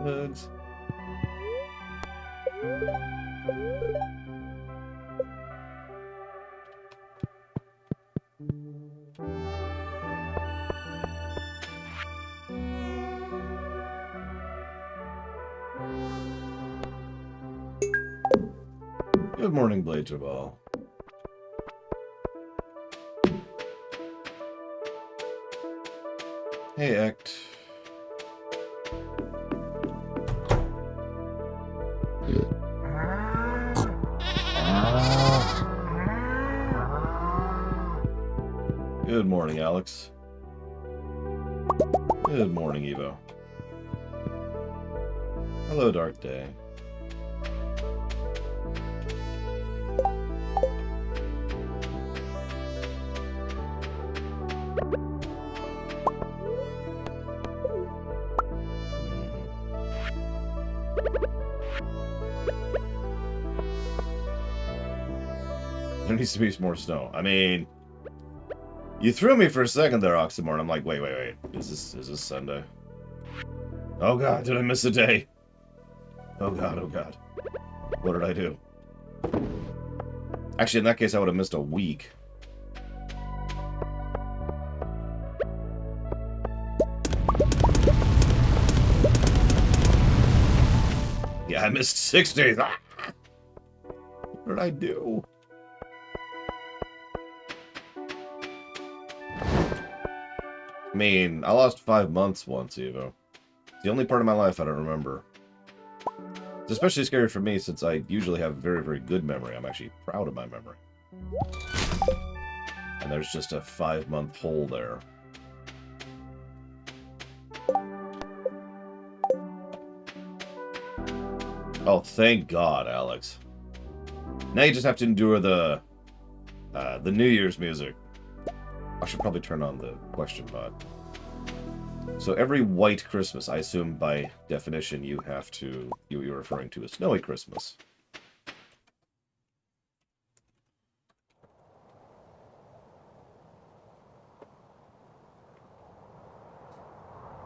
Hugs. Good morning, Bladerball. Hey, Act. Good morning, Alex. Good morning, Evo. Hello, Dark Day. There needs to be some more snow. I mean, you threw me for a second there, Oxymorn. I'm like, wait. Is this Sunday? Oh god, did I miss a day? Oh god. What did I do? Actually, in that case, I would have missed a week. Yeah, I missed 6 days. Ah! What did I do? I mean, I lost 5 months once, Evo. It's the only part of my life I don't remember. It's especially scary for me since I usually have very, very good memory. I'm actually proud of my memory. And there's just a 5-month hole there. Oh, thank God, Alex. Now you just have to endure the New Year's music. I should probably turn on the question bot. So every white Christmas, I assume by definition you're referring to a snowy Christmas.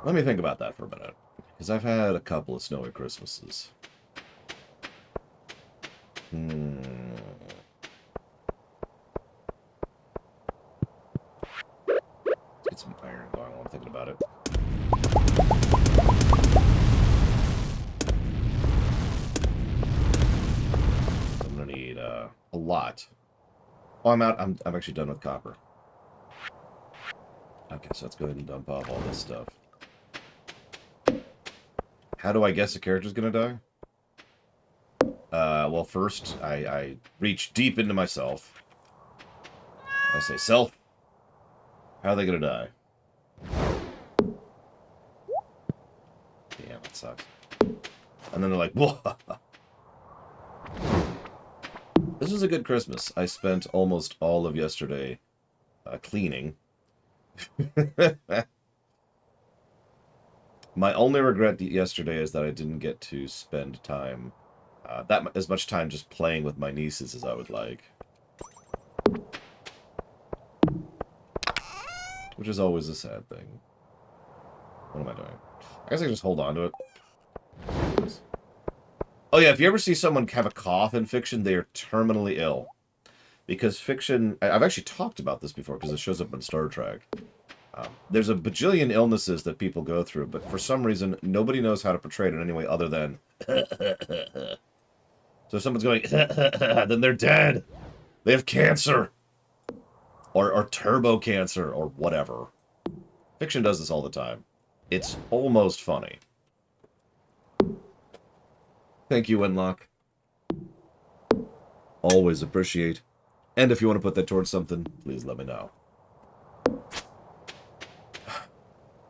Let me think about that for a minute, because I've had a couple of snowy Christmases. Let's get some iron going while I'm thinking about it. I'm gonna need a lot. Oh, I'm out. I'm actually done with copper. Okay, so let's go ahead and dump off all this stuff. How do I guess a character's gonna die? Well, first, I reach deep into myself. I say, self, how are they gonna die? Damn, that sucks. And then they're like, whoa. This was a good Christmas. I spent almost all of yesterday cleaning. My only regret yesterday is that I didn't get to spend time, as much time just playing with my nieces as I would like. Which is always a sad thing. What am I doing? I guess I can just hold on to it. Oh yeah, if you ever see someone have a cough in fiction, they are terminally ill. Because fiction... I've actually talked about this before, because it shows up in Star Trek. There's a bajillion illnesses that people go through, but for some reason, nobody knows how to portray it in any way other than... So if someone's going... then they're dead! They have cancer! Or turbo cancer, or whatever. Fiction does this all the time. It's almost funny. Thank you, Wenlock. Always appreciate. And if you want to put that towards something, please let me know.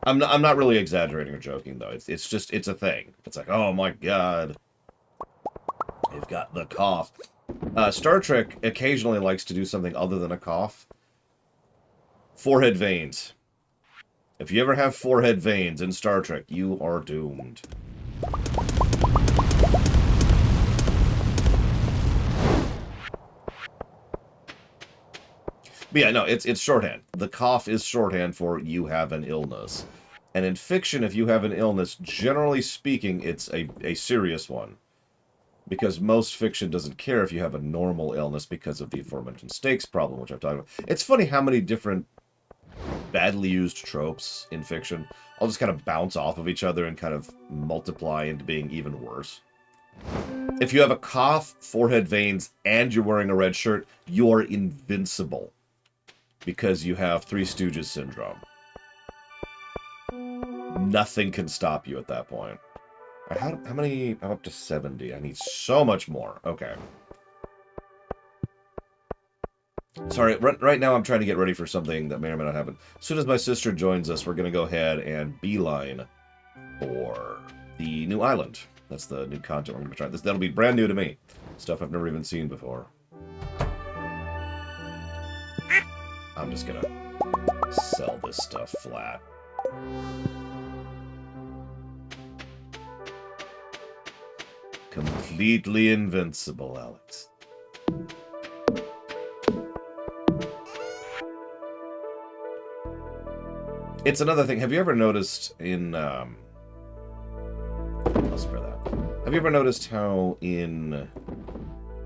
I'm not really exaggerating or joking, though. It's a thing. It's like, oh my god. They've got the cough. Star Trek occasionally likes to do something other than a cough. Forehead veins. If you ever have forehead veins in Star Trek, you are doomed. But yeah, no, it's shorthand. The cough is shorthand for you have an illness. And in fiction, if you have an illness, generally speaking, it's a serious one. Because most fiction doesn't care if you have a normal illness because of the aforementioned stakes problem, which I've talked about. It's funny how many different badly used tropes in fiction all just kind of bounce off of each other and kind of multiply into being even worse. If you have a cough, forehead veins, and you're wearing a red shirt, you're invincible. Because you have Three Stooges syndrome. Nothing can stop you at that point. How many? I'm up to 70. I need so much more. Okay. Sorry, right now I'm trying to get ready for something that may or may not happen. As soon as my sister joins us, we're going to go ahead and beeline for the new island. That's the new content we're going to try. That'll be brand new to me. Stuff I've never even seen before. I'm just going to sell this stuff flat. Completely invincible, Alex. It's another thing. Have you ever noticed in... I'll spare that. Have you ever noticed how in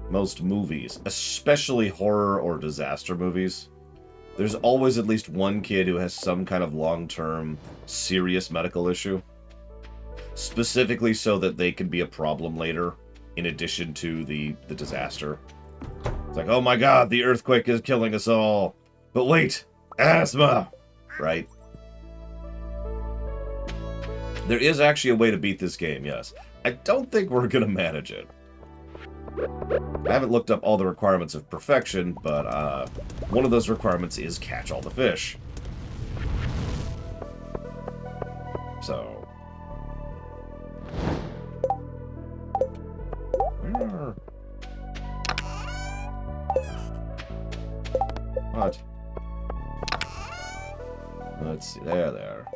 most movies, especially horror or disaster movies, there's always at least one kid who has some kind of long-term, serious medical issue? Specifically so that they can be a problem later, in addition to the disaster. It's like, oh my god, the earthquake is killing us all. But wait, asthma! Right? There is actually a way to beat this game, yes. I don't think we're going to manage it. I haven't looked up all the requirements of perfection, but one of those requirements is catch all the fish. So... What? Let's see. There.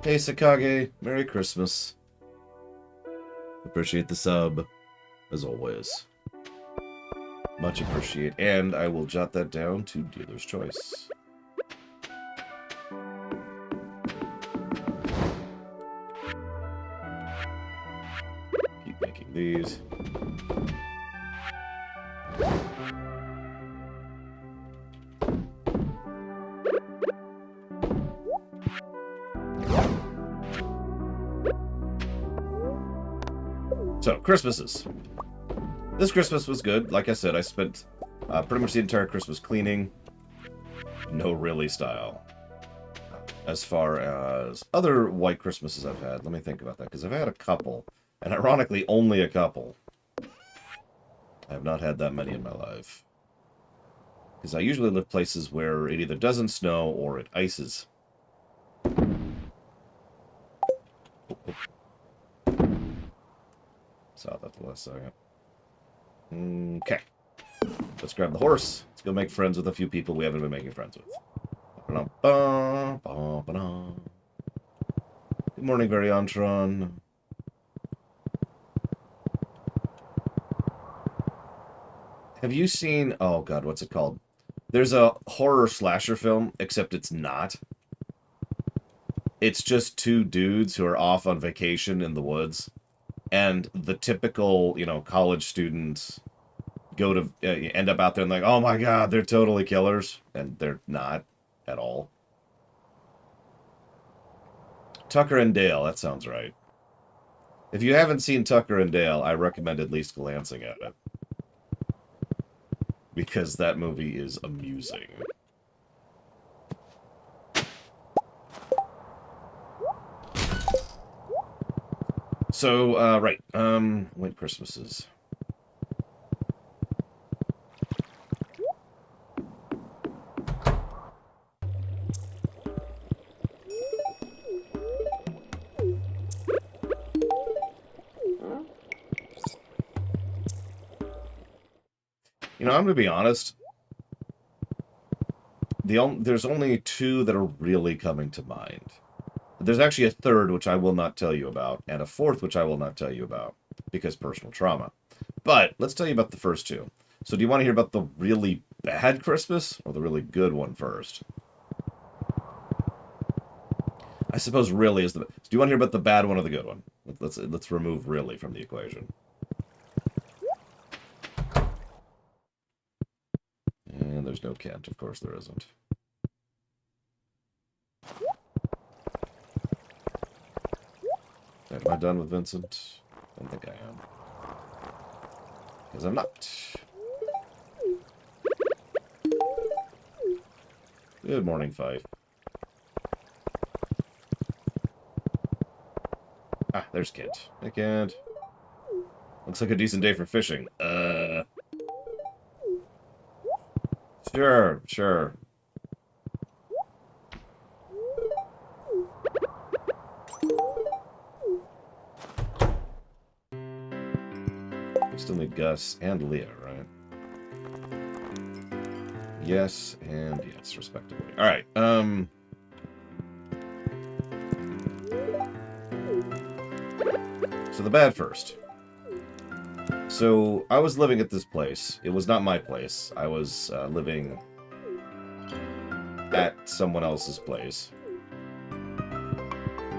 Hey, Sakage. Merry Christmas. Appreciate the sub, as always. Much appreciate. And I will jot that down to dealer's choice. Keep making these. So, Christmases. This Christmas was good. Like I said, I spent pretty much the entire Christmas cleaning. No really style. As far as other white Christmases I've had, let me think about that, because I've had a couple. And ironically, only a couple. I have not had that many in my life. Because I usually live places where it either doesn't snow or it ices. Saw that the last second. Okay. Let's grab the horse. Let's go make friends with a few people we haven't been making friends with. Good morning, Variantron. Have you seen... Oh, God, what's it called? There's a horror slasher film, except it's not. It's just two dudes who are off on vacation in the woods. And the typical, college students go to end up out there and like, oh my god, they're totally killers. And they're not at all. Tucker and Dale, that sounds right. If you haven't seen Tucker and Dale, I recommend at least glancing at it. Because that movie is amusing. So, right, white Christmases. I'm going to be honest. There's only two that are really coming to mind. There's actually a third, which I will not tell you about, and a fourth, which I will not tell you about, because personal trauma. But let's tell you about the first two. So do you want to hear about the really bad Christmas, or the really good one first? I suppose really is the... Do you want to hear about the bad one or the good one? Let's remove really from the equation. And there's no Kent. Of course there isn't. Am I done with Vincent? I don't think I am. Because I'm not. Good morning, Fife. Ah, there's Kent. Hey, Kent. Looks like a decent day for fishing. Sure, sure. We still need Gus and Leah, right? Yes and yes, respectively. Alright, so the bad first. So, I was living at this place. It was not my place. I was living at someone else's place.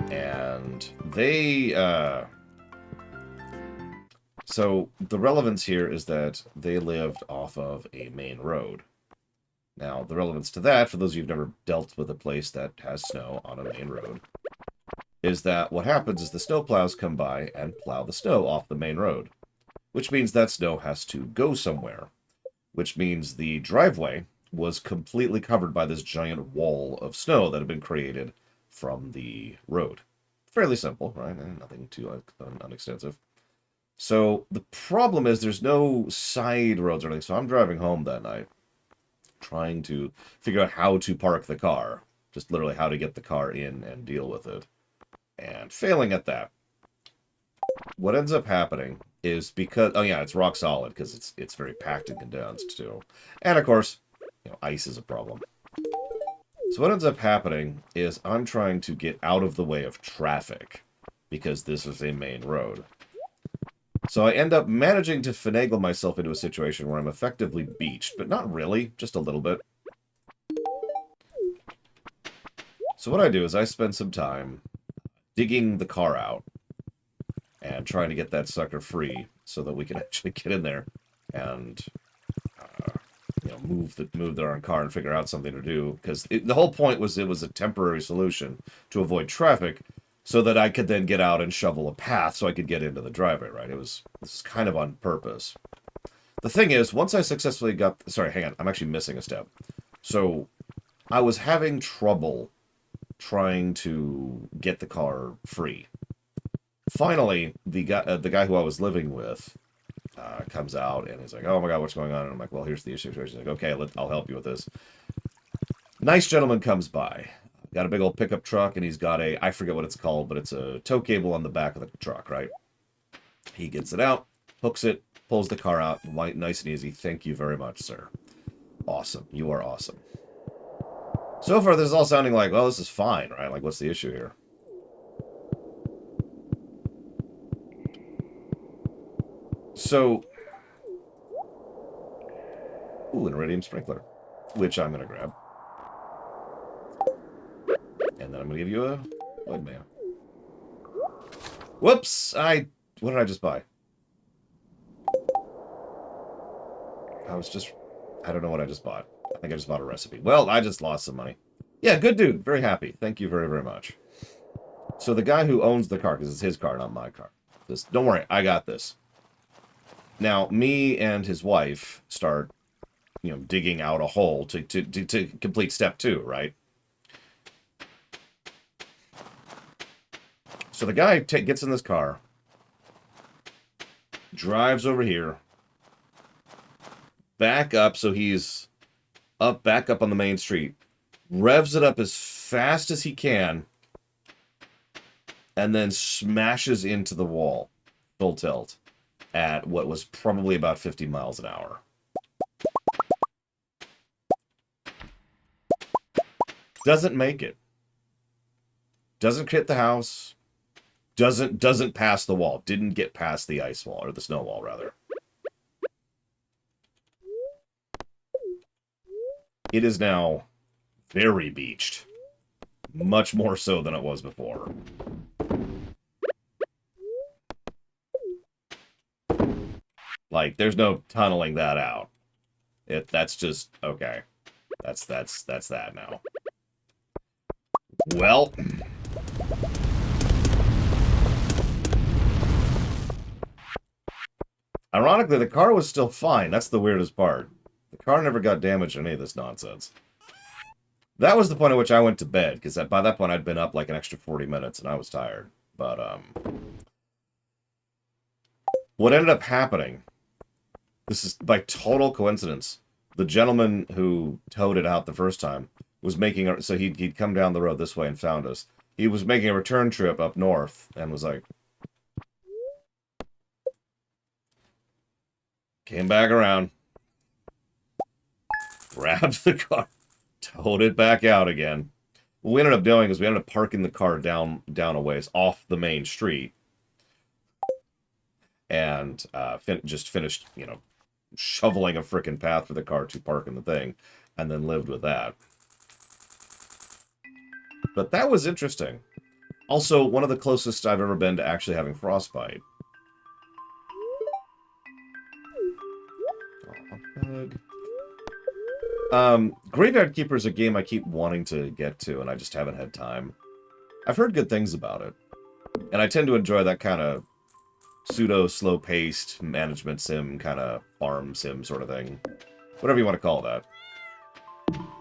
And they, So, the relevance here is that they lived off of a main road. Now, the relevance to that, for those of you who've never dealt with a place that has snow on a main road, is that what happens is the snowplows come by and plow the snow off the main road, which means that snow has to go somewhere, which means the driveway was completely covered by this giant wall of snow that had been created from the road. Fairly simple, right? Nothing too unextensive. So the problem is there's no side roads or anything, so I'm driving home that night, trying to figure out how to park the car. Just literally how to get the car in and deal with it. And failing at that. What ends up happening is because... Oh yeah, it's rock solid because it's very packed and condensed too. And of course, ice is a problem. So what ends up happening is I'm trying to get out of the way of traffic because this is a main road. So I end up managing to finagle myself into a situation where I'm effectively beached, but not really, just a little bit. So what I do is I spend some time digging the car out and trying to get that sucker free so that we can actually get in there and move the darn car and figure out something to do. Because the whole point was it was a temporary solution to avoid traffic, so that I could then get out and shovel a path so I could get into the driveway, right? This is kind of on purpose. The thing is, once I successfully got... Sorry, hang on. I'm actually missing a step. So, I was having trouble trying to get the car free. Finally, the guy who I was living with comes out and he's like, oh my god, what's going on? And I'm like, well, here's the issue. He's like, okay, I'll help you with this. Nice gentleman comes by. Got a big old pickup truck, and he's got I forget what it's called, but it's a tow cable on the back of the truck, right? He gets it out, hooks it, pulls the car out, nice and easy. Thank you very much, sir. Awesome. You are awesome. So far, this is all sounding like, well, this is fine, right? Like, what's the issue here? So... Ooh, an iridium sprinkler, which I'm going to grab. And then I'm going to give you a wood mail. Whoops! What did I just buy? I don't know what I just bought. I think I just bought a recipe. Well, I just lost some money. Yeah, good dude. Very happy. Thank you very, very much. So the guy who owns the car, because it's his car, not my car. Don't worry, I got this. Now, me and his wife start, digging out a hole to complete step 2, right? So the guy gets in this car, drives over here, back up, so he's back up on the main street, revs it up as fast as he can, and then smashes into the wall, full tilt, at what was probably about 50 miles an hour. Doesn't make it. Doesn't hit the house. Doesn't pass the wall. Didn't get past the ice wall, or the snow wall, rather. It is now very beached. Much more so than it was before. Like, there's no tunneling that out. That's just okay. That's that now. Well, ironically, the car was still fine. That's the weirdest part. The car never got damaged or any of this nonsense. That was the point at which I went to bed, because by that point I'd been up like an extra 40 minutes and I was tired. But what ended up happening, this is by total coincidence, the gentleman who towed it out the first time was making a, so he'd come down the road this way and found us. He was making a return trip up north and was like, came back around, grabbed the car, towed it back out again. What we ended up doing is we ended up parking the car down a ways off the main street, and just finished, you know, shoveling a frickin' path for the car to park in the thing, and then lived with that. But that was interesting. Also, one of the closest I've ever been to actually having frostbite. Graveyard Keeper is a game I keep wanting to get to, and I just haven't had time. I've heard good things about it, and I tend to enjoy that kind of pseudo-slow-paced management sim, kind of farm sim sort of thing. Whatever you want to call that.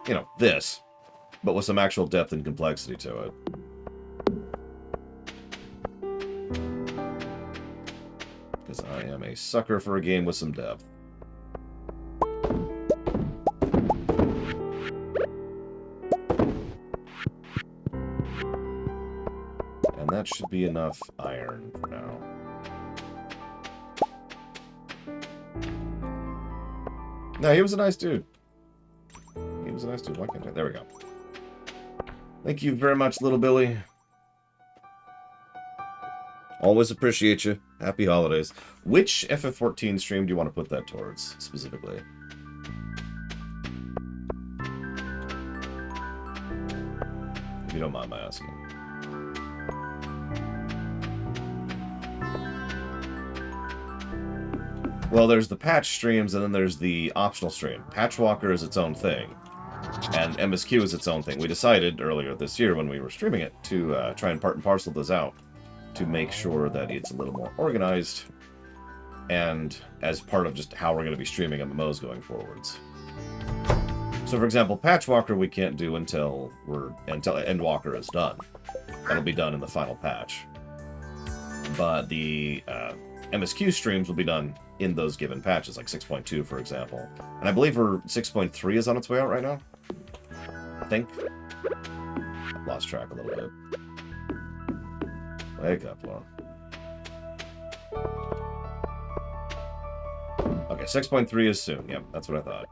You know, this, but with some actual depth and complexity to it. Because I am a sucker for a game with some depth. And that should be enough iron for now. No, he was a nice dude. He was a nice dude. Why can't I? There we go. Thank you very much, little Billy. Always appreciate you. Happy holidays. Which FF14 stream do you want to put that towards, specifically? If you don't mind my asking. Well, there's the patch streams, and then there's the optional stream. Patchwalker is its own thing, and MSQ is its own thing. We decided earlier this year when we were streaming it to try and part and parcel those out to make sure that it's a little more organized, and as part of just how we're going to be streaming MMOs going forwards. So, for example, Patchwalker we can't do until Endwalker is done. That'll be done in the final patch. But the MSQ streams will be done in those given patches, like 6.2, for example. And I believe 6.3 is on its way out right now. I think. I've lost track a little bit. Wake up, Laura. Okay, 6.3 is soon. Yep, that's what I thought.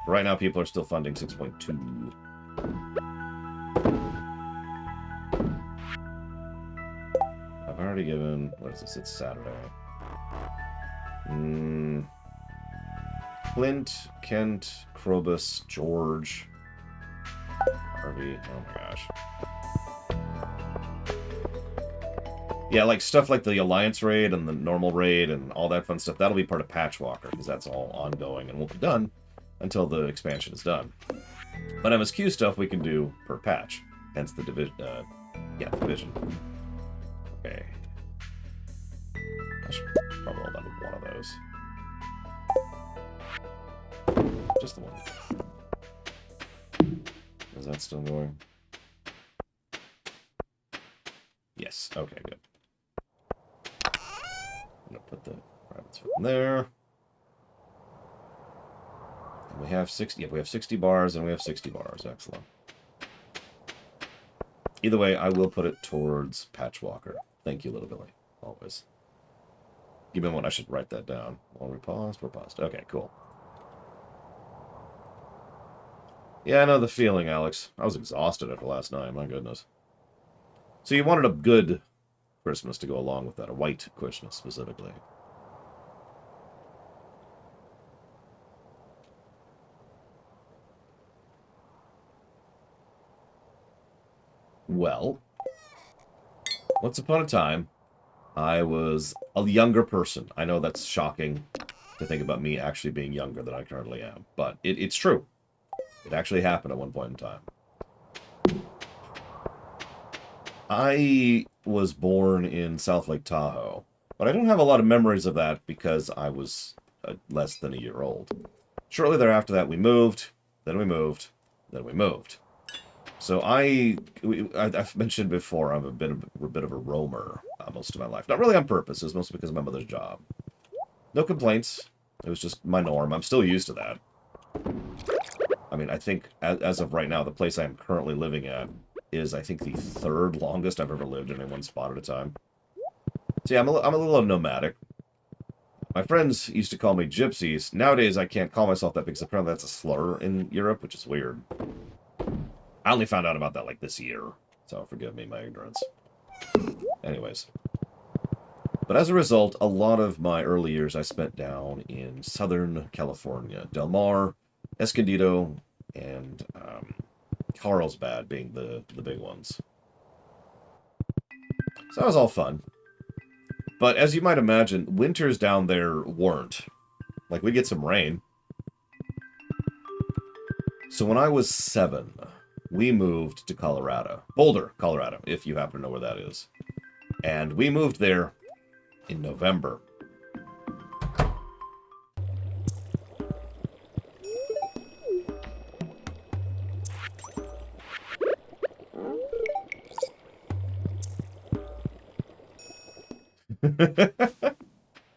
Right now, people are still funding 6.2. I've already given... What is this? It's Saturday. Clint, Kent, Krobus, George, Harvey. Oh my gosh. Yeah, like stuff like the Alliance raid and the normal raid and all that fun stuff, that'll be part of Patchwalker, because that's all ongoing and won't be done until the expansion is done. But MSQ stuff we can do per patch, hence the division. Division. Okay. I should probably roll down to one of those. Just the one. Is that still going? Yes. Okay, good. I'm gonna put the rabbits in there. And we have 60. Yep, we have 60 bars, and we have 60 bars. Excellent. Either way, I will put it towards Patchwalker. Thank you, little Billy. Always. Give me one. I should write that down. Well, we paused. We're paused. Okay, cool. Yeah, I know the feeling, Alex. I was exhausted after last night. My goodness. So you wanted a good Christmas to go along with that. A white Christmas, specifically. Well, once upon a time, I was a younger person. I know that's shocking to think about me actually being younger than I currently am, but it's true. It actually happened at one point in time. I was born in South Lake Tahoe, but I don't have a lot of memories of that because I was less than a year old. Shortly thereafter that, we moved, then we moved, then we moved. So I've mentioned before, I've been a bit of a roamer most of my life. Not really on purpose. It was mostly because of my mother's job. No complaints. It was just my norm. I'm still used to that. I mean, I think as of right now, the place I am currently living at is, I think, the third longest I've ever lived in one spot at a time. So yeah, I'm a little nomadic. My friends used to call me gypsies. Nowadays, I can't call myself that because apparently that's a slur in Europe, which is weird. I only found out about that, like, this year. So forgive me my ignorance. Anyways. But as a result, a lot of my early years I spent down in Southern California. Del Mar, Escondido, and Carlsbad being the big ones. So that was all fun. But as you might imagine, winters down there weren't. Like, we'd get some rain. So when I was 7, we moved to Colorado. Boulder, Colorado, if you happen to know where that is. And we moved there in November.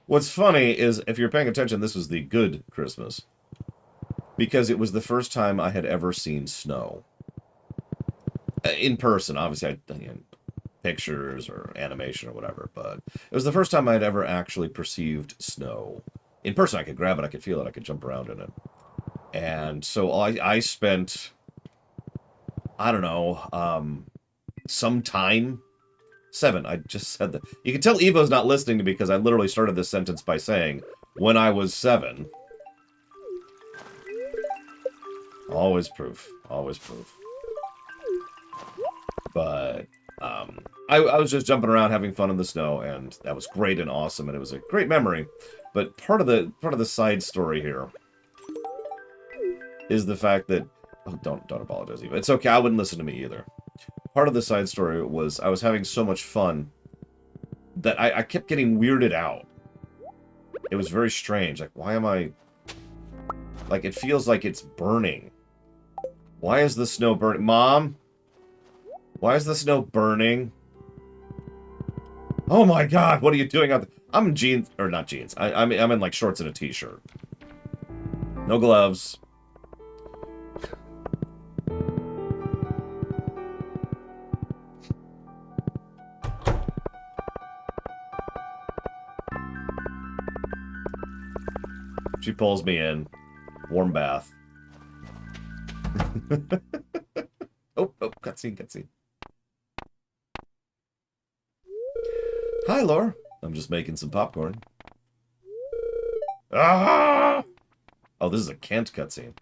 What's funny is, if you're paying attention, this was the good Christmas. Because it was the first time I had ever seen snow. In person, obviously, pictures or animation or whatever, but it was the first time I had ever actually perceived snow. In person, I could grab it, I could feel it, I could jump around in it. And so I spent, I don't know, some time. 7, I just said that. You can tell Evo's not listening to me because I literally started this sentence by saying, when I was 7. Always proof. Always proof. But I was just jumping around having fun in the snow, and that was great and awesome, and it was a great memory. But part of the side story here is the fact that, oh, don't apologize, Eva. It's okay. I wouldn't listen to me either. Part of the side story was I was having so much fun that I kept getting weirded out. It was very strange. Like, why am I... Like, it feels like it's burning. Why is the snow burning? Mom? Why is the snow burning? Oh my god, what are you doing out there? I'm in jeans, or not jeans. I'm in, like, shorts and a t-shirt. No gloves. She pulls me in. Warm bath. Oh, cutscene. Hi, Laura. I'm just making some popcorn. Ah! Oh, this is a Kent cutscene.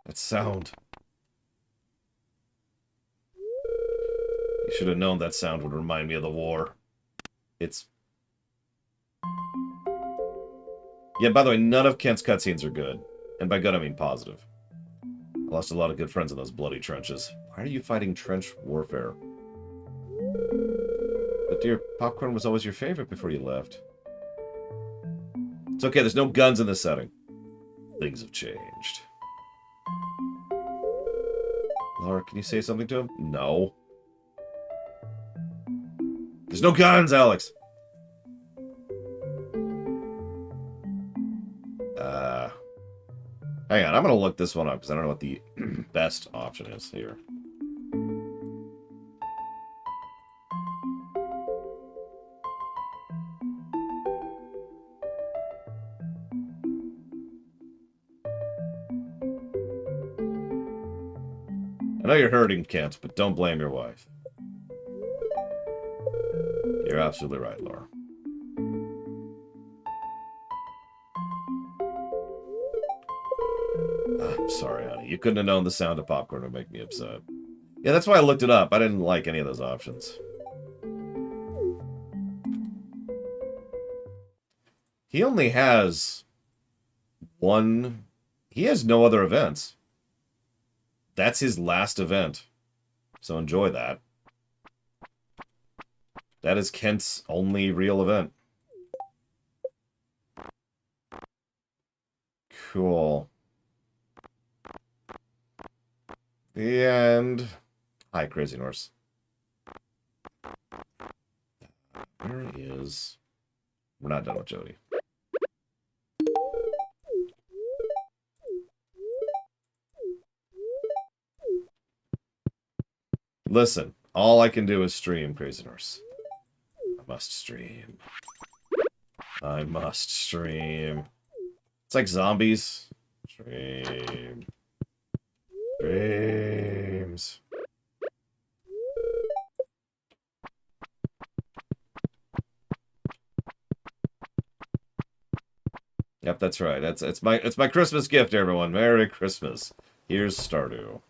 That sound. You should have known that sound would remind me of the war. It's... Yeah, by the way, none of Kent's cutscenes are good. And by good, I mean positive. I lost a lot of good friends in those bloody trenches. Why are you fighting trench warfare? But dear, popcorn was always your favorite before you left. It's okay, there's no guns in this setting. Things have changed. Laura, can you say something to him? No. There's no guns, Alex! Hang on, I'm gonna look this one up, because I don't know what the best option is here. I know you're hurting, Kent, but don't blame your wife. You're absolutely right, Laura. I'm sorry, honey. You couldn't have known the sound of popcorn would make me upset. Yeah, that's why I looked it up. I didn't like any of those options. He only has one... He has no other events. That's his last event. So enjoy that. That is Kent's only real event. Cool. The end. Hi, Crazy Norse. Where is... We're not done with Jody. Listen, all I can do is stream, Crazy Norse. I must stream. I must stream. It's like zombies. Stream. Streams. Yep, that's right. It's my Christmas gift, everyone. Merry Christmas. Here's Stardew.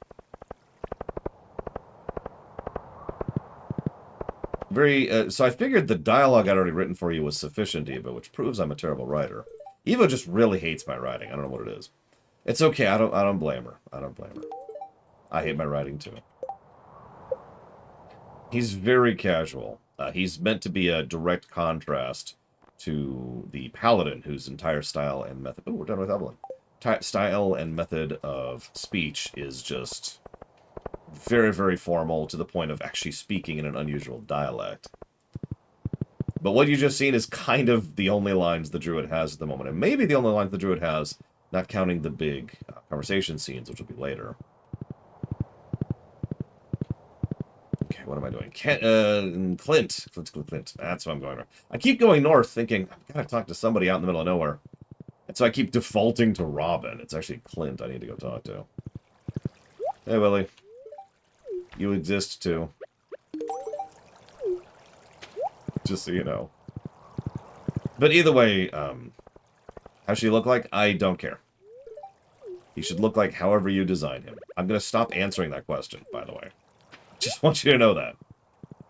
So I figured the dialogue I'd already written for you was sufficient, Eva, which proves I'm a terrible writer. Eva just really hates my writing. I don't know what it is. It's okay. I don't blame her. I don't blame her. I hate my writing too. He's very casual. He's meant to be a direct contrast to the paladin, whose entire style and method... Oh, we're done with Evelyn. Style and method of speech is just very, very formal to the point of actually speaking in an unusual dialect. But what you just seen is kind of the only lines the druid has at the moment, and maybe the only lines the druid has, not counting the big conversation scenes, which will be later. Okay, what am I doing? Clint. That's what I'm going. I keep going north, thinking I've got to talk to somebody out in the middle of nowhere, and so I keep defaulting to Robin. It's actually Clint I need to go talk to. Hey, Willie. You exist too. Just so you know. But either way, how she look like? I don't care. He should look like however you design him. I'm going to stop answering that question, by the way. Just want you to know that.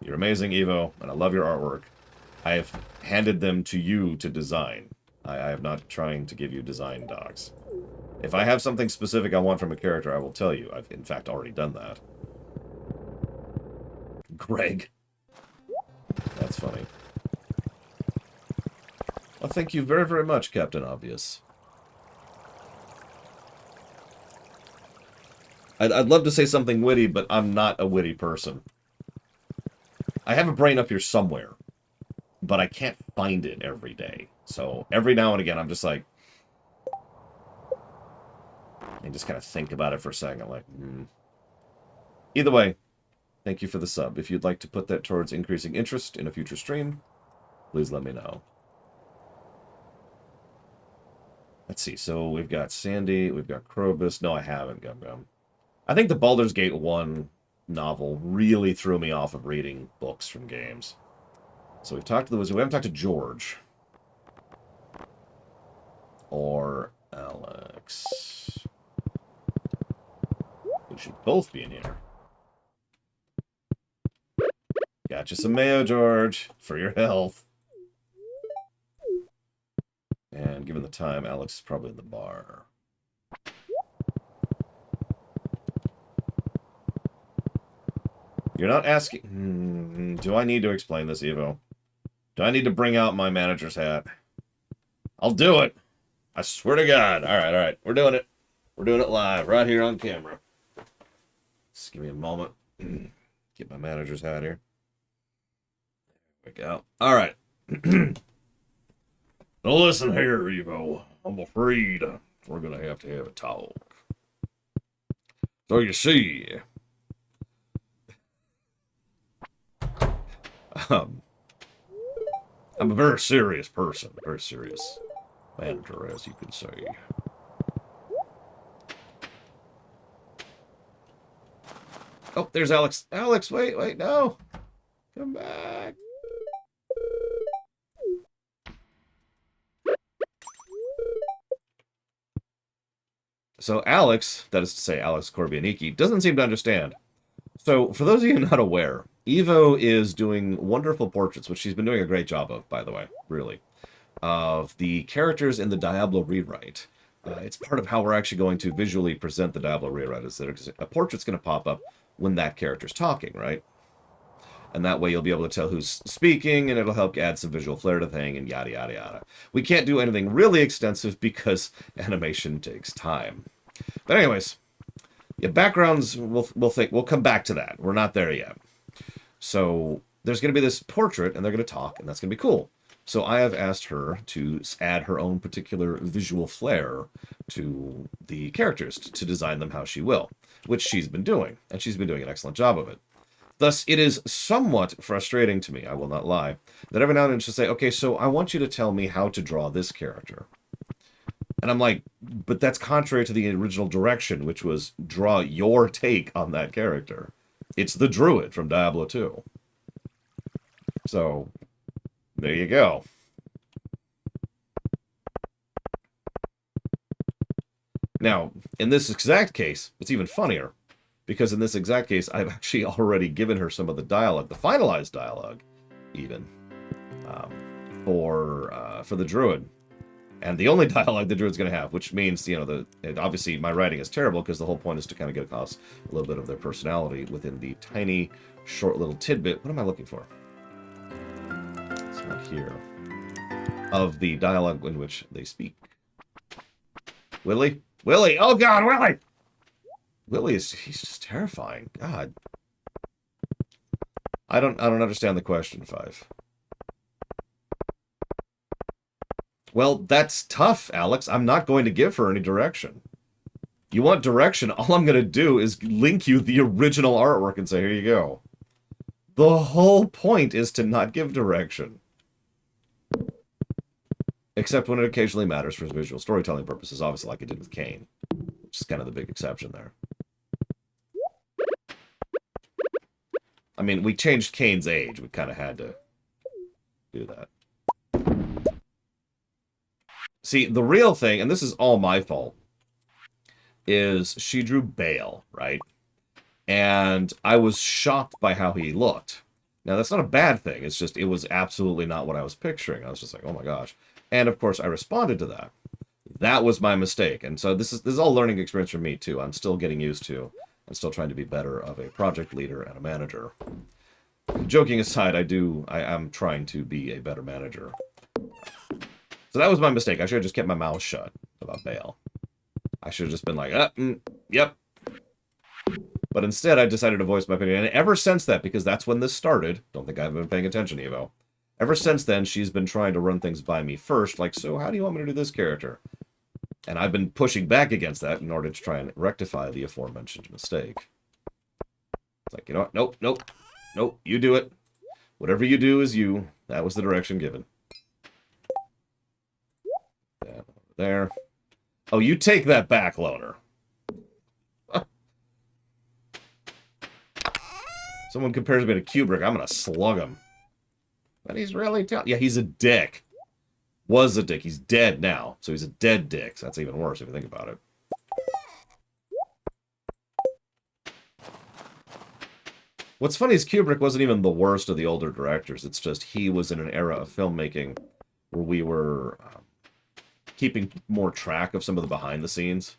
You're amazing, Evo, and I love your artwork. I have handed them to you to design. I am not trying to give you design docs. If I have something specific I want from a character, I will tell you. I've, in fact, already done that. Greg. That's funny. Well, thank you very, very much, Captain Obvious. I'd love to say something witty, but I'm not a witty person. I have a brain up here somewhere, but I can't find it every day. So every now and again, I'm just like... I just kind of think about it for a second. I'm like, Either way, thank you for the sub. If you'd like to put that towards increasing interest in a future stream, please let me know. Let's see. So we've got Sandy, we've got Krobus. No, I haven't, Gum Gum. I think the Baldur's Gate 1 novel really threw me off of reading books from games. So we've talked to the wizard. We haven't talked to George. Or Alex. We should both be in here. Got you some mayo, George, for your health. And given the time, Alex is probably in the bar. You're not asking... do I need to explain this, Evo? Do I need to bring out my manager's hat? I'll do it. I swear to God. All right. We're doing it. We're doing it live, right here on camera. Just give me a moment. Get my manager's hat here. There we go. All right. Now listen here, Evo. I'm afraid we're going to have a talk. So you see... I'm a very serious person, a very serious manager, as you could say. Oh, there's Alex. Alex, wait, no. Come back. So Alex, that is to say Alex Korbianiki, doesn't seem to understand. So for those of you not aware, Evo is doing wonderful portraits, which she's been doing a great job of, by the way, really, of the characters in the Diablo rewrite. It's part of how we're actually going to visually present the Diablo rewrite, is that a portrait's going to pop up when that character's talking, right? And that way you'll be able to tell who's speaking, and it'll help add some visual flair to the thing, and yada, yada, yada. We can't do anything really extensive because animation takes time. But anyways, yeah, backgrounds, we'll come back to that. We're not there yet. So there's going to be this portrait, and they're going to talk, and that's going to be cool. So I have asked her to add her own particular visual flair to the characters, to design them how she will, which she's been doing, and she's been doing an excellent job of it. Thus, it is somewhat frustrating to me, I will not lie, that every now and then she'll say, okay, so I want you to tell me how to draw this character. And I'm like, but that's contrary to the original direction, which was draw your take on that character. It's the druid from Diablo 2. So, there you go. Now, in this exact case, it's even funnier. Because in this exact case, I've actually already given her some of the dialogue, the finalized dialogue, even, for the druid. And the only dialogue the druid's going to have, which means, you know, obviously my writing is terrible because the whole point is to kind of get across a little bit of their personality within the tiny, short little tidbit. What am I looking for? It's right here. Of the dialogue in which they speak. Willie? Willie! Oh God, Willie! Willie he's just terrifying. God. I don't understand the question, Five. Well, that's tough, Alex. I'm not going to give her any direction. You want direction, all I'm going to do is link you the original artwork and say, here you go. The whole point is to not give direction. Except when it occasionally matters for visual storytelling purposes, obviously like it did with Cain. Which is kind of the big exception there. I mean, we changed Cain's age. We kind of had to do that. See, the real thing, and this is all my fault, is she drew Bale, right? And I was shocked by how he looked. Now, that's not a bad thing. It's just, it was absolutely not what I was picturing. I was just like, oh my gosh. And, of course, I responded to that. That was my mistake. And so this is all learning experience for me, too. I'm still getting used to. I'm still trying to be better of a project leader and a manager. Joking aside, I'm trying to be a better manager. So that was my mistake. I should have just kept my mouth shut about Bale. I should have just been like, yep. But instead, I decided to voice my opinion. And ever since that, because that's when this started, don't think I've been paying attention, Evo. Ever since then, she's been trying to run things by me first. Like, so how do you want me to do this character? And I've been pushing back against that in order to try and rectify the aforementioned mistake. It's like, you know what? Nope, you do it. Whatever you do is you. That was the direction given. There. Oh, you take that back, Loner. Someone compares me to Kubrick, I'm gonna slug him. But he's really talented. Yeah, he's a dick. Was a dick. He's dead now. So he's a dead dick. So that's even worse if you think about it. What's funny is Kubrick wasn't even the worst of the older directors. It's just he was in an era of filmmaking where we were keeping more track of some of the behind the scenes.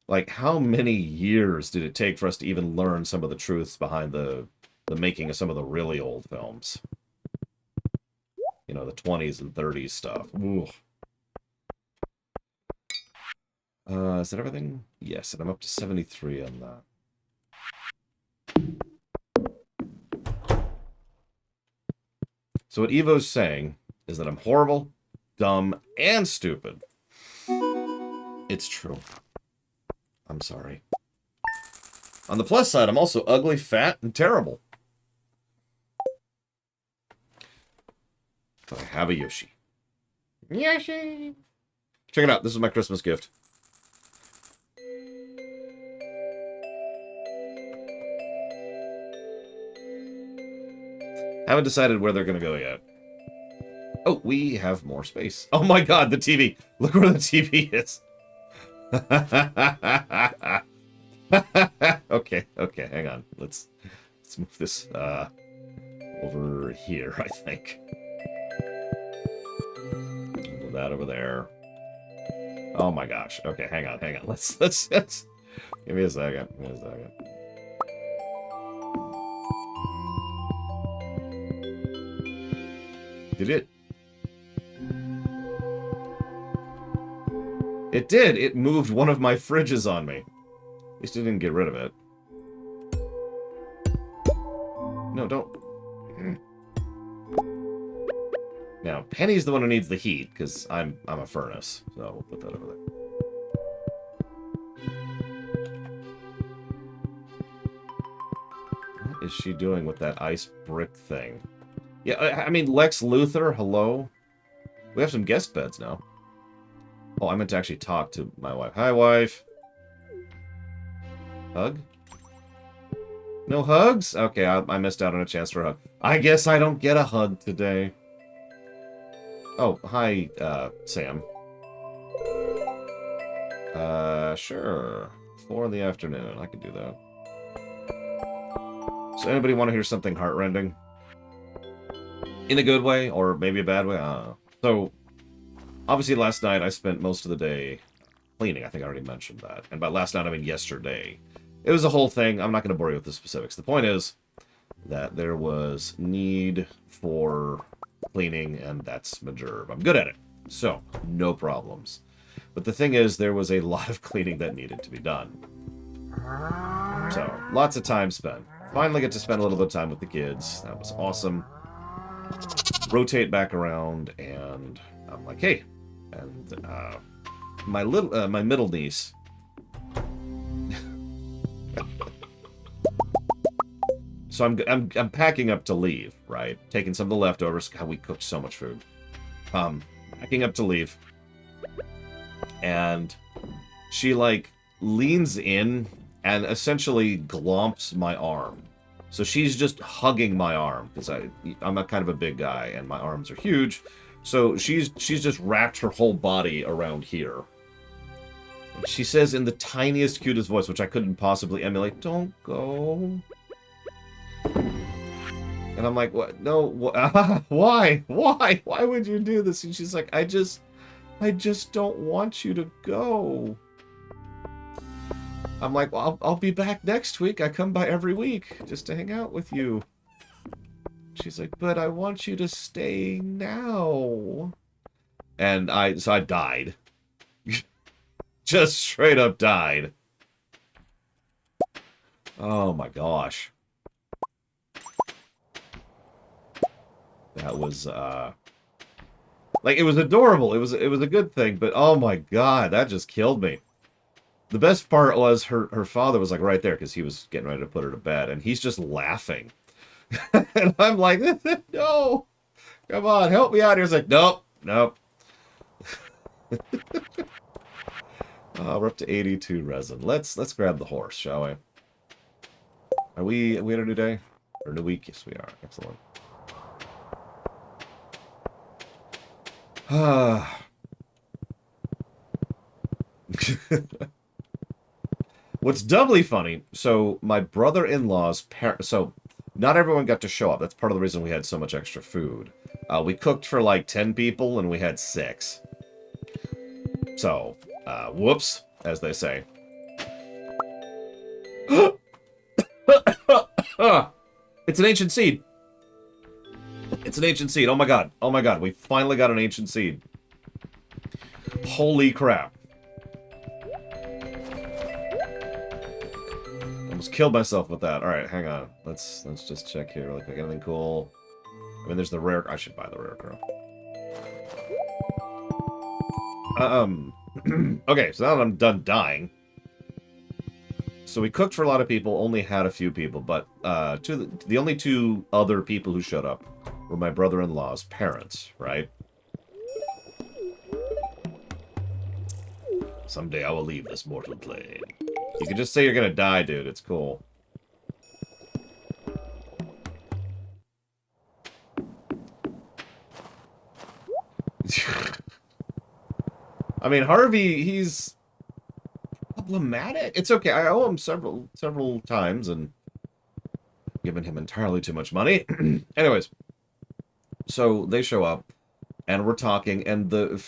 Like, how many years did it take for us to even learn some of the truths behind the making of some of the really old films? You know, the 20s and 30s stuff. Ooh. Is that everything? Yes, and I'm up to 73 on that. So what Evo's saying is that I'm horrible, dumb, and stupid. It's true. I'm sorry. On the plus side, I'm also ugly, fat, and terrible. But I have a Yoshi. Yoshi! Check it out. This is my Christmas gift. Haven't decided where they're going to go yet. Oh, we have more space. Oh my god, the TV. Look where the TV is. Okay, okay, hang on. Let's move this over here, I think. Move that over there. Oh my gosh. Okay, hang on, hang on. Let's give me a second. Give me a second. Did it? It did. It moved one of my fridges on me. At least it didn't get rid of it. No, don't. Now, Penny's the one who needs the heat, because I'm a furnace. So we'll put that over there. What is she doing with that ice brick thing? Yeah, I mean, Lex Luthor, hello? We have some guest beds now. Oh, I meant to actually talk to my wife. Hi, wife. Hug? No hugs? Okay, I missed out on a chance for a hug. I guess I don't get a hug today. Oh, hi, Sam. Sure. 4 in the afternoon. I could do that. So anybody want to hear something heartrending? In a good way, or maybe a bad way? I don't know. So, obviously last night I spent most of the day cleaning. I think I already mentioned that. And by last night, I mean yesterday. It was a whole thing. I'm not going to bore you with the specifics. The point is that there was need for cleaning, and that's my job. I'm good at it. So, no problems. But the thing is, there was a lot of cleaning that needed to be done. So, lots of time spent. Finally get to spend a little bit of time with the kids. That was awesome. Rotate back around, and I'm like, hey. And my middle niece. So I'm packing up to leave, right? Taking some of the leftovers. God, we cooked so much food. Packing up to leave. And she, like, leans in and essentially glomps my arm. So she's just hugging my arm, because I'm a kind of a big guy, and my arms are huge. So she's just wrapped her whole body around here. And she says in the tiniest, cutest voice, which I couldn't possibly emulate, "Don't go." And I'm like, what? No, why? Why? Why would you do this? And she's like, I just don't want you to go. I'm like, well, I'll be back next week. I come by every week just to hang out with you. She's like, but I want you to stay now. And so I died. Just straight up died. Oh my gosh. That was, like, it was adorable. It was a good thing, but oh my god, that just killed me. The best part was her father was, like, right there, because he was getting ready to put her to bed, and he's just laughing. And I'm like, no! Come on, help me out here. He's like, nope, nope. We're up to 82 resin. Let's grab the horse, shall we? Are we in a new day? Or a new week? Yes, we are. Excellent. What's doubly funny, so my brother-in-law's parents, so not everyone got to show up. That's part of the reason we had so much extra food. We cooked for like 10 people and we had 6. So, whoops, as they say. It's an ancient seed. It's an ancient seed. Oh my god. Oh my god. We finally got an ancient seed. Holy crap. Almost killed myself with that. Alright, hang on. Let's just check here really quick. Anything cool? I mean, there's the rare... I should buy the rare girl. Okay, so now that I'm done dying. So we cooked for a lot of people, only had a few people, but the only 2 other people who showed up were my brother-in-law's parents, right? Someday I will leave this mortal plane. You can just say you're gonna die, dude. It's cool. I mean, Harvey, he's problematic. It's okay. I owe him several times and given him entirely too much money. Anyways, so they show up and we're talking, and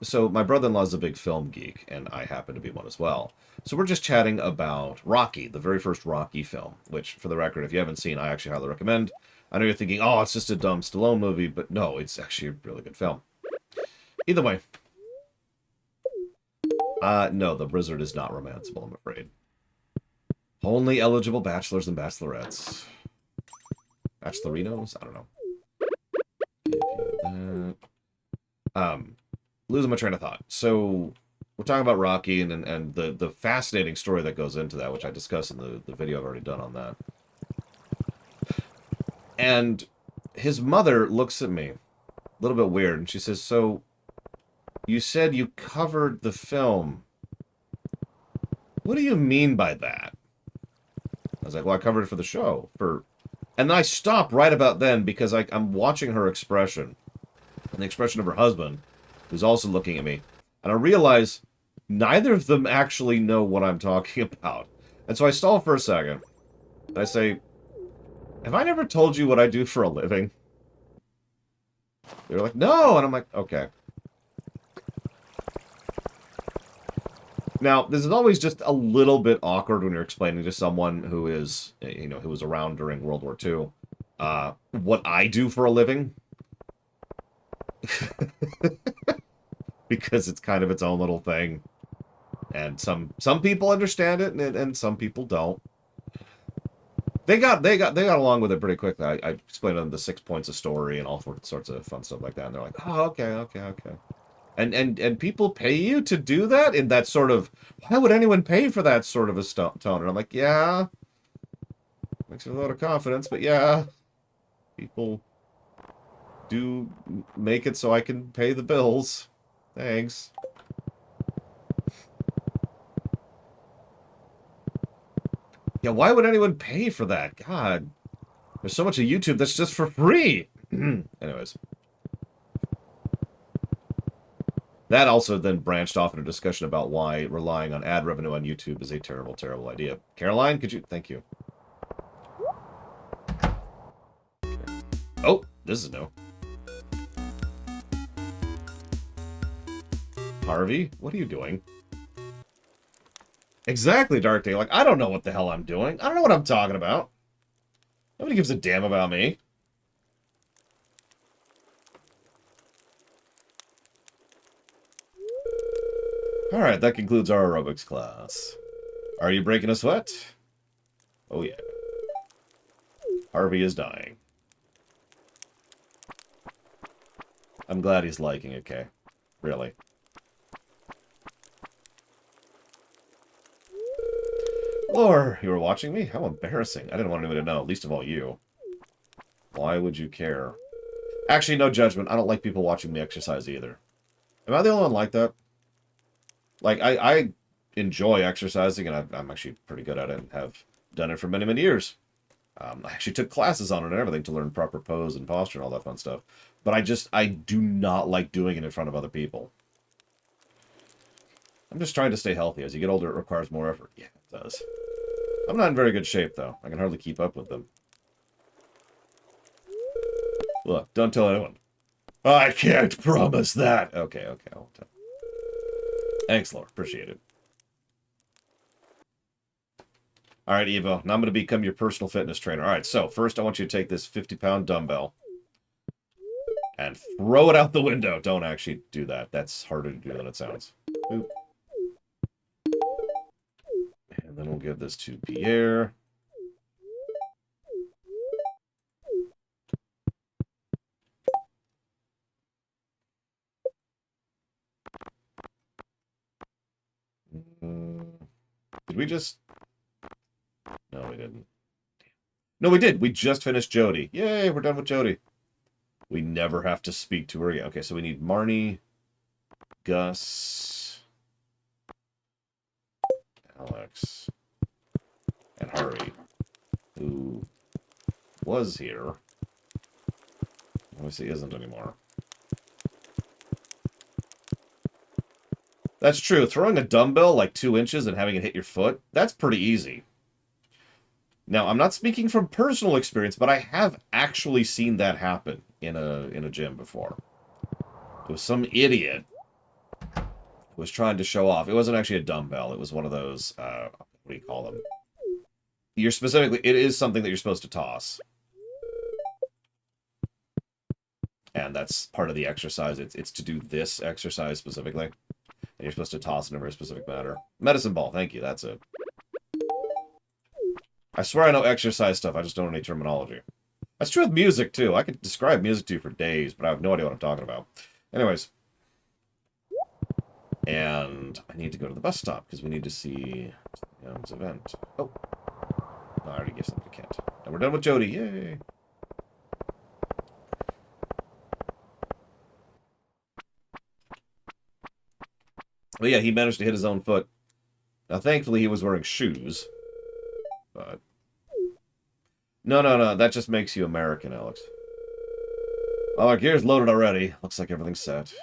so my brother-in-law is a big film geek and I happen to be one as well. So we're just chatting about Rocky, the very first Rocky film, which, for the record, if you haven't seen, I actually highly recommend. I know you're thinking, oh, it's just a dumb Stallone movie, but no, it's actually a really good film. Either way. No, the Blizzard is not romanceable, I'm afraid. Only eligible bachelors and bachelorettes. Bachelorinos? I don't know. Losing my train of thought. So we're talking about Rocky and the fascinating story that goes into that, which I discussed in the video I've already done on that. And his mother looks at me a little bit weird, and she says, so you said you covered the film. What do you mean by that? I was like, well, I covered it for the show. And then I stopped right about then because I'm watching her expression and the expression of her husband, who's also looking at me. And I realize neither of them actually know what I'm talking about. And so I stall for a second. And I say, have I never told you what I do for a living? They're like, no. And I'm like, okay. Now, this is always just a little bit awkward when you're explaining to someone who is, who was around during World War II, what I do for a living. Because it's kind of its own little thing. And some people understand it and some people don't. They got along with it pretty quickly. I explained to them the 6 points of story and all sorts of fun stuff like that, and they're like, oh, okay. And people pay you to do that in that sort of, why would anyone pay for that sort of a tone? And I'm like, yeah, makes me a lot of confidence, but yeah, people do make it so I can pay the bills. Thanks. Yeah, why would anyone pay for that? God, there's so much of YouTube that's just for free. Anyways. That also then branched off in a discussion about why relying on ad revenue on YouTube is a terrible, terrible idea. Caroline, could you... Thank you. Oh, this is new. Harvey, what are you doing? Exactly, Dark Day. Like, I don't know what the hell I'm doing. I don't know what I'm talking about. Nobody gives a damn about me. Alright, that concludes our aerobics class. Are you breaking a sweat? Oh yeah. Harvey is dying. I'm glad he's liking it, Kay. Really. Lore, you were watching me? How embarrassing. I didn't want anyone to know, least of all you. Why would you care? Actually, no judgment. I don't like people watching me exercise either. Am I the only one like that? Like, I enjoy exercising, and I'm actually pretty good at it and have done it for many, many years. I actually took classes on it and everything to learn proper pose and posture and all that fun stuff. But I do not like doing it in front of other people. I'm just trying to stay healthy. As you get older, it requires more effort. Yeah, it does. I'm not in very good shape, though. I can hardly keep up with them. Look, don't tell anyone. I can't promise that. Okay, I won't tell. Thanks, Laura. Appreciate it. Alright, Evo. Now I'm going to become your personal fitness trainer. Alright, so first I want you to take this 50-pound dumbbell and throw it out the window. Don't actually do that. That's harder to do than it sounds. Boop. And then we'll give this to Pierre. Did we just... No, we didn't. No, we did. We just finished Jody. Yay, we're done with Jody. We never have to speak to her again. Okay, so we need Marnie, Gus, Alex, and Harvey, who was here. Obviously isn't anymore. That's true. Throwing a dumbbell like 2 inches and having it hit your foot, that's pretty easy. Now, I'm not speaking from personal experience, but I have actually seen that happen in a gym before. It was some idiot who was trying to show off. It wasn't actually a dumbbell. It was one of those, what do you call them? You're specifically, it is something that you're supposed to toss. And that's part of the exercise. It's to do this exercise specifically. And you're supposed to toss in a very specific manner. Medicine ball, thank you, that's it. I swear I know exercise stuff, I just don't know any terminology. That's true with music, too. I could describe music to you for days, but I have no idea what I'm talking about. Anyways. And I need to go to the bus stop, because we need to see Sam's event. Oh. No, I already gave something to Kent. And we're done with Jody, yay! But yeah, he managed to hit his own foot. Now, thankfully, he was wearing shoes. But... No, that just makes you American, Alex. Oh, our gear's loaded already. Looks like everything's set.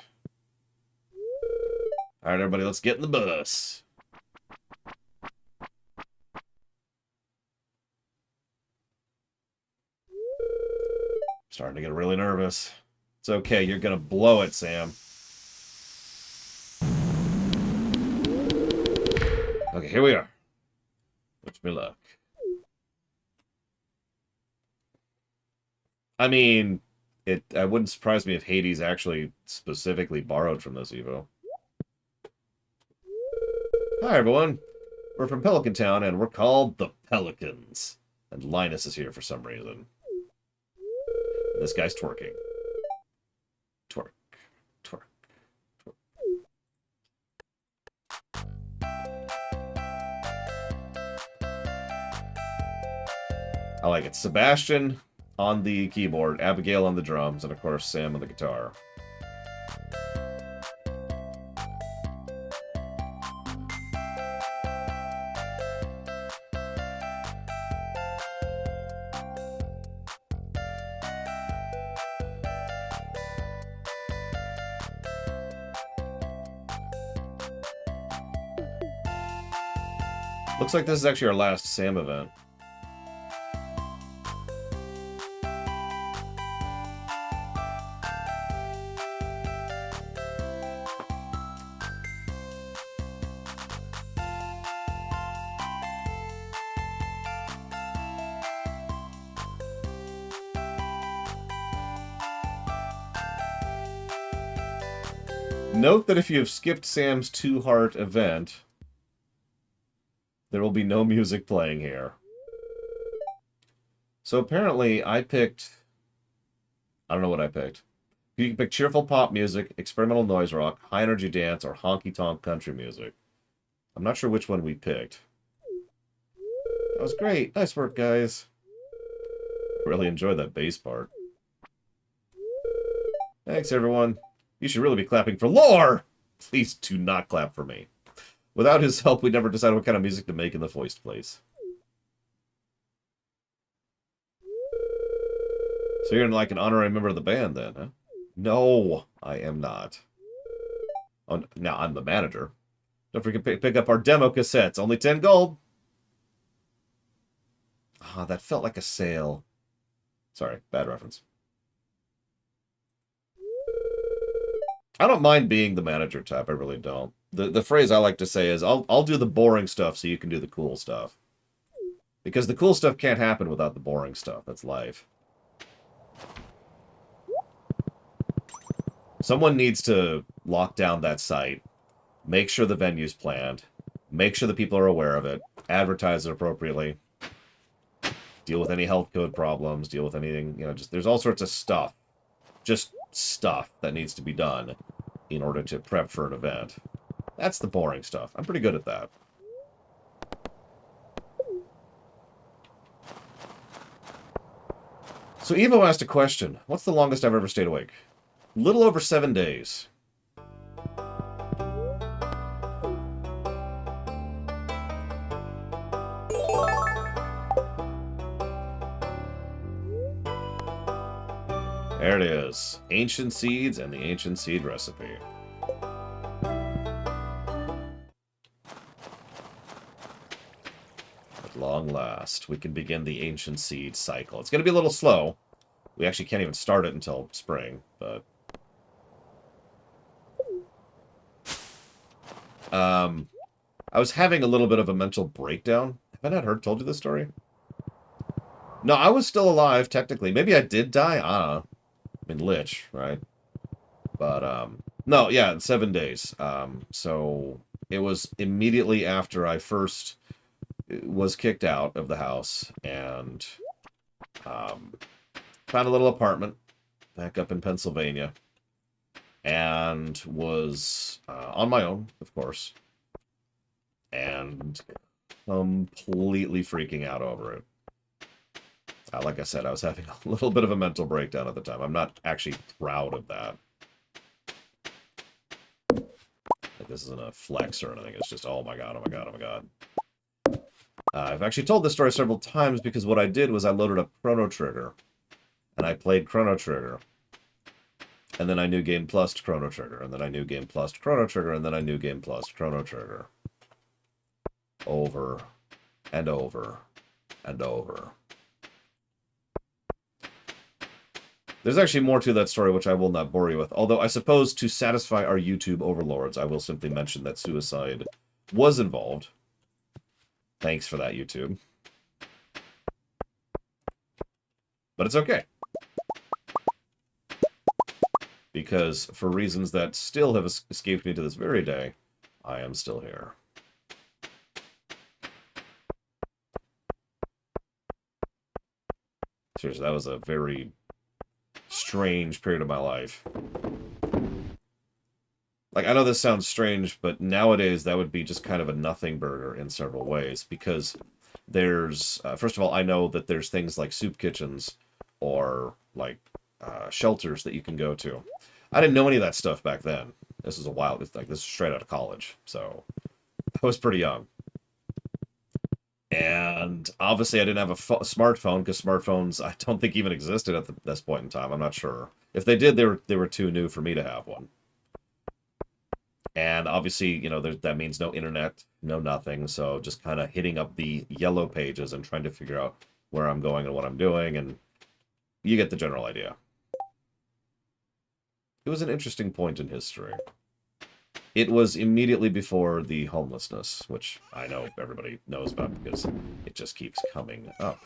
Alright, everybody, let's get in the bus. Starting to get really nervous. It's okay, you're gonna blow it, Sam. Okay, here we are. Wish me luck. I mean, it wouldn't surprise me if Hades actually specifically borrowed from this Evo. Hi, everyone. We're from Pelican Town, and we're called the Pelicans. And Linus is here for some reason. This guy's twerking. Twerk. Twerk. Twerk. I like it. Sebastian on the keyboard, Abigail on the drums, and of course Sam on the guitar. Looks like this is actually our last Sam event. Note that if you have skipped Sam's 2-heart event, there will be no music playing here. So apparently I picked... I don't know what I picked. You can pick cheerful pop music, experimental noise rock, high-energy dance, or honky-tonk country music. I'm not sure which one we picked. That was great. Nice work, guys. I really enjoyed that bass part. Thanks, everyone. You should really be clapping for Lore! Please do not clap for me. Without his help, we'd never decide what kind of music to make in the first place. So you're like an honorary member of the band, then, huh? No, I am not. Oh, now, I'm the manager. Don't forget to pick up our demo cassettes. Only 10 gold. Ah, that felt like a sale. Sorry, bad reference. I don't mind being the manager type, I really don't. The phrase I like to say is, I'll do the boring stuff so you can do the cool stuff. Because the cool stuff can't happen without the boring stuff. That's life. Someone needs to lock down that site, make sure the venue's planned, make sure the people are aware of it, advertise it appropriately, deal with any health code problems, deal with anything, you know, just there's all sorts of stuff. Just stuff that needs to be done in order to prep for an event. That's the boring stuff. I'm pretty good at that. So Evo asked a question. What's the longest I've ever stayed awake? Little over 7 days. There it is. Ancient seeds and the ancient seed recipe. At long last, we can begin the ancient seed cycle. It's going to be a little slow. We actually can't even start it until spring, but... I was having a little bit of a mental breakdown. Have I not told you this story? No, I was still alive, technically. Maybe I did die? I don't know. I mean, Lich, right? But, no, yeah, 7 days. So it was immediately after I first was kicked out of the house and found a little apartment back up in Pennsylvania and was on my own, of course, and completely freaking out over it. Like I said, I was having a little bit of a mental breakdown at the time. I'm not actually proud of that. Like, this isn't a flex or anything. It's just, oh my god, oh my god, oh my god. I've actually told this story several times because what I did was I loaded up Chrono Trigger. And I played Chrono Trigger. And then I New Game Plus Chrono Trigger. And then I New Game Plus Chrono Trigger. And then I New Game Plus Chrono Trigger. Over and over and over. There's actually more to that story, which I will not bore you with. Although I suppose to satisfy our YouTube overlords, I will simply mention that suicide was involved. Thanks for that, YouTube. But it's okay. Because for reasons that still have escaped me to this very day, I am still here. Seriously, that was a very strange period of my life. Like, I know this sounds strange, but nowadays that would be just kind of a nothing burger in several ways, because there's, first of all, I know that there's things like soup kitchens or, like, shelters that you can go to. I didn't know any of that stuff back then. This is a while, this is straight out of college, so I was pretty young. And obviously I didn't have a smartphone, because smartphones I don't think even existed at this point in time. I'm not sure. If they did, they were too new for me to have one. And obviously, you know, that means no internet, no nothing. So just kind of hitting up the yellow pages and trying to figure out where I'm going and what I'm doing. And you get the general idea. It was an interesting point in history. It was immediately before the homelessness, which I know everybody knows about because it just keeps coming up.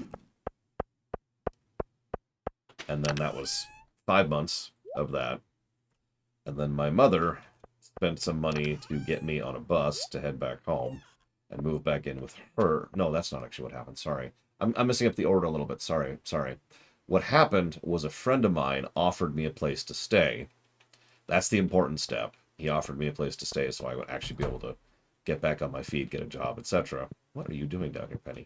And then that was 5 months of that. And then my mother spent some money to get me on a bus to head back home and move back in with her. No, that's not actually what happened. Sorry. I'm messing up the order a little bit. Sorry. What happened was a friend of mine offered me a place to stay. That's the important step. He offered me a place to stay so I would actually be able to get back on my feet, get a job, etc. What are you doing down here, Penny?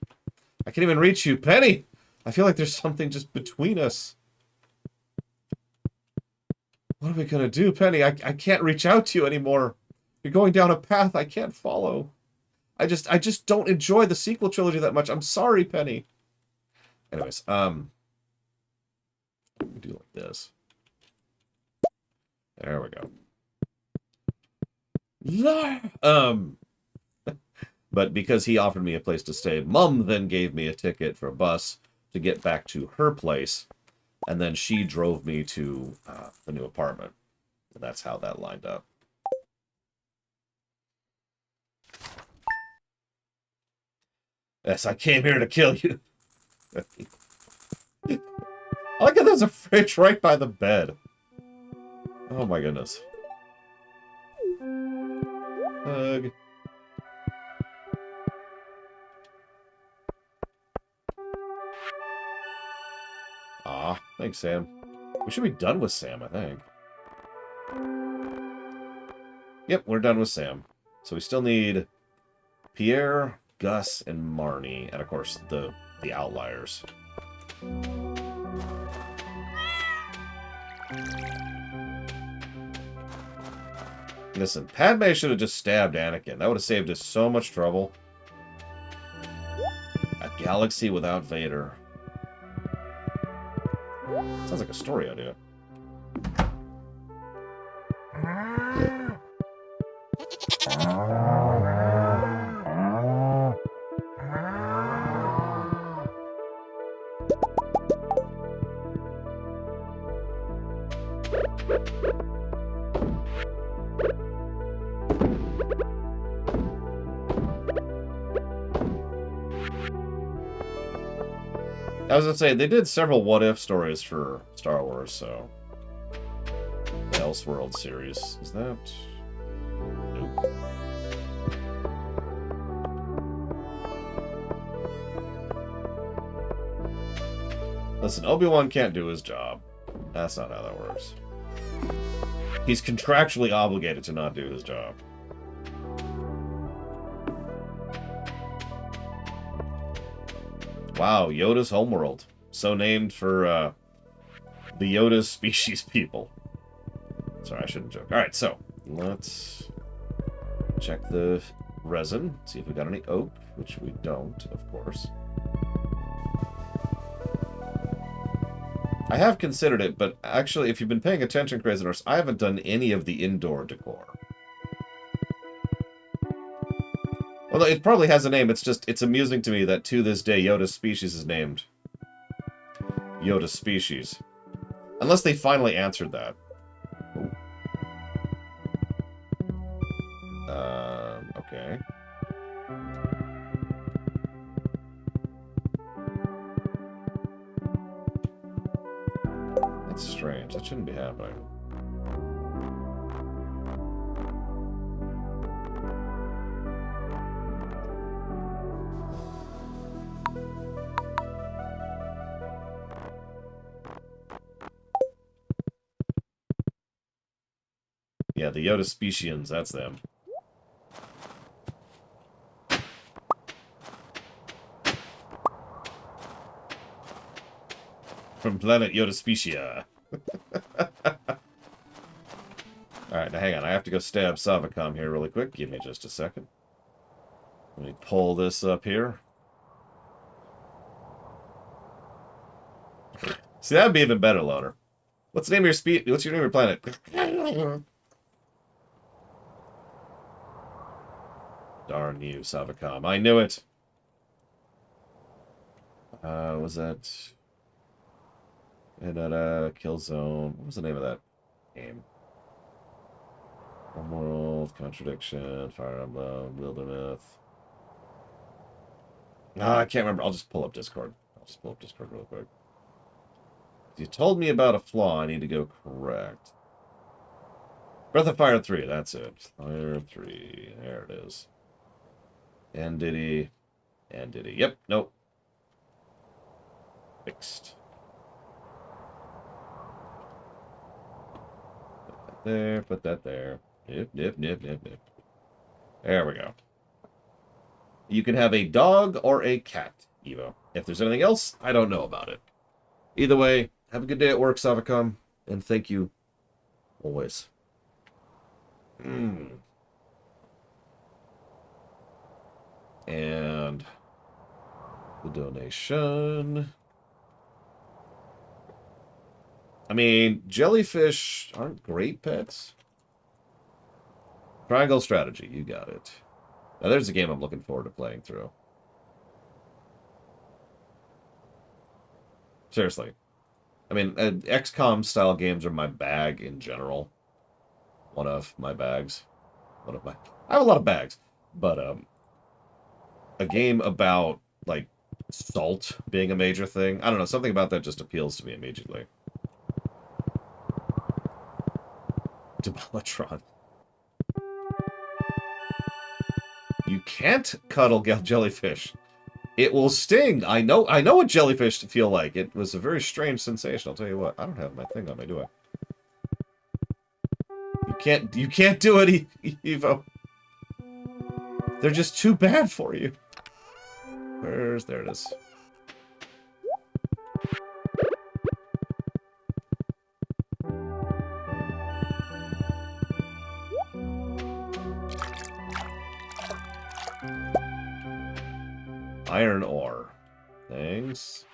I can't even reach you. Penny! I feel like there's something just between us. What are we going to do, Penny? I can't reach out to you anymore. You're going down a path I can't follow. I just don't enjoy the sequel trilogy that much. I'm sorry, Penny. Anyways, let me do like this. There we go. But because he offered me a place to stay, Mum then gave me a ticket for a bus to get back to her place, and then she drove me to the new apartment. And that's how that lined up. Yes, I came here to kill you. I like how there's a fridge right by the bed. Oh my goodness. Hug. Aw, thanks, Sam. We should be done with Sam, I think. Yep, we're done with Sam. So we still need Pierre, Gus, and Marnie, and of course the outliers. Listen, Padme should have just stabbed Anakin. That would have saved us so much trouble. A galaxy without Vader. Sounds like a story idea. I was gonna say, they did several what-if stories for Star Wars, so... The Elseworld series. Is that... Nope. Listen, Obi-Wan can't do his job. That's not how that works. He's contractually obligated to not do his job. Wow, Yoda's homeworld. So named for, the Yoda species people. Sorry, I shouldn't joke. Alright, so, let's check the resin. See if we got any oak, which we don't, of course. I have considered it, but actually, if you've been paying attention, Crazy Nurse, I haven't done any of the indoor decor. Well, it probably has a name. It's just, it's amusing to me that to this day, Yoda's species is named Yoda species. Unless they finally answered that. Okay. That's strange. That shouldn't be happening. Yeah, the Yoda Specians, that's them. From planet Yoda Specia. Alright, now hang on. I have to go stab Savacom here really quick. Give me just a second. Let me pull this up here. See, that would be even better, Loader. What's the name of your What's your name of your planet? Darn you, Savacom. I knew it. Was that... Killzone. What was the name of that game? Homeworld, Contradiction, Fire Emblem, Wilderness. Ah, I can't remember. I'll just pull up Discord. Real quick. You told me about a flaw. I need to go correct. Breath of Fire 3. That's it. Fire 3. There it is. And Diddy. Yep. Nope. Fixed. There, put that there. Nip. There we go. You can have a dog or a cat, Evo. If there's anything else, I don't know about it. Either way, have a good day at work, Savacom, and thank you always. And the donation. I mean, jellyfish aren't great pets. Triangle strategy, you got it. Now there's a game I'm looking forward to playing through. Seriously. I mean, XCOM style games are my bag in general. One of my bags. I have a lot of bags. But, a game about, like, salt being a major thing. I don't know, something about that just appeals to me immediately. Demolatron. You can't cuddle jellyfish. It will sting. I know what jellyfish feel like. It was a very strange sensation, I'll tell you what. I don't have my thing on me, do I? You can't do it, Evo. They're just too bad for you. There it is. Iron ore. Thanks.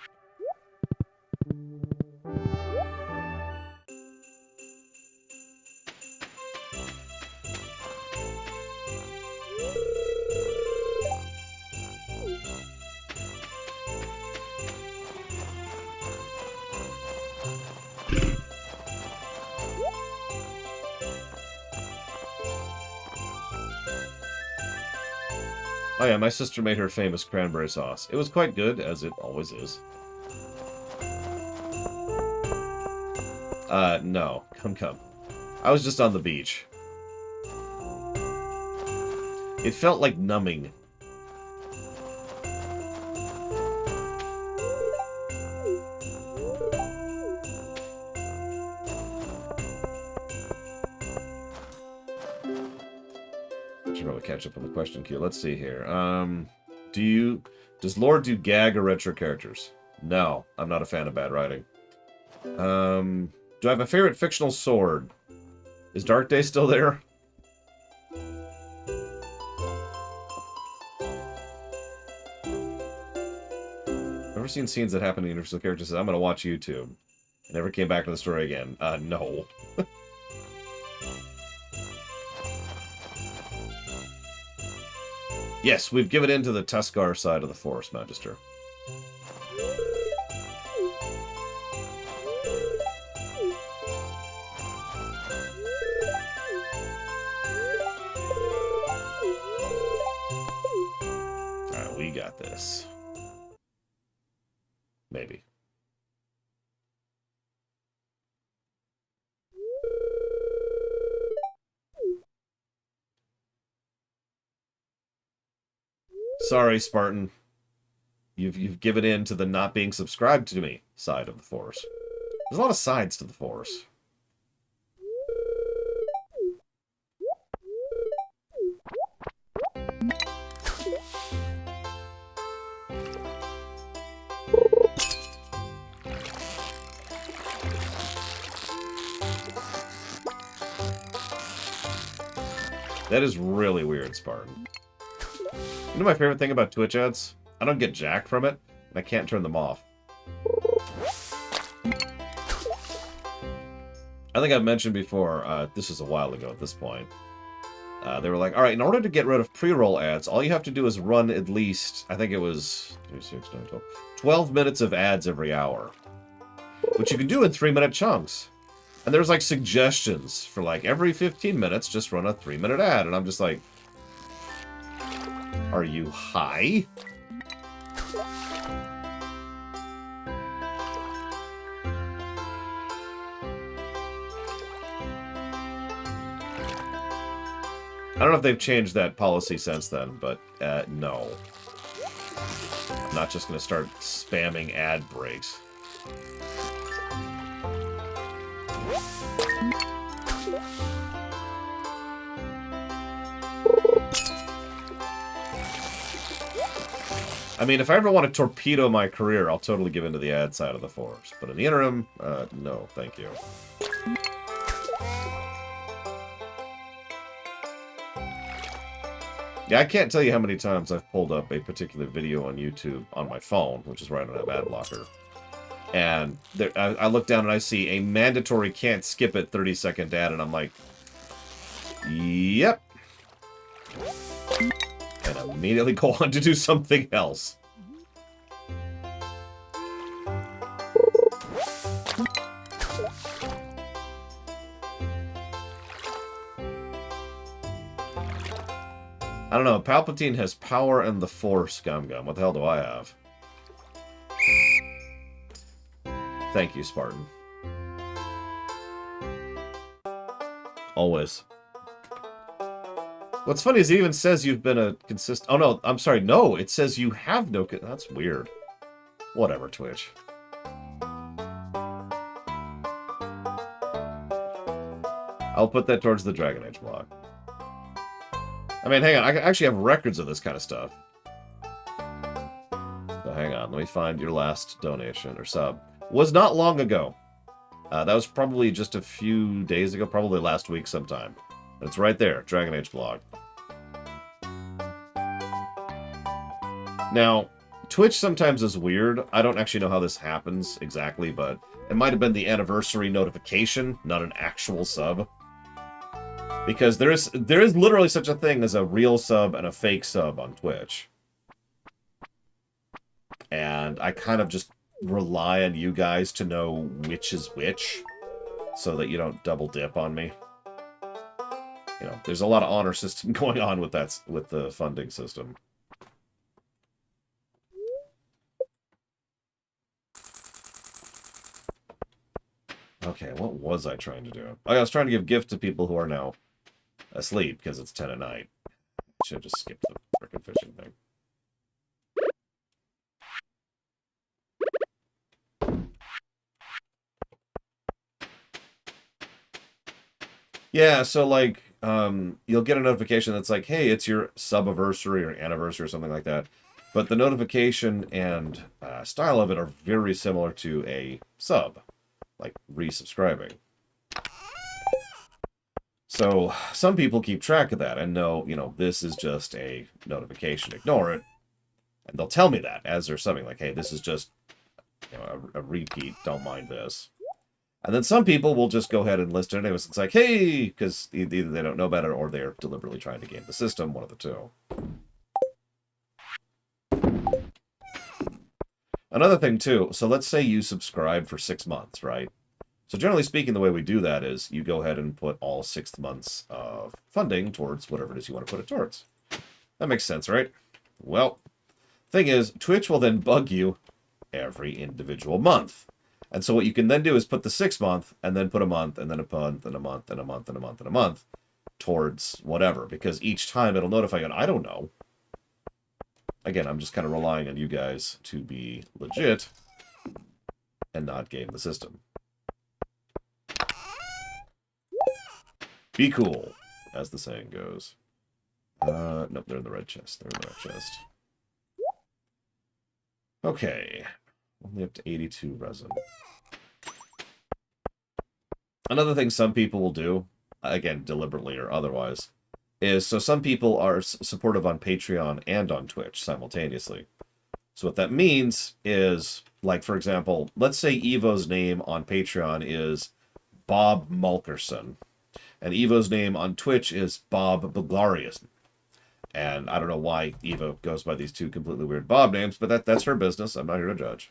Oh yeah, my sister made her famous cranberry sauce. It was quite good, as it always is. No. Come. I was just on the beach. It felt like numbing. Should probably catch up on the question queue. Let's see here. Does Lord do gag or retro characters? No, I'm not a fan of bad writing. Do I have a favorite fictional sword? Is Dark Day still there? Ever seen scenes that happen to universal characters? I'm gonna watch YouTube. I never came back to the story again. No. Yes, we've given in to the Tuscar side of the Forest, Magister. Alright, we got this. Maybe. Sorry, Spartan. You've given in to the not being subscribed to me side of the force. There's a lot of sides to the force. That is really weird, Spartan. You know my favorite thing about Twitch ads? I don't get jack from it, and I can't turn them off. I think I've mentioned before, this was a while ago at this point. They were like, alright, in order to get rid of pre-roll ads, all you have to do is run at least, I think it was 12 minutes of ads every hour. Which you can do in 3-minute chunks. And there's like suggestions for like every 15 minutes, just run a 3-minute ad. And I'm just like, are you high? I don't know if they've changed that policy since then, but no. I'm not just going to start spamming ad breaks. I mean, if I ever want to torpedo my career, I'll totally give into the ad side of the force. But in the interim, no, thank you. Yeah, I can't tell you how many times I've pulled up a particular video on YouTube on my phone, which is where I don't have ad blocker. And there, I look down and I see a mandatory can't skip it 30-second ad, and I'm like, yep. And immediately go on to do something else. I don't know. Palpatine has power and the Force, Gum Gum. What the hell do I have? Thank you, Spartan. Always. What's funny is it even says you've been a consistent... Oh, no. I'm sorry. No, it says you have no... That's weird. Whatever, Twitch. I'll put that towards the Dragon Age blog. I mean, hang on. I actually have records of this kind of stuff. So hang on. Let me find your last donation or sub. Was not long ago. That was probably just a few days ago. Probably last week sometime. It's right there. Dragon Age blog. Now, Twitch sometimes is weird. I don't actually know how this happens exactly, but it might have been the anniversary notification, not an actual sub. Because there is literally such a thing as a real sub and a fake sub on Twitch. And I kind of just rely on you guys to know which is which, so that you don't double dip on me. You know, there's a lot of honor system going on with that, with the funding system. Okay, what was I trying to do? Oh, I was trying to give gifts to people who are now asleep because it's 10 at night. Should have just skipped the frickin' fishing thing. Yeah, so like, you'll get a notification that's like, hey, it's your sub-anniversary or anniversary or something like that. But the notification and style of it are very similar to a sub, like resubscribing. So some people keep track of that and know, this is just a notification. Ignore it. And they'll tell me that as they're subbing, like, hey, this is just a repeat. Don't mind this. And then some people will just go ahead and list it anyways. It's like, hey, because either they don't know about it or they're deliberately trying to game the system, one of the two. Another thing, too, so let's say you subscribe for 6 months, right? So generally speaking, the way we do that is you go ahead and put all 6 months of funding towards whatever it is you want to put it towards. That makes sense, right? Well, thing is, Twitch will then bug you every individual month. And so what you can then do is put the 6 month, and then put a month, and then a month, and a month, and a month, and a month, and a month towards whatever. Because each time it'll notify you, and I don't know. Again, I'm just kind of relying on you guys to be legit and not game the system. Be cool, as the saying goes. Nope, they're in the red chest. They're in the red chest. Okay. Only up to 82 resin. Another thing some people will do, again, deliberately or otherwise, is so some people are supportive on Patreon and on Twitch simultaneously. So what that means is, like, for example, let's say Evo's name on Patreon is Bob Mulkerson, and Evo's name on Twitch is Bob Bulgarian. And I don't know why Evo goes by these two completely weird Bob names, but that's her business. I'm not here to judge.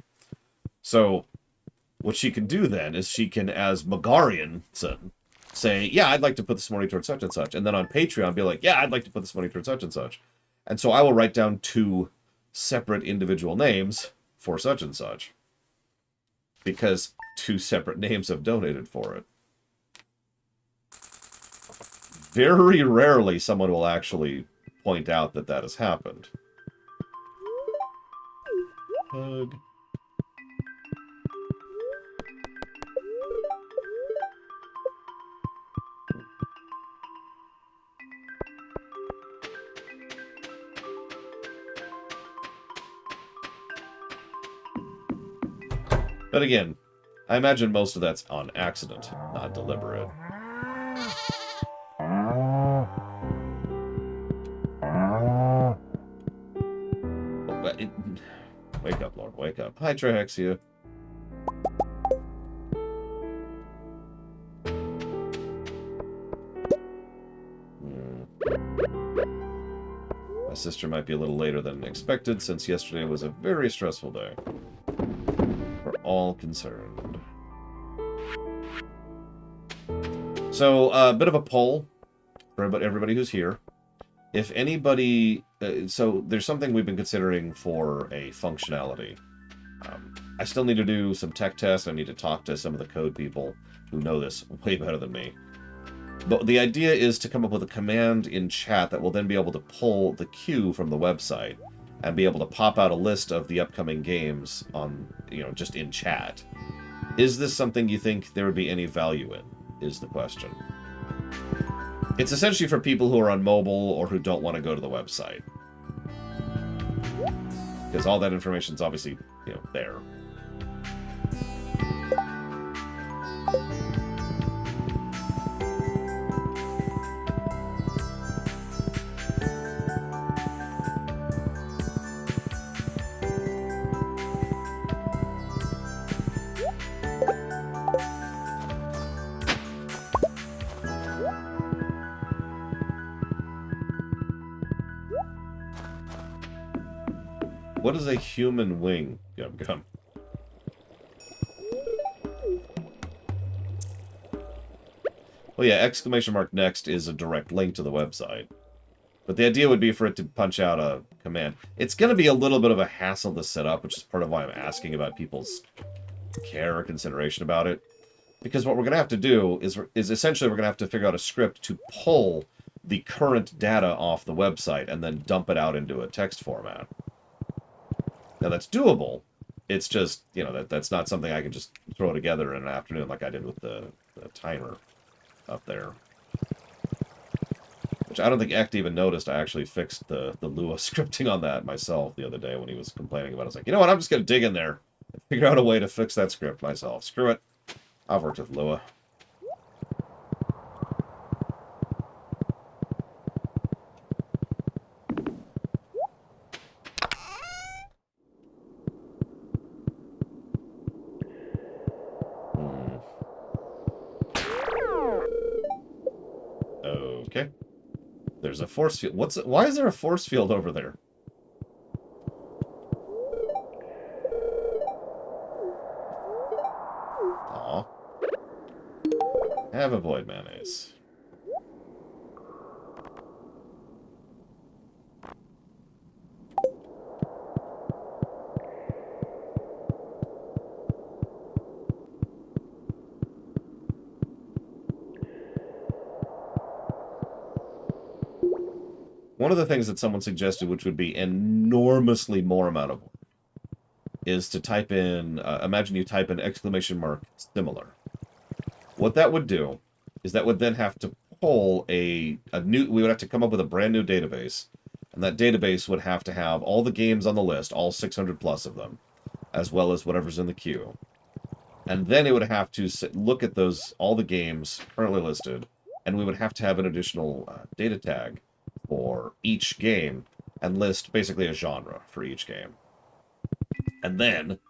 So what she can do then is she can, as Megarianson, say, yeah, I'd like to put this money towards such and such. And then on Patreon, be like, yeah, I'd like to put this money towards such and such. And so I will write down 2 separate individual names for such and such. Because 2 separate names have donated for it. Very rarely someone will actually point out that that has happened. Hug. But again, I imagine most of that's on accident, not deliberate. Wake up, Lord, wake up. Hi, Trihexia. My sister might be a little later than expected, since yesterday was a very stressful day. We're all concerned. So, a bit of a poll for everybody who's here. If anybody... so, there's something we've been considering for a functionality. I still need to do some tech tests. I need to talk to some of the code people who know this way better than me. But the idea is to come up with a command in chat that will then be able to pull the queue from the website and be able to pop out a list of the upcoming games on, just in chat. Is this something you think there would be any value in, is the question. It's essentially for people who are on mobile or who don't want to go to the website. Because all that information's obviously, there. What is a human wing? Gum gum. Well, yeah, exclamation mark next is a direct link to the website. But the idea would be for it to punch out a command. It's going to be a little bit of a hassle to set up, which is part of why I'm asking about people's care or consideration about it. Because what we're going to have to do is essentially we're going to have to figure out a script to pull the current data off the website and then dump it out into a text format. Now, that's doable. It's just, you know, that's not something I can just throw together in an afternoon like I did with the timer up there. Which I don't think Ect even noticed. I actually fixed the Lua scripting on that myself the other day when he was complaining about it. I was like, you know what, I'm just going to dig in there and figure out a way to fix that script myself. Screw it. I've worked with Lua. Okay. There's a force field. Why is there a force field over there? Aw. Have a void mayonnaise. One of the things that someone suggested, which would be enormously more amount of work, is to type in, imagine you type in exclamation mark similar. What that would do is that would then have to pull we would have to come up with a brand new database, and that database would have to have all the games on the list, all 600 plus of them, as well as whatever's in the queue. And then it would have to look at all the games currently listed, and we would have to have an additional data tag for each game and list basically a genre for each game. And then,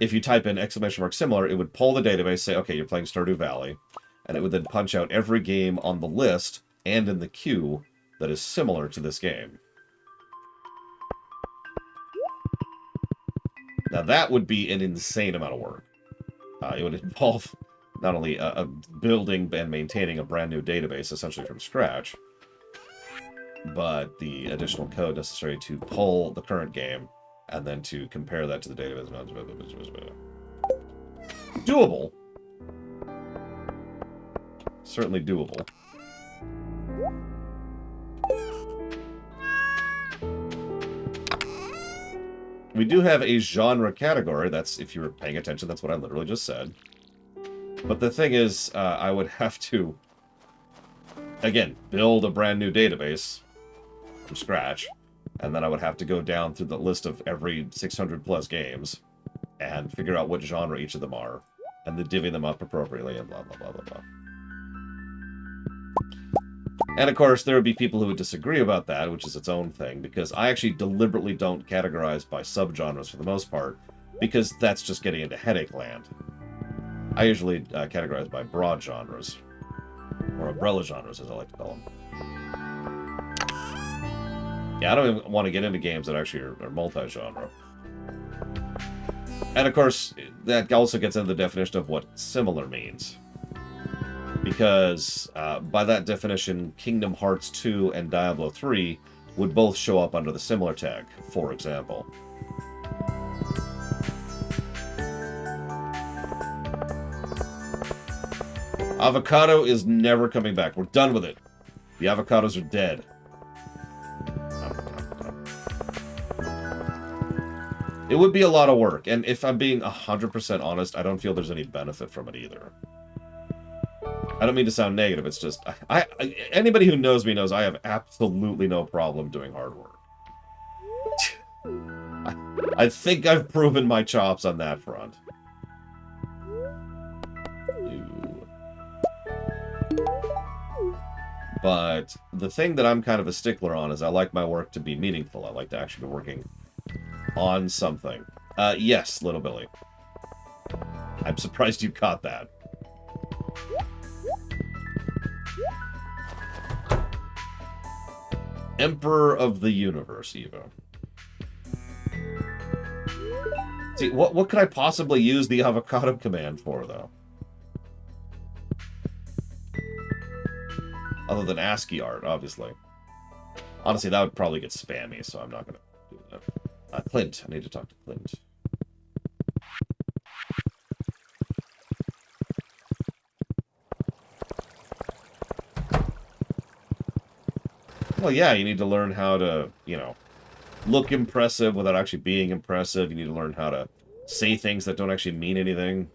if you type in exclamation mark similar, it would pull the database, say, okay, you're playing Stardew Valley, and it would then punch out every game on the list and in the queue that is similar to this game. Now that would be an insane amount of work. It would involve not only building and maintaining a brand new database, essentially from scratch, but the additional code necessary to pull the current game and then to compare that to the database. Doable. Certainly doable. We do have a genre category. That's, if you were paying attention, that's what I literally just said. But the thing is, I would have to, again, build a brand new database from scratch, and then I would have to go down through the list of every 600 plus games and figure out what genre each of them are, and then divvy them up appropriately, and blah, blah, blah, blah, blah. And of course, there would be people who would disagree about that, which is its own thing, because I actually deliberately don't categorize by subgenres for the most part, because that's just getting into headache land. I usually categorize by broad genres, or umbrella genres, as I like to call them. Yeah, I don't even want to get into games that actually are multi-genre. And of course, that also gets into the definition of what similar means. Because by that definition, Kingdom Hearts 2 and Diablo 3 would both show up under the similar tag, for example. Avocado is never coming back. We're done with it. The avocados are dead. It would be a lot of work, and if I'm being 100% honest, I don't feel there's any benefit from it either. I don't mean to sound negative, it's just, anybody who knows me knows I have absolutely no problem doing hard work. I think I've proven my chops on that front. But the thing that I'm kind of a stickler on is I like my work to be meaningful. I like to actually be working on something. Yes, little Billy. I'm surprised you caught that. Emperor of the Universe, Evo. See, what could I possibly use the avocado command for, though? Other than ASCII art, obviously. Honestly, that would probably get spammy, so I'm not going to do that. Clint. I need to talk to Clint. Well, yeah, you need to learn how to, you know, look impressive without actually being impressive. You need to learn how to say things that don't actually mean anything.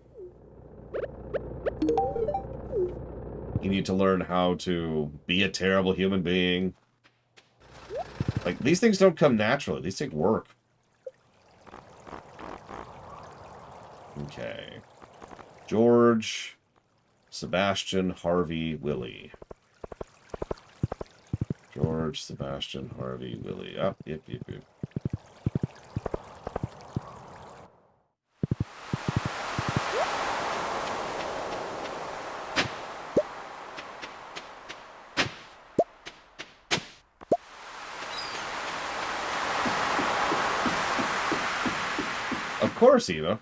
You need to learn how to be a terrible human being. Like, these things don't come naturally. These take work. Okay. George, Sebastian, Harvey, Willie. George, Sebastian, Harvey, Willie. Oh, yep. Of course, Eva.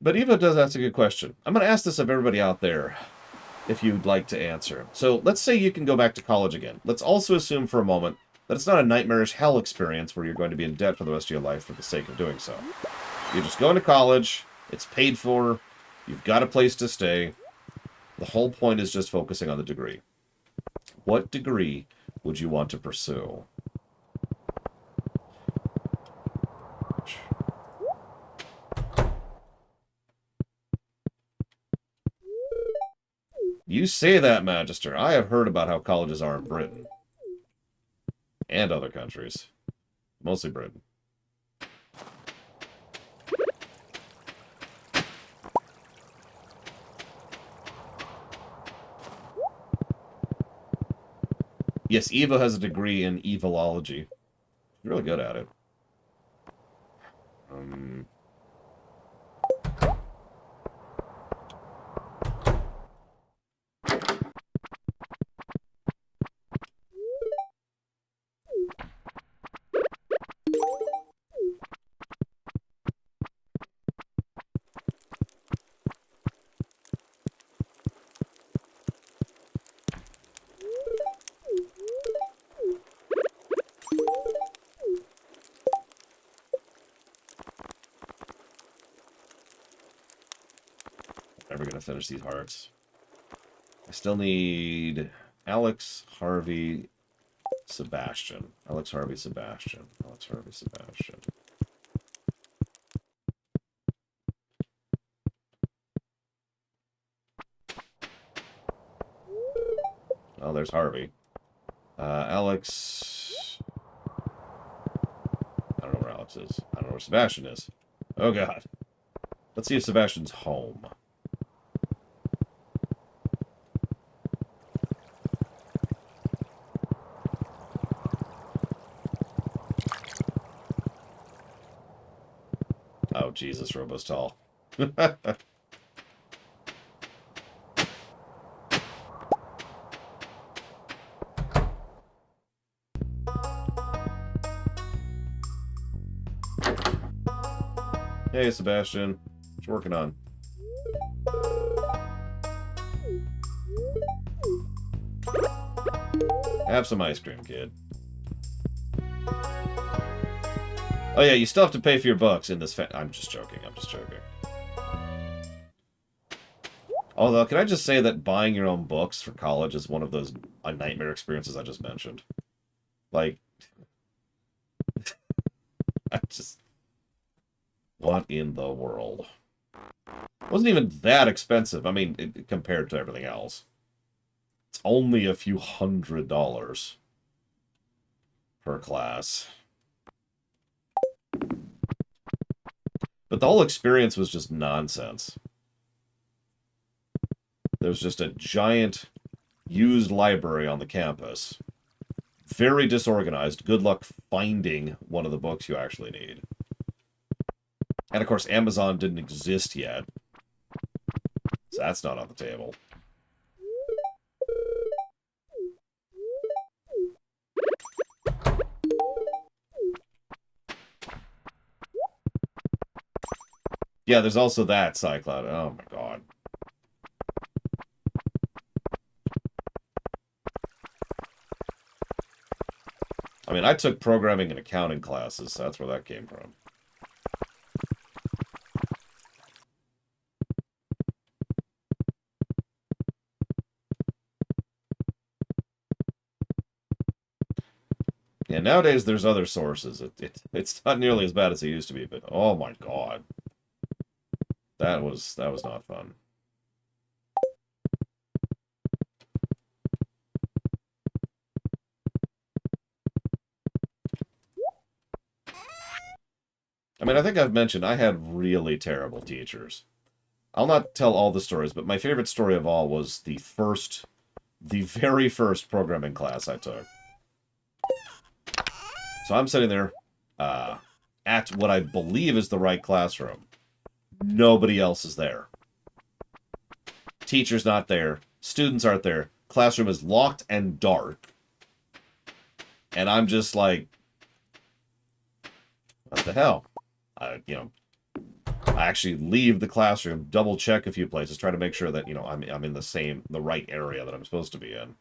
But Eva does ask a good question. I'm going to ask this of everybody out there, if you'd like to answer. So let's say you can go back to college again. Let's also assume for a moment that it's not a nightmarish hell experience where you're going to be in debt for the rest of your life for the sake of doing so. You're just going to college. It's paid for. You've got a place to stay. The whole point is just focusing on the degree. What degree would you want to pursue? You say that, Magister. I have heard about how colleges are in Britain. And other countries. Mostly Britain. Yes, Eva has a degree in evilology. She's really good at it. Never gonna finish these hearts. I still need Alex, Harvey, Sebastian. Alex, Harvey, Sebastian. Alex, Harvey, Sebastian. Oh, there's Harvey. Alex... I don't know where Alex is. I don't know where Sebastian is. Oh, God. Let's see if Sebastian's home. Oh, Jesus, Robo's tall. Hey, Sebastian. What you working on? Have some ice cream, kid. Oh, yeah, you still have to pay for your books in this I'm just joking. I'm just joking. Although, can I just say that buying your own books for college is one of those nightmare experiences I just mentioned? Like, I just... What in the world? It wasn't even that expensive. I mean, compared to everything else. It's only a few $100s per class. But the whole experience was just nonsense. There was just a giant used library on the campus. Very disorganized. Good luck finding one of the books you actually need. And of course, Amazon didn't exist yet. So that's not on the table. Yeah, there's also that, Cycloud. Oh my god. I mean, I took programming and accounting classes, so that's where that came from. nowadays there's other sources. It's not nearly as bad as it used to be, but oh my god. That was not fun. I mean, I think I've mentioned I had really terrible teachers. I'll not tell all the stories, but my favorite story of all was the very first programming class I took. So I'm sitting there at what I believe is the right classroom. Nobody else is there. Teacher's not there. Students aren't there. Classroom is locked and dark. And I'm just like, what the hell? I actually leave the classroom, double check a few places, try to make sure that, I'm in the right area that I'm supposed to be in.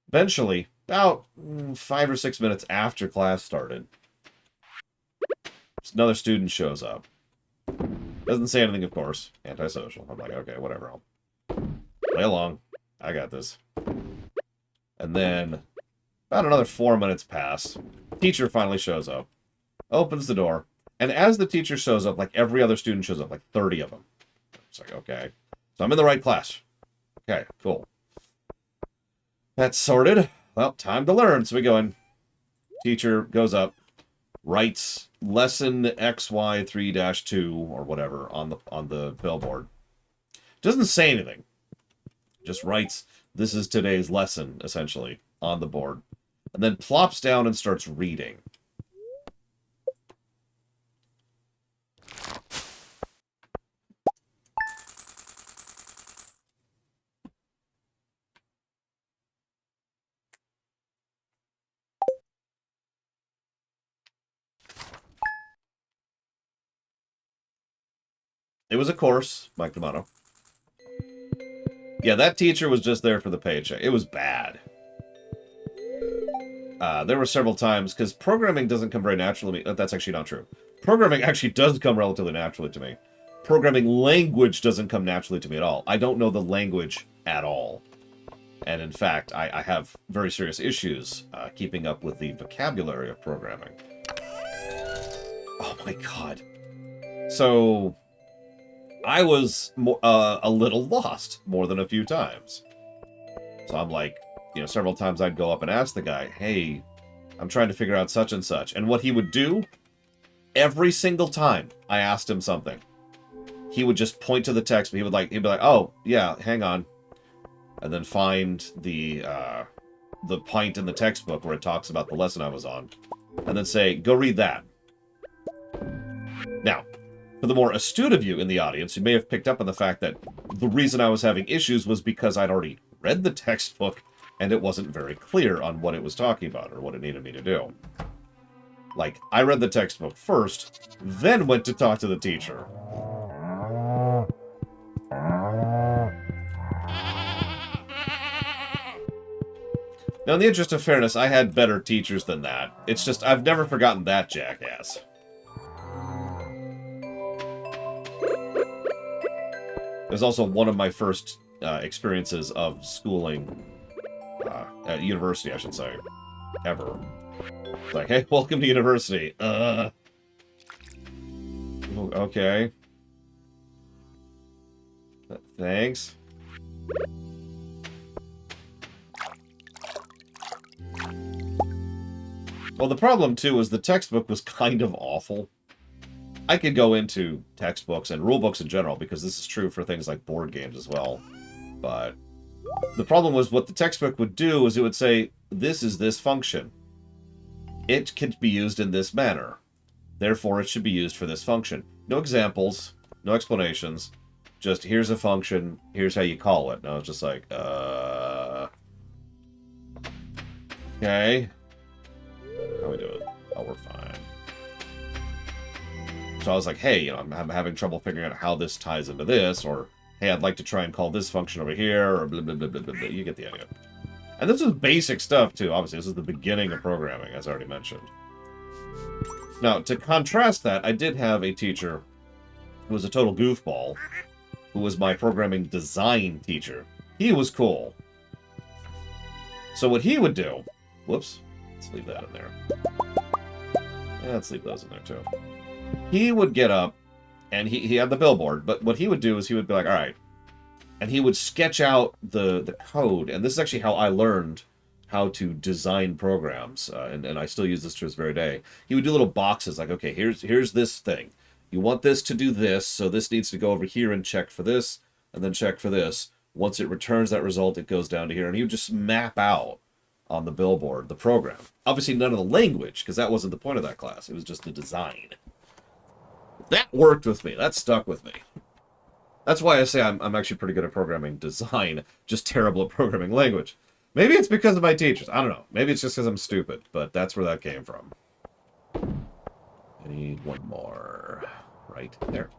Eventually, about 5 or 6 minutes after class started, another student shows up. Doesn't say anything, of course. Antisocial. I'm like, okay, whatever. I'll play along. I got this. And then, about another 4 minutes pass. Teacher finally shows up. Opens the door. And as the teacher shows up, like every other student shows up, like 30 of them. It's like, okay. So I'm in the right class. Okay, cool. That's sorted. Well, time to learn. So we go in. Teacher goes up, writes lesson XY3-2 or whatever on the billboard. Doesn't say anything. Just writes, "This is today's lesson," essentially, on the board. And then plops down and starts reading. It was a course, Mike D'Amato. Yeah, that teacher was just there for the paycheck. It was bad. There were several times, because programming doesn't come very naturally to me. That's actually not true. Programming actually does come relatively naturally to me. Programming language doesn't come naturally to me at all. I don't know the language at all. And in fact, I have very serious issues keeping up with the vocabulary of programming. Oh my god. So, I was a little lost more than a few times. So I'm like, several times I'd go up and ask the guy, "Hey, I'm trying to figure out such and such." And what he would do, every single time I asked him something, he would just point to the text. He'd be like, "Oh, yeah, hang on." And then find the point in the textbook where it talks about the lesson I was on. And then say, "Go read that." Now, for the more astute of you in the audience, you may have picked up on the fact that the reason I was having issues was because I'd already read the textbook and it wasn't very clear on what it was talking about or what it needed me to do. Like, I read the textbook first, then went to talk to the teacher. Now, in the interest of fairness, I had better teachers than that. It's just, I've never forgotten that jackass. It was also one of my first experiences of schooling, at university, I should say, ever. It's like, "Hey, welcome to university." Okay. Thanks. Well, the problem, too, was the textbook was kind of awful. I could go into textbooks and rulebooks in general, because this is true for things like board games as well. But the problem was what the textbook would do is it would say, "This is this function. It can be used in this manner. Therefore, it should be used for this function." No examples, no explanations. Just, here's a function, here's how you call it. And I was just like, okay. How we doing? Oh, we're fine. So I was like, hey, I'm having trouble figuring out how this ties into this, or, hey, I'd like to try and call this function over here, or blah, blah, blah, blah, blah, blah. You get the idea. And this is basic stuff, too. Obviously, this is the beginning of programming, as I already mentioned. Now, to contrast that, I did have a teacher who was a total goofball, who was my programming design teacher. He was cool. So what he would do... Whoops. Let's leave that in there. Yeah, let's leave those in there, too. He would get up, and he had the billboard, but what he would do is he would be like, all right, and he would sketch out the code, and this is actually how I learned how to design programs, and I still use this to this very day. He would do little boxes, like, okay, here's this thing. You want this to do this, so this needs to go over here and check for this, and then check for this. Once it returns that result, it goes down to here, and he would just map out on the billboard the program. Obviously none of the language, because that wasn't the point of that class. It was just the design. That worked with me. That stuck with me. That's why I say I'm actually pretty good at programming design, just terrible at programming language. Maybe it's because of my teachers. I don't know. Maybe it's just because I'm stupid, but that's where that came from. I need one more. Right there.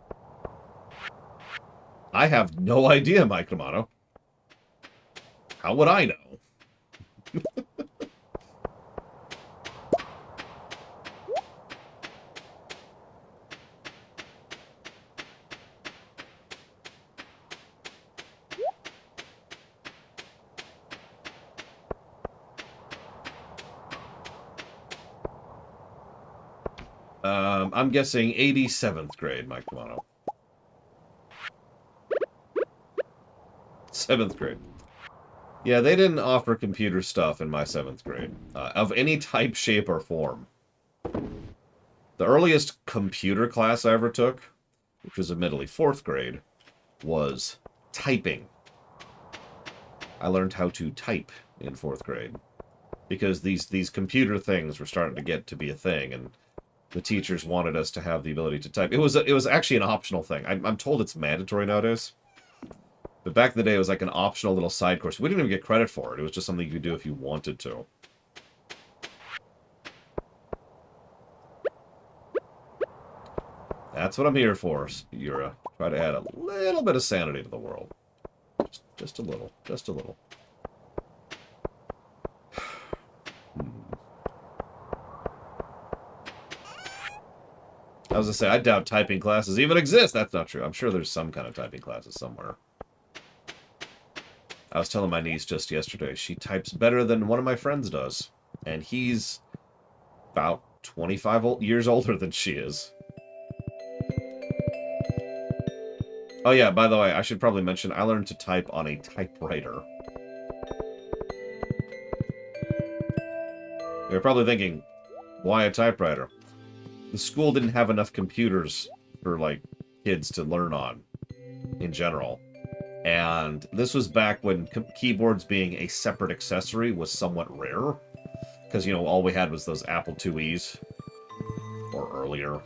I have no idea, Mike Romano. How would I know? I'm guessing 87th grade, Mike Romano. 7th grade. Yeah, they didn't offer computer stuff in my 7th grade, of any type, shape, or form. The earliest computer class I ever took, which was admittedly 4th grade, was typing. I learned how to type in 4th grade, because these computer things were starting to get to be a thing, and the teachers wanted us to have the ability to type. It was actually an optional thing. I'm told it's mandatory nowadays. But back in the day, it was like an optional little side course. We didn't even get credit for it. It was just something you could do if you wanted to. That's what I'm here for, Yura. Try to add a little bit of sanity to the world. Just a little. Just a little. I was going to say, I doubt typing classes even exist. That's not true. I'm sure there's some kind of typing classes somewhere. I was telling my niece just yesterday, she types better than one of my friends does. And he's about 25 years older than she is. Oh yeah, by the way, I should probably mention, I learned to type on a typewriter. You're probably thinking, why a typewriter? The school didn't have enough computers for, like, kids to learn on, in general. And this was back when keyboards being a separate accessory was somewhat rare. Because, you know, all we had was those Apple IIe's. Or earlier.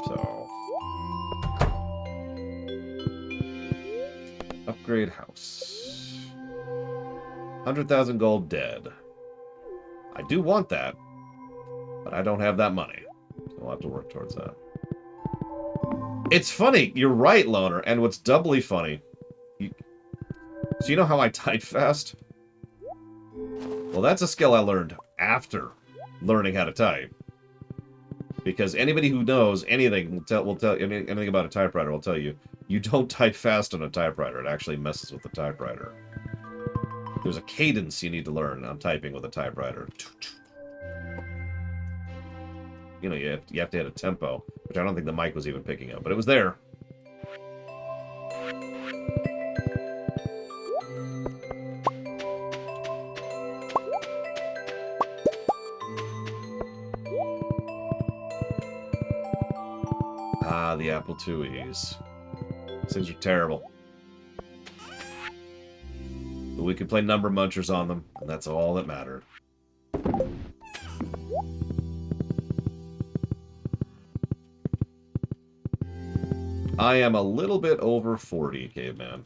So. Upgrade house. 100,000 gold dead. I do want that. But I don't have that money. So we'll have to work towards that. It's funny. You're right, Loner. And what's doubly funny... So you know how I type fast? Well, that's a skill I learned after learning how to type. Because anybody who knows anything will tell anything about a typewriter will tell you, you don't type fast on a typewriter. It actually messes with the typewriter. There's a cadence you need to learn on typing with a typewriter. You know, you have to hit a tempo, which I don't think the mic was even picking up, but it was there. Ah, the Apple IIe's. These things are terrible. But we could play number munchers on them, and that's all that mattered. I am a little bit over 40, caveman.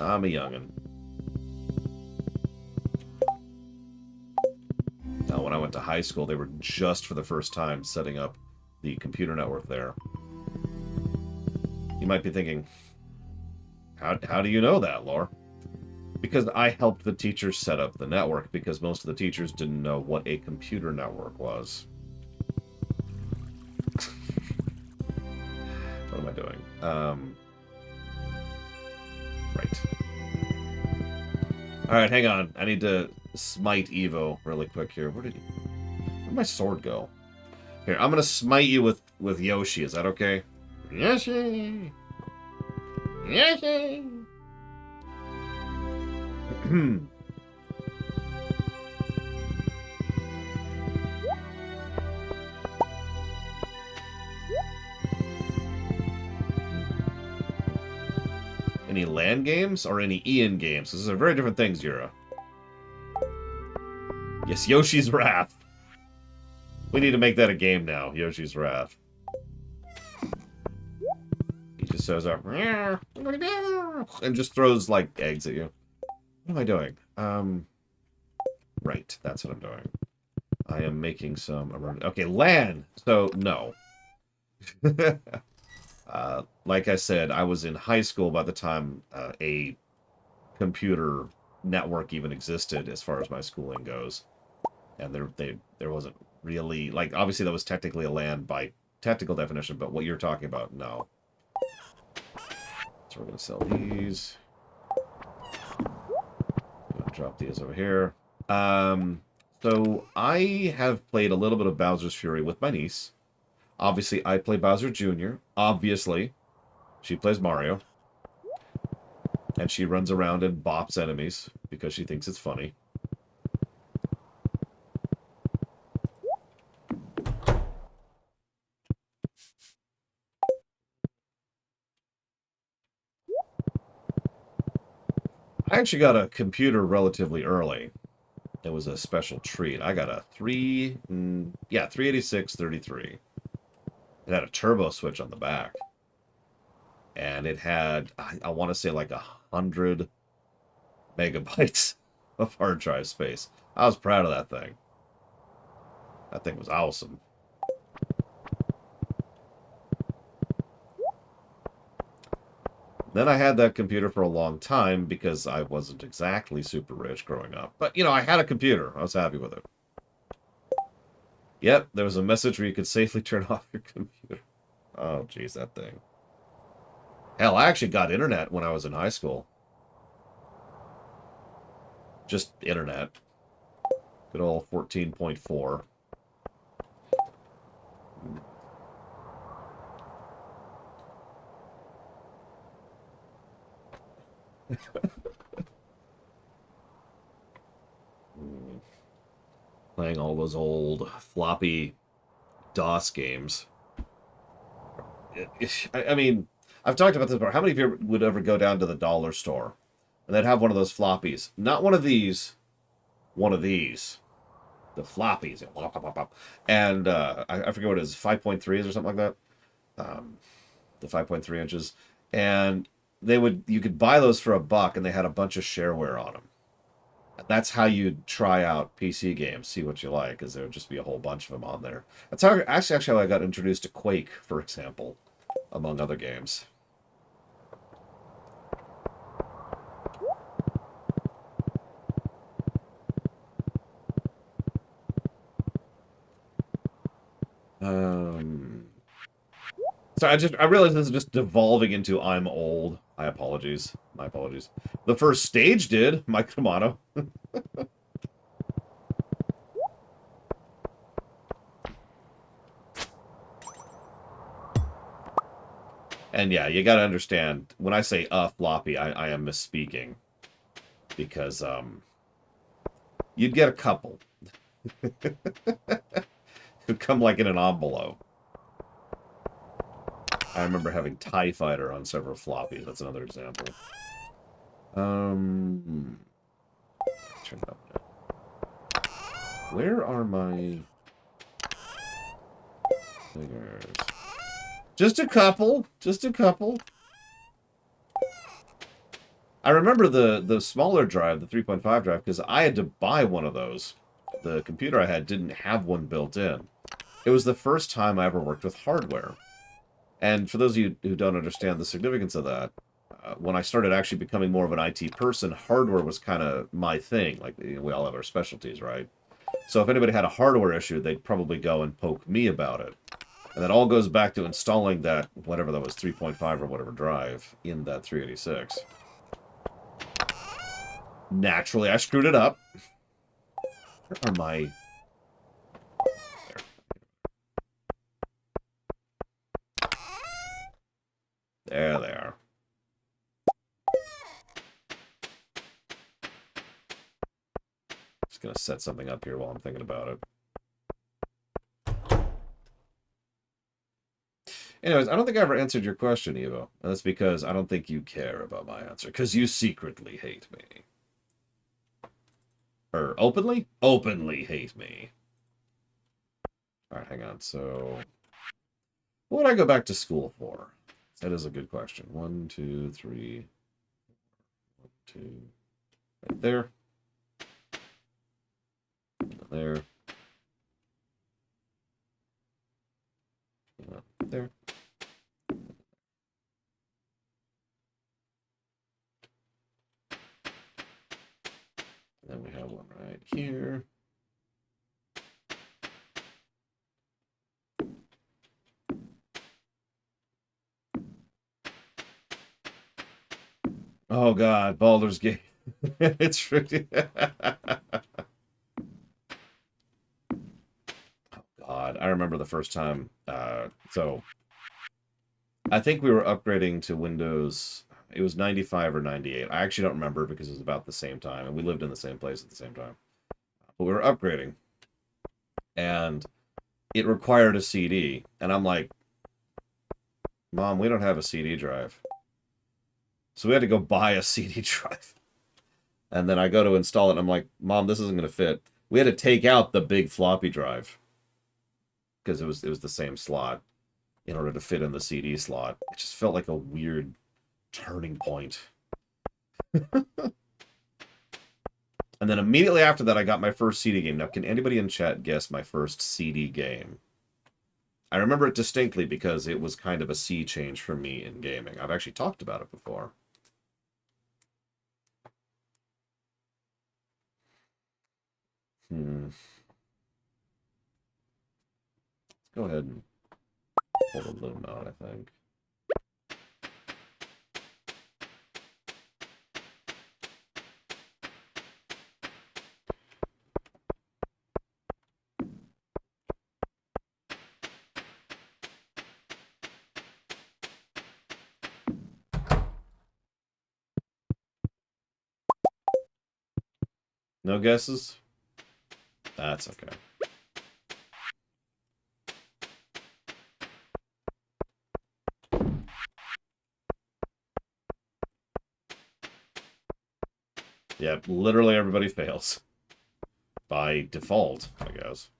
I'm a youngin'. Now, when I went to high school, they were just for the first time setting up the computer network there. You might be thinking, how do you know that, Lore? Because I helped the teachers set up the network, because most of the teachers didn't know what a computer network was. What am I doing? Right. Alright, hang on. I need to smite Evo really quick here. Where'd my sword go? Here, I'm gonna smite you with Yoshi. Is that okay? Yoshi! Yoshi! Any land games or any Ian games? These are very different things, Yura. Yes, Yoshi's Wrath. We need to make that a game now. Yoshi's Wrath. He just shows up and just throws like eggs at you. What am I doing? Right, that's what I'm doing. I am making some. Okay, land. So no. Like I said, I was in high school by the time a computer network even existed, as far as my schooling goes, and there wasn't really, like, obviously that was technically a LAN by technical definition, but what you're talking about, no. So we're gonna sell these. Drop these over here. So I have played a little bit of Bowser's Fury with my niece. Obviously, I play Bowser Jr. Obviously, she plays Mario. And she runs around and bops enemies because she thinks it's funny. I actually got a computer relatively early. It was a special treat. I got a 386-33. It had a turbo switch on the back. And it had, I want to say, like 100 megabytes of hard drive space. I was proud of that thing. That thing was awesome. Then I had that computer for a long time because I wasn't exactly super rich growing up. But, you know, I had a computer. I was happy with it. Yep, there was a message where you could safely turn off your computer. Oh, geez, that thing. Hell, I actually got internet when I was in high school. Just internet. Good old 14.4. Playing all those old floppy DOS games. I mean, I've talked about this before. How many of you would ever go down to the dollar store and they'd have one of those floppies? Not one of these, one of these. The floppies. And I forget what it is, 5.3s or something like that. The 5.3 inches. And you could buy those for $1 and they had a bunch of shareware on them. That's how you'd try out PC games, see what you like, because there would just be a whole bunch of them on there. That's actually how I got introduced to Quake, for example, among other games. So I realize this is just devolving into I'm old. My apologies. The first stage did, Mike Romano. And yeah, you gotta understand, when I say floppy, I am misspeaking. Because, you'd get a couple. Who'd come like in an envelope. I remember having TIE Fighter on several floppies. That's another example. Turn it up now. Where are my figures? Just a couple. Just a couple. I remember the smaller drive, the 3.5 drive, because I had to buy one of those. The computer I had didn't have one built in. It was the first time I ever worked with hardware. And for those of you who don't understand the significance of that, when I started actually becoming more of an IT person, hardware was kind of my thing. Like, we all have our specialties, right? So if anybody had a hardware issue, they'd probably go and poke me about it. And that all goes back to installing that, whatever that was, 3.5 or whatever drive in that 386. Naturally, I screwed it up. Where are my... There they are. Just gonna set something up here while I'm thinking about it. Anyways, I don't think I ever answered your question, Evo. And that's because I don't think you care about my answer. Because you secretly hate me. Or openly? Openly hate me. Alright, hang on. So, what would I go back to school for? That is a good question. 1, 2, 3. 1, 2. Right there. There. There. And then we have one right here. Oh god, Baldur's Gate. It's tricky. Oh god, I remember the first time. So I think we were upgrading to Windows. It was 95 or 98. I actually don't remember because it was about the same time, and we lived in the same place at the same time. But we were upgrading, and it required a CD, and I'm like, Mom, we don't have a CD drive. So we had to go buy a CD drive. And then I go to install it, and I'm like, Mom, this isn't going to fit. We had to take out the big floppy drive because it was the same slot in order to fit in the CD slot. It just felt like a weird turning point. And then immediately after that, I got my first CD game. Now, can anybody in chat guess my first CD game? I remember it distinctly because it was kind of a sea change for me in gaming. I've actually talked about it before. Let's go ahead and pull the loom out, I think. No guesses? That's okay. Yeah, literally everybody fails. By default, I guess.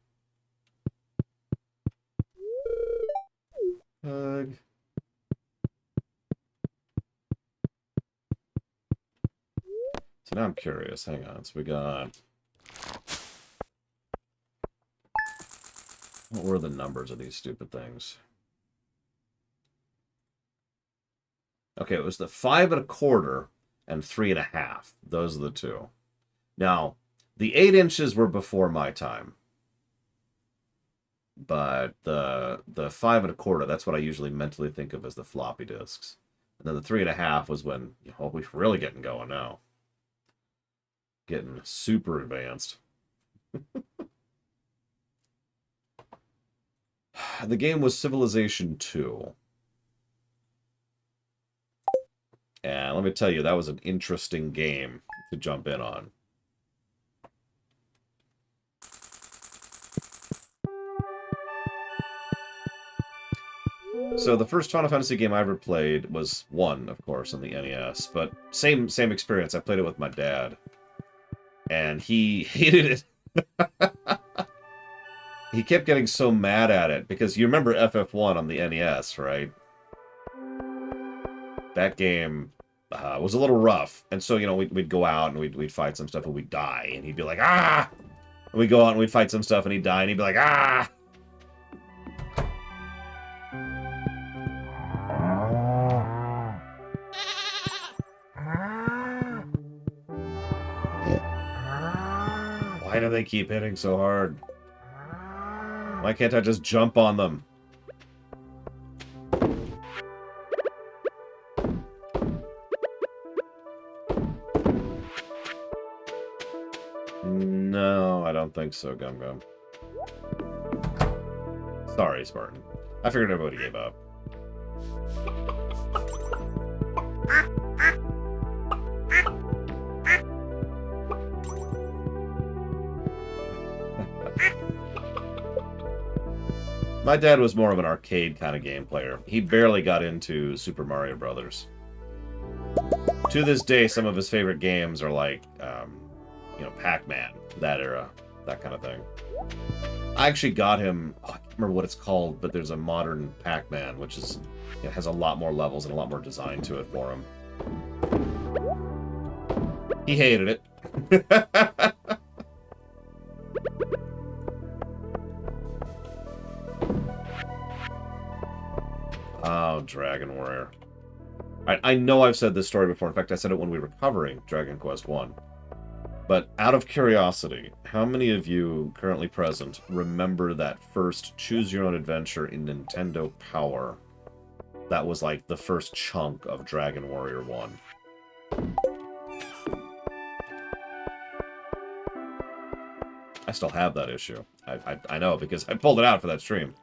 Hug. So now I'm curious. Hang on. So we got... What were the numbers of these stupid things? Okay, it was the 5 1/4 and 3 1/2. Those are the two. Now, the 8 inches were before my time. But the 5 1/4, that's what I usually mentally think of as the floppy disks. And then the 3 1/2 was when, you know, we're really getting going now. Getting super advanced. The game was Civilization 2. And let me tell you, that was an interesting game to jump in on. So the first Final Fantasy game I ever played was 1, of course, on the NES. But same experience. I played it with my dad. And he hated it. He kept getting so mad at it. Because you remember FF1 on the NES, right? That game was a little rough. And so, you know, we'd go out and we'd fight some stuff and we'd die. And he'd be like, ah! And we'd go out and we'd fight some stuff and he'd die and he'd be like, ah! Why do they keep hitting so hard? Why can't I just jump on them? don't think so, Gum Gum. Sorry, Spartan. I figured everybody gave up. My dad was more of an arcade kind of game player. He barely got into Super Mario Brothers. To this day, some of his favorite games are like, you know, Pac-Man, that era, that kind of thing. I actually got him, I can't remember what it's called, but there's a modern Pac-Man, which is, it has a lot more levels and a lot more design to it for him. He hated it. Oh, Dragon Warrior. I know I've said this story before. In fact, I said it when we were covering Dragon Quest I. But out of curiosity, how many of you currently present remember that first Choose Your Own Adventure in Nintendo Power? That was like the first chunk of Dragon Warrior 1. I still have that issue. I know, because I pulled it out for that stream.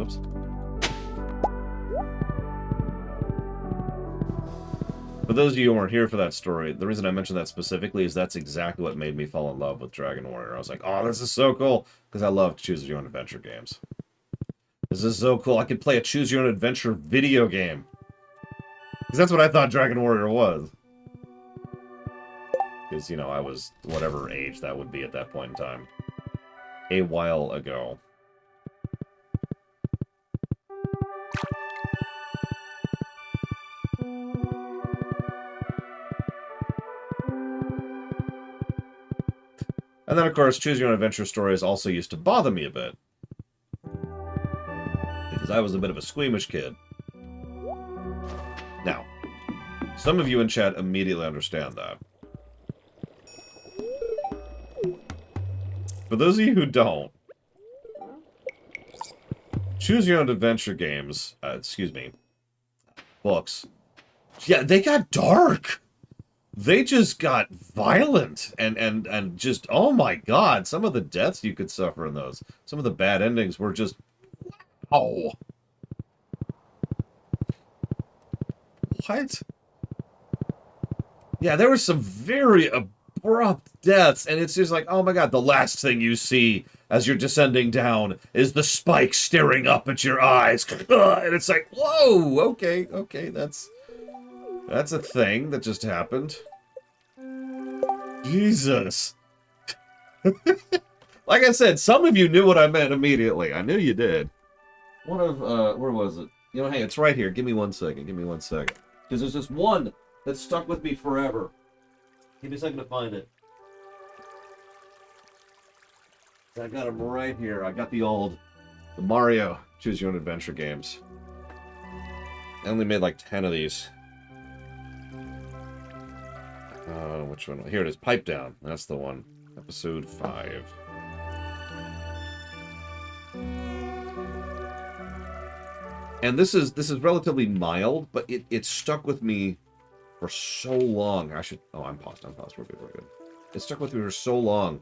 Oops. For those of you who weren't here for that story, the reason I mentioned that specifically is that's exactly what made me fall in love with Dragon Warrior. I was like, oh, this is so cool, because I love Choose Your Own Adventure games. This is so cool. I could play a Choose Your Own Adventure video game. Because that's what I thought Dragon Warrior was. Because, you know, I was whatever age that would be at that point in time. A while ago. And then, of course, Choose Your Own Adventure stories also used to bother me a bit. Because I was a bit of a squeamish kid. Now, some of you in chat immediately understand that. For those of you who don't, Choose Your Own Adventure games, books, yeah, they got dark. They just got violent and just, oh my god, some of the deaths you could suffer in those. Some of the bad endings were just, oh. What? Yeah, there were some very abrupt deaths, and it's just like, oh my god, the last thing you see as you're descending down is the spike staring up at your eyes. And it's like, whoa, okay, that's a thing that just happened. Jesus. Like I said, some of you knew what I meant immediately. I knew you did. One of, where was it? You know, hey, it's right here. Give me 1 second. Give me 1 second. Because there's this one that stuck with me forever. Give me a second to find it. I got them right here. I got the Mario Choose Your Own Adventure games. I only made like 10 of these. Which one? Here it is. Pipe Down. That's the one. Episode 5. And this is relatively mild, but it stuck with me for so long. I'm paused. We're good. It stuck with me for so long.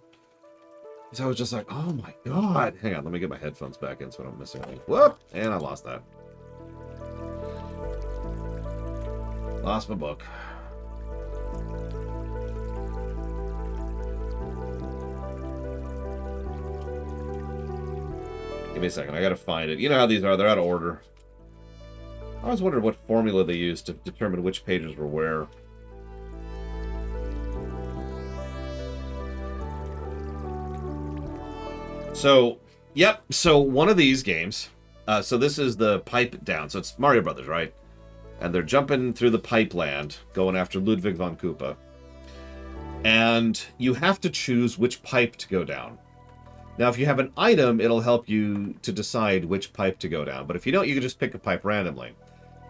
So I was just like, oh my god. Hang on, let me get my headphones back in so I'm missing anything. Whoop! And I lost that. Lost my book. Give me a second, I gotta find it. You know how these are, they're out of order. I always wondered what formula they used to determine which pages were where. So, yep, so one of these games, so this is the Pipe Down, so it's Mario Brothers, right? And they're jumping through the pipe land, going after Ludwig von Koopa. And you have to choose which pipe to go down. Now, if you have an item, it'll help you to decide which pipe to go down. But if you don't, you can just pick a pipe randomly.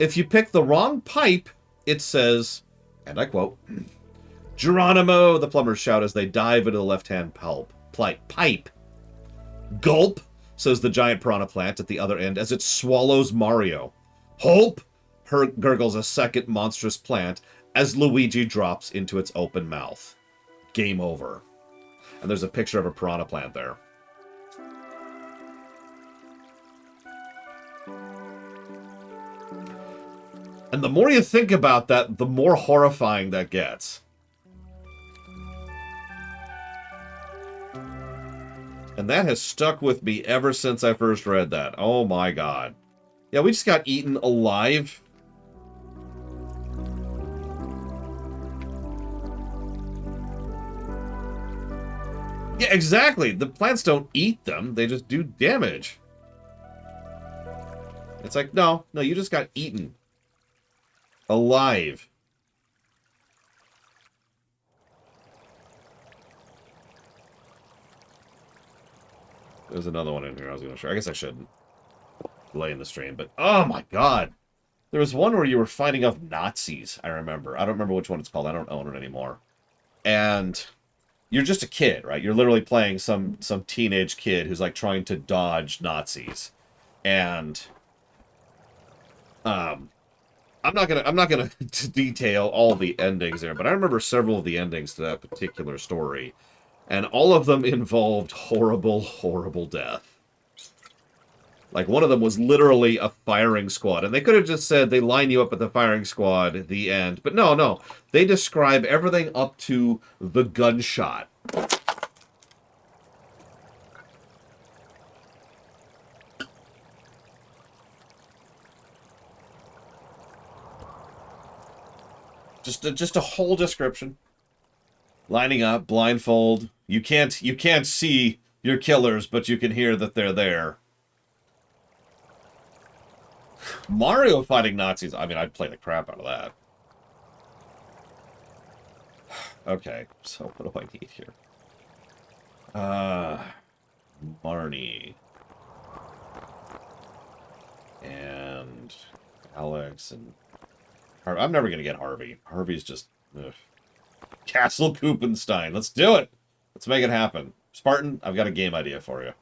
If you pick the wrong pipe, it says, And I quote, Geronimo, the plumbers shout as they dive into the left-hand pipe. Gulp, says the giant piranha plant at the other end as it swallows Mario. Hulp, gurgles a second monstrous plant as Luigi drops into its open mouth. Game over. And there's a picture of a piranha plant there. And the more you think about that, the more horrifying that gets. And that has stuck with me ever since I first read that. Oh my god. Yeah, we just got eaten alive. Yeah, exactly. The plants don't eat them. They just do damage. It's like, no, you just got eaten. Alive. There's another one in here I was going to show. I guess I shouldn't delay in the stream, but oh my god. There was one where you were fighting off Nazis, I remember. I don't remember which one it's called. I don't own it anymore. And you're just a kid, right? You're literally playing some teenage kid who's like trying to dodge Nazis. And I'm not gonna detail all the endings there, but I remember several of the endings to that particular story. And all of them involved horrible, horrible death. Like, one of them was literally a firing squad. And they could have just said they line you up at the firing squad at the end. But no. They describe everything up to the gunshot. Just a whole description. Lining up, blindfold. You can't see your killers, but you can hear that they're there. Mario fighting Nazis. I mean, I'd play the crap out of that. Okay, so what do I need here? Marnie. And Alex and... I'm never going to get Harvey. Harvey's just... Ugh. Castle Kupenstein. Let's do it. Let's make it happen. Spartan, I've got a game idea for you.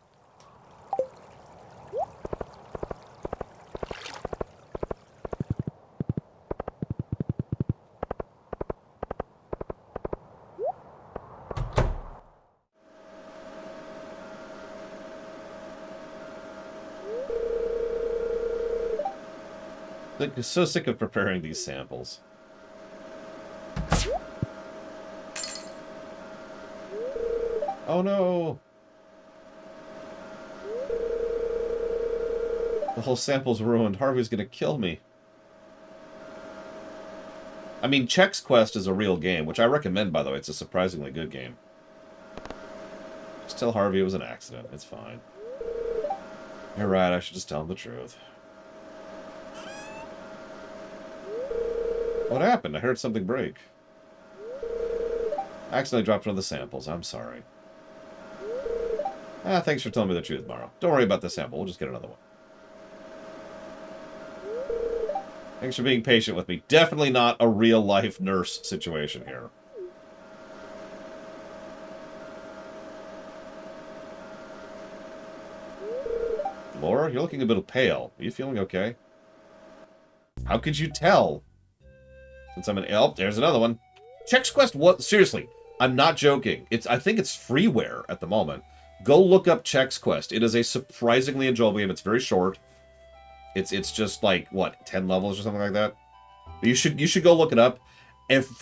I'm so sick of preparing these samples. Oh no! The whole sample's ruined. Harvey's gonna kill me. I mean, Chex Quest is a real game, which I recommend, by the way. It's a surprisingly good game. Just tell Harvey it was an accident. It's fine. You're right, I should just tell him the truth. What happened? I heard something break. I accidentally dropped one of the samples. I'm sorry. Thanks for telling me the truth, Morrow. Don't worry about the sample. We'll just get another one. Thanks for being patient with me. Definitely not a real-life nurse situation here. Laura, you're looking a bit pale. Are you feeling okay? How could you tell? Since I'm an elf, there's another one. Chex Quest, what? Seriously, I'm not joking. I think it's freeware at the moment. Go look up Chex Quest. It is a surprisingly enjoyable game. It's very short. It's just like, what, 10 levels or something like that? You should go look it up. If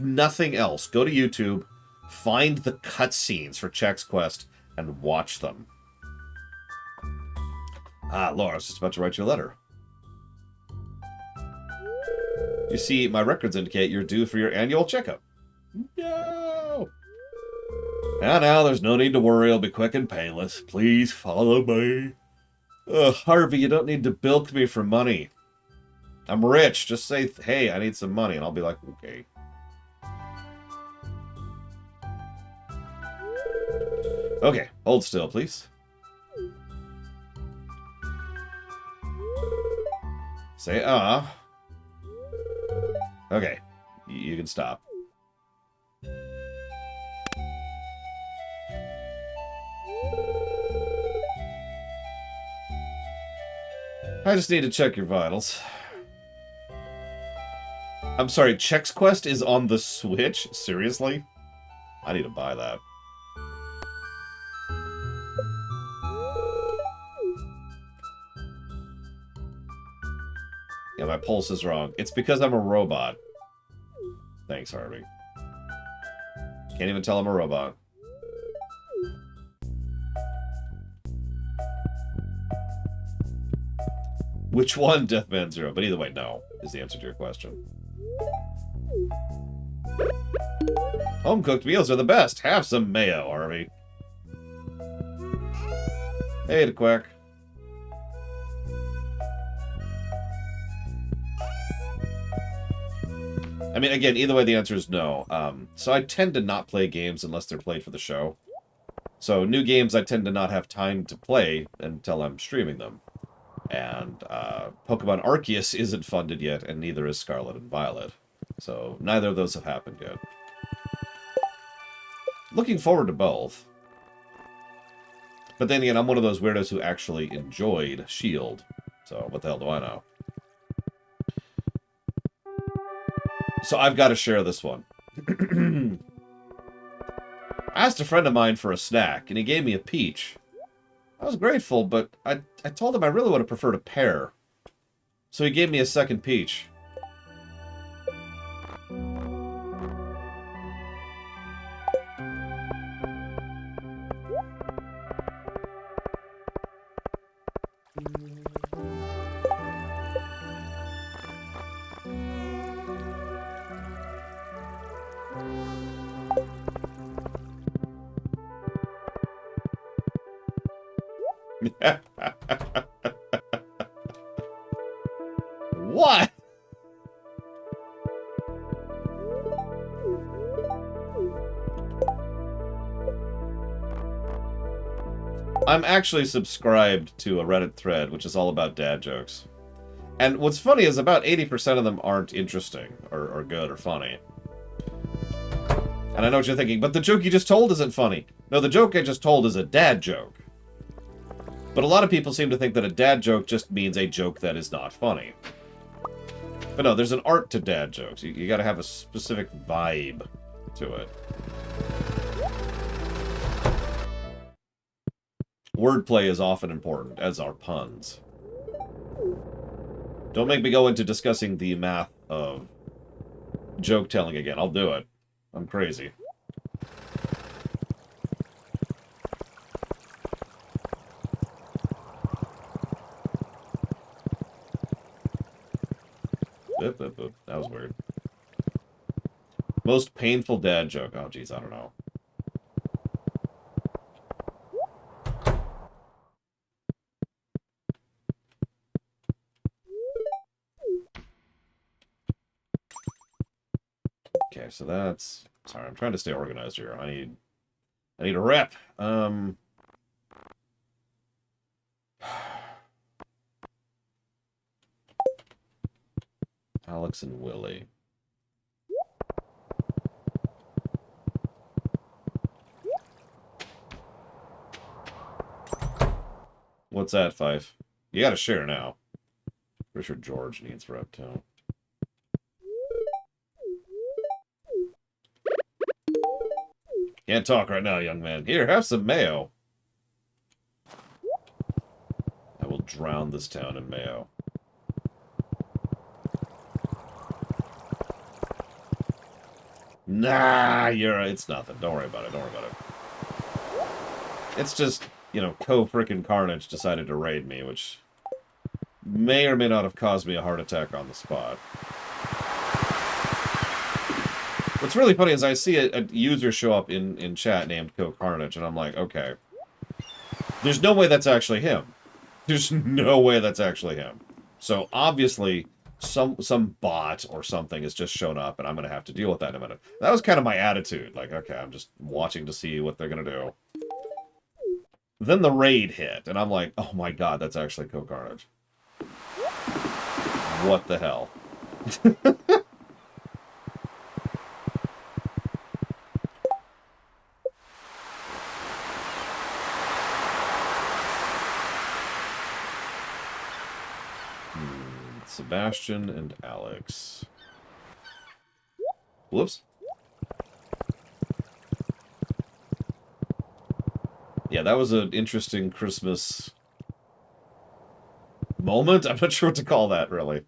nothing else, go to YouTube, find the cutscenes for Chex Quest, and watch them. Laura, I was just about to write you a letter. You see, my records indicate you're due for your annual checkup. No! Now, there's no need to worry. I'll be quick and painless. Please follow me. Harvey, you don't need to bilk me for money. I'm rich. Just say, hey, I need some money, and I'll be like, okay. Okay, hold still, please. Say, Okay. you can stop. I just need to check your vitals. I'm sorry, Chex Quest is on the Switch? Seriously? I need to buy that. Yeah, my pulse is wrong. It's because I'm a robot. Thanks, Harvey. Can't even tell I'm a robot. Which one, Deathman Zero? But either way, no, is the answer to your question. Home-cooked meals are the best. Have some mayo, Harvey. Hey, the quack. I mean, again, either way, the answer is no. So I tend to not play games unless they're played for the show. So new games I tend to not have time to play until I'm streaming them. And Pokemon Arceus isn't funded yet, and neither is Scarlet and Violet. So neither of those have happened yet. Looking forward to both. But then again, I'm one of those weirdos who actually enjoyed S.H.I.E.L.D. So what the hell do I know? So I've got to share this one. I asked a friend of mine for a snack, and he gave me a peach. I was grateful, but I told him I really would have preferred a pear. So he gave me a second peach. What? I'm actually subscribed to a Reddit thread, which is all about dad jokes. And what's funny is about 80% of them aren't interesting, or good, or funny. And I know what you're thinking, but the joke you just told isn't funny. No, the joke I just told is a dad joke. But a lot of people seem to think that a dad joke just means a joke that is not funny. But no, there's an art to dad jokes. You gotta have a specific vibe to it. Wordplay is often important, as are puns. Don't make me go into discussing the math of joke telling again. I'll do it. I'm crazy. Boop, boop, boop. That was weird. Most painful dad joke. Oh, geez, I don't know. Okay, so that's... Sorry, I'm trying to stay organized here. I need a rep. Alex and Willie. What's that, Fife? You gotta share now. Pretty sure George needs rep, too. Can't talk right now, young man. Here, have some mayo. I will drown this town in mayo. Nah, it's nothing. Don't worry about it. Don't worry about it. It's just, you know, Co-frickin' Carnage decided to raid me, which may or may not have caused me a heart attack on the spot. What's really funny is I see a user show up in chat named Co-Carnage, and I'm like, okay. There's no way that's actually him. There's no way that's actually him. So, obviously, some bot or something has just shown up, and I'm going to have to deal with that in a minute. That was kind of my attitude. Like, okay, I'm just watching to see what they're going to do. Then the raid hit, and I'm like, oh my god, that's actually Co-Carnage. What the hell? Sebastian and Alex. Whoops. Yeah, that was an interesting Christmas moment. I'm not sure what to call that, really.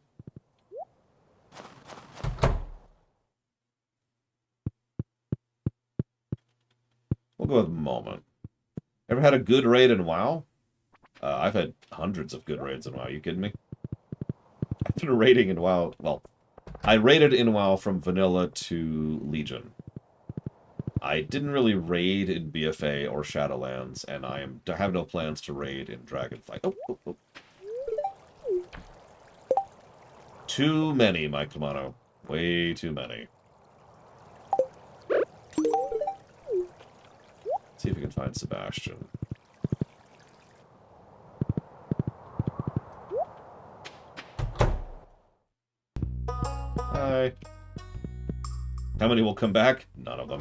We'll go with moment. Ever had a good raid in WoW? I've had hundreds of good raids in WoW. You kidding me? I've been raiding in WoW. Well, I raided in WoW from Vanilla to Legion. I didn't really raid in BFA or Shadowlands, and I have no plans to raid in Dragonflight. Oh. Too many, Mike Kamano. Way too many. Let's see if we can find Sebastian. Hi. How many will come back? None of them.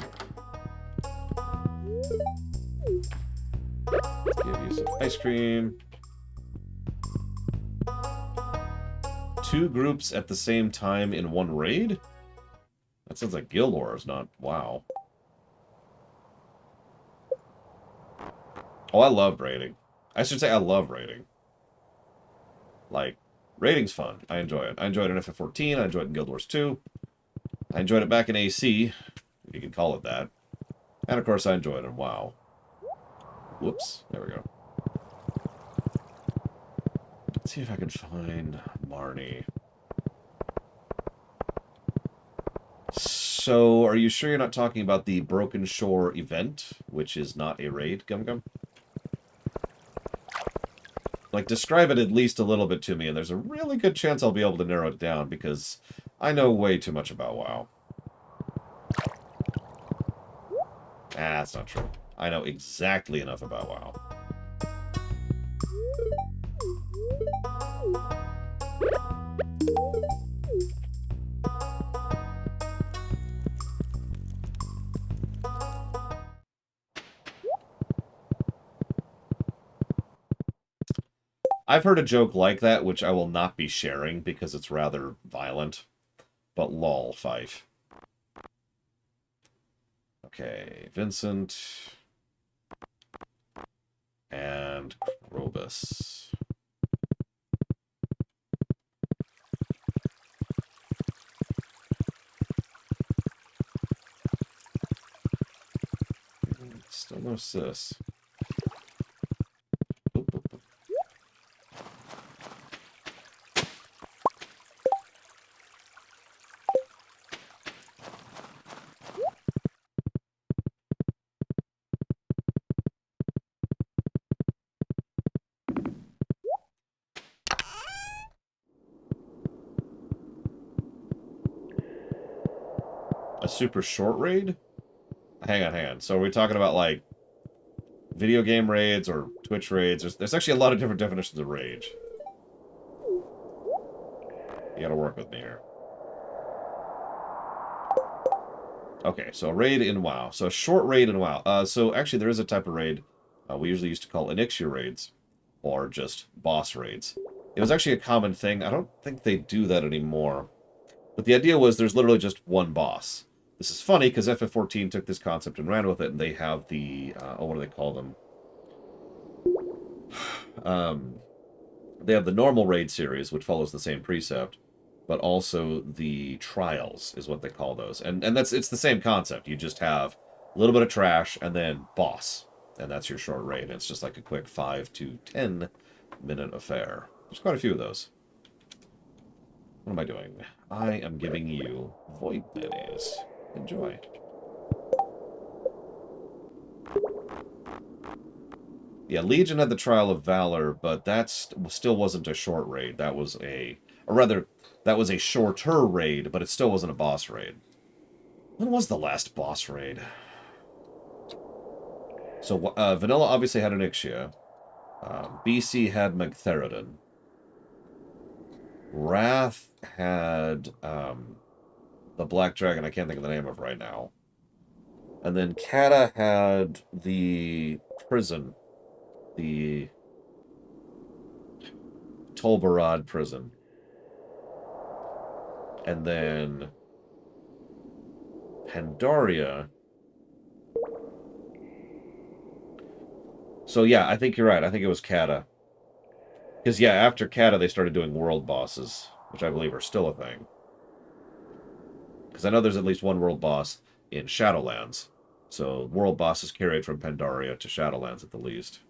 Give you some ice cream. 2 groups at the same time in one raid? That sounds like Guild Wars, not WoW. Oh, I love raiding. I should say I love raiding. Like, raiding's fun. I enjoy it. I enjoyed it in FF14. I enjoyed it in Guild Wars 2. I enjoyed it back in AC, if you can call it that. And, of course, I enjoyed it in WoW. Whoops. There we go. Let's see if I can find Marnie. So, are you sure you're not talking about the Broken Shore event, which is not a raid, Gum Gum? Like, describe it at least a little bit to me, and there's a really good chance I'll be able to narrow it down, because I know way too much about WoW. That's not true. I know exactly enough about WoW. I've heard a joke like that, which I will not be sharing because it's rather violent. But lol, Fife. Okay, Vincent. And Krobus. Still no sis. Oop. A super short raid? Hang on. So are we talking about, like, video game raids or Twitch raids? There's actually a lot of different definitions of rage. You gotta work with me here. Okay, so a raid in WoW. So a short raid in WoW. So actually there is a type of raid we usually used to call Elixir raids, or just boss raids. It was actually a common thing. I don't think they do that anymore. But the idea was there's literally just one boss. This is funny because FF14 took this concept and ran with it, and they have the, what do they call them? They have the normal raid series, which follows the same precept, but also the trials is what they call those. And it's the same concept. You just have a little bit of trash and then boss. And that's your short raid. It's just like a quick 5 to 10 minute affair. There's quite a few of those. What am I doing? I am giving you void mayonnaise. Enjoy. Yeah, Legion had the Trial of Valor, but that still wasn't a short raid. That was or rather, that was a shorter raid, but it still wasn't a boss raid. When was the last boss raid? So, Vanilla obviously had Onyxia. BC had Magtheridon. Wrath had the Black Dragon I can't think of the name of right now. And then Kata had the prison. The Tolbarad prison. And then Pandaria. So yeah, I think you're right. I think it was Kata. Because yeah, after Kata they started doing world bosses, which I believe are still a thing. Because I know there's at least one world boss in Shadowlands. So world bosses carried from Pandaria to Shadowlands at the least.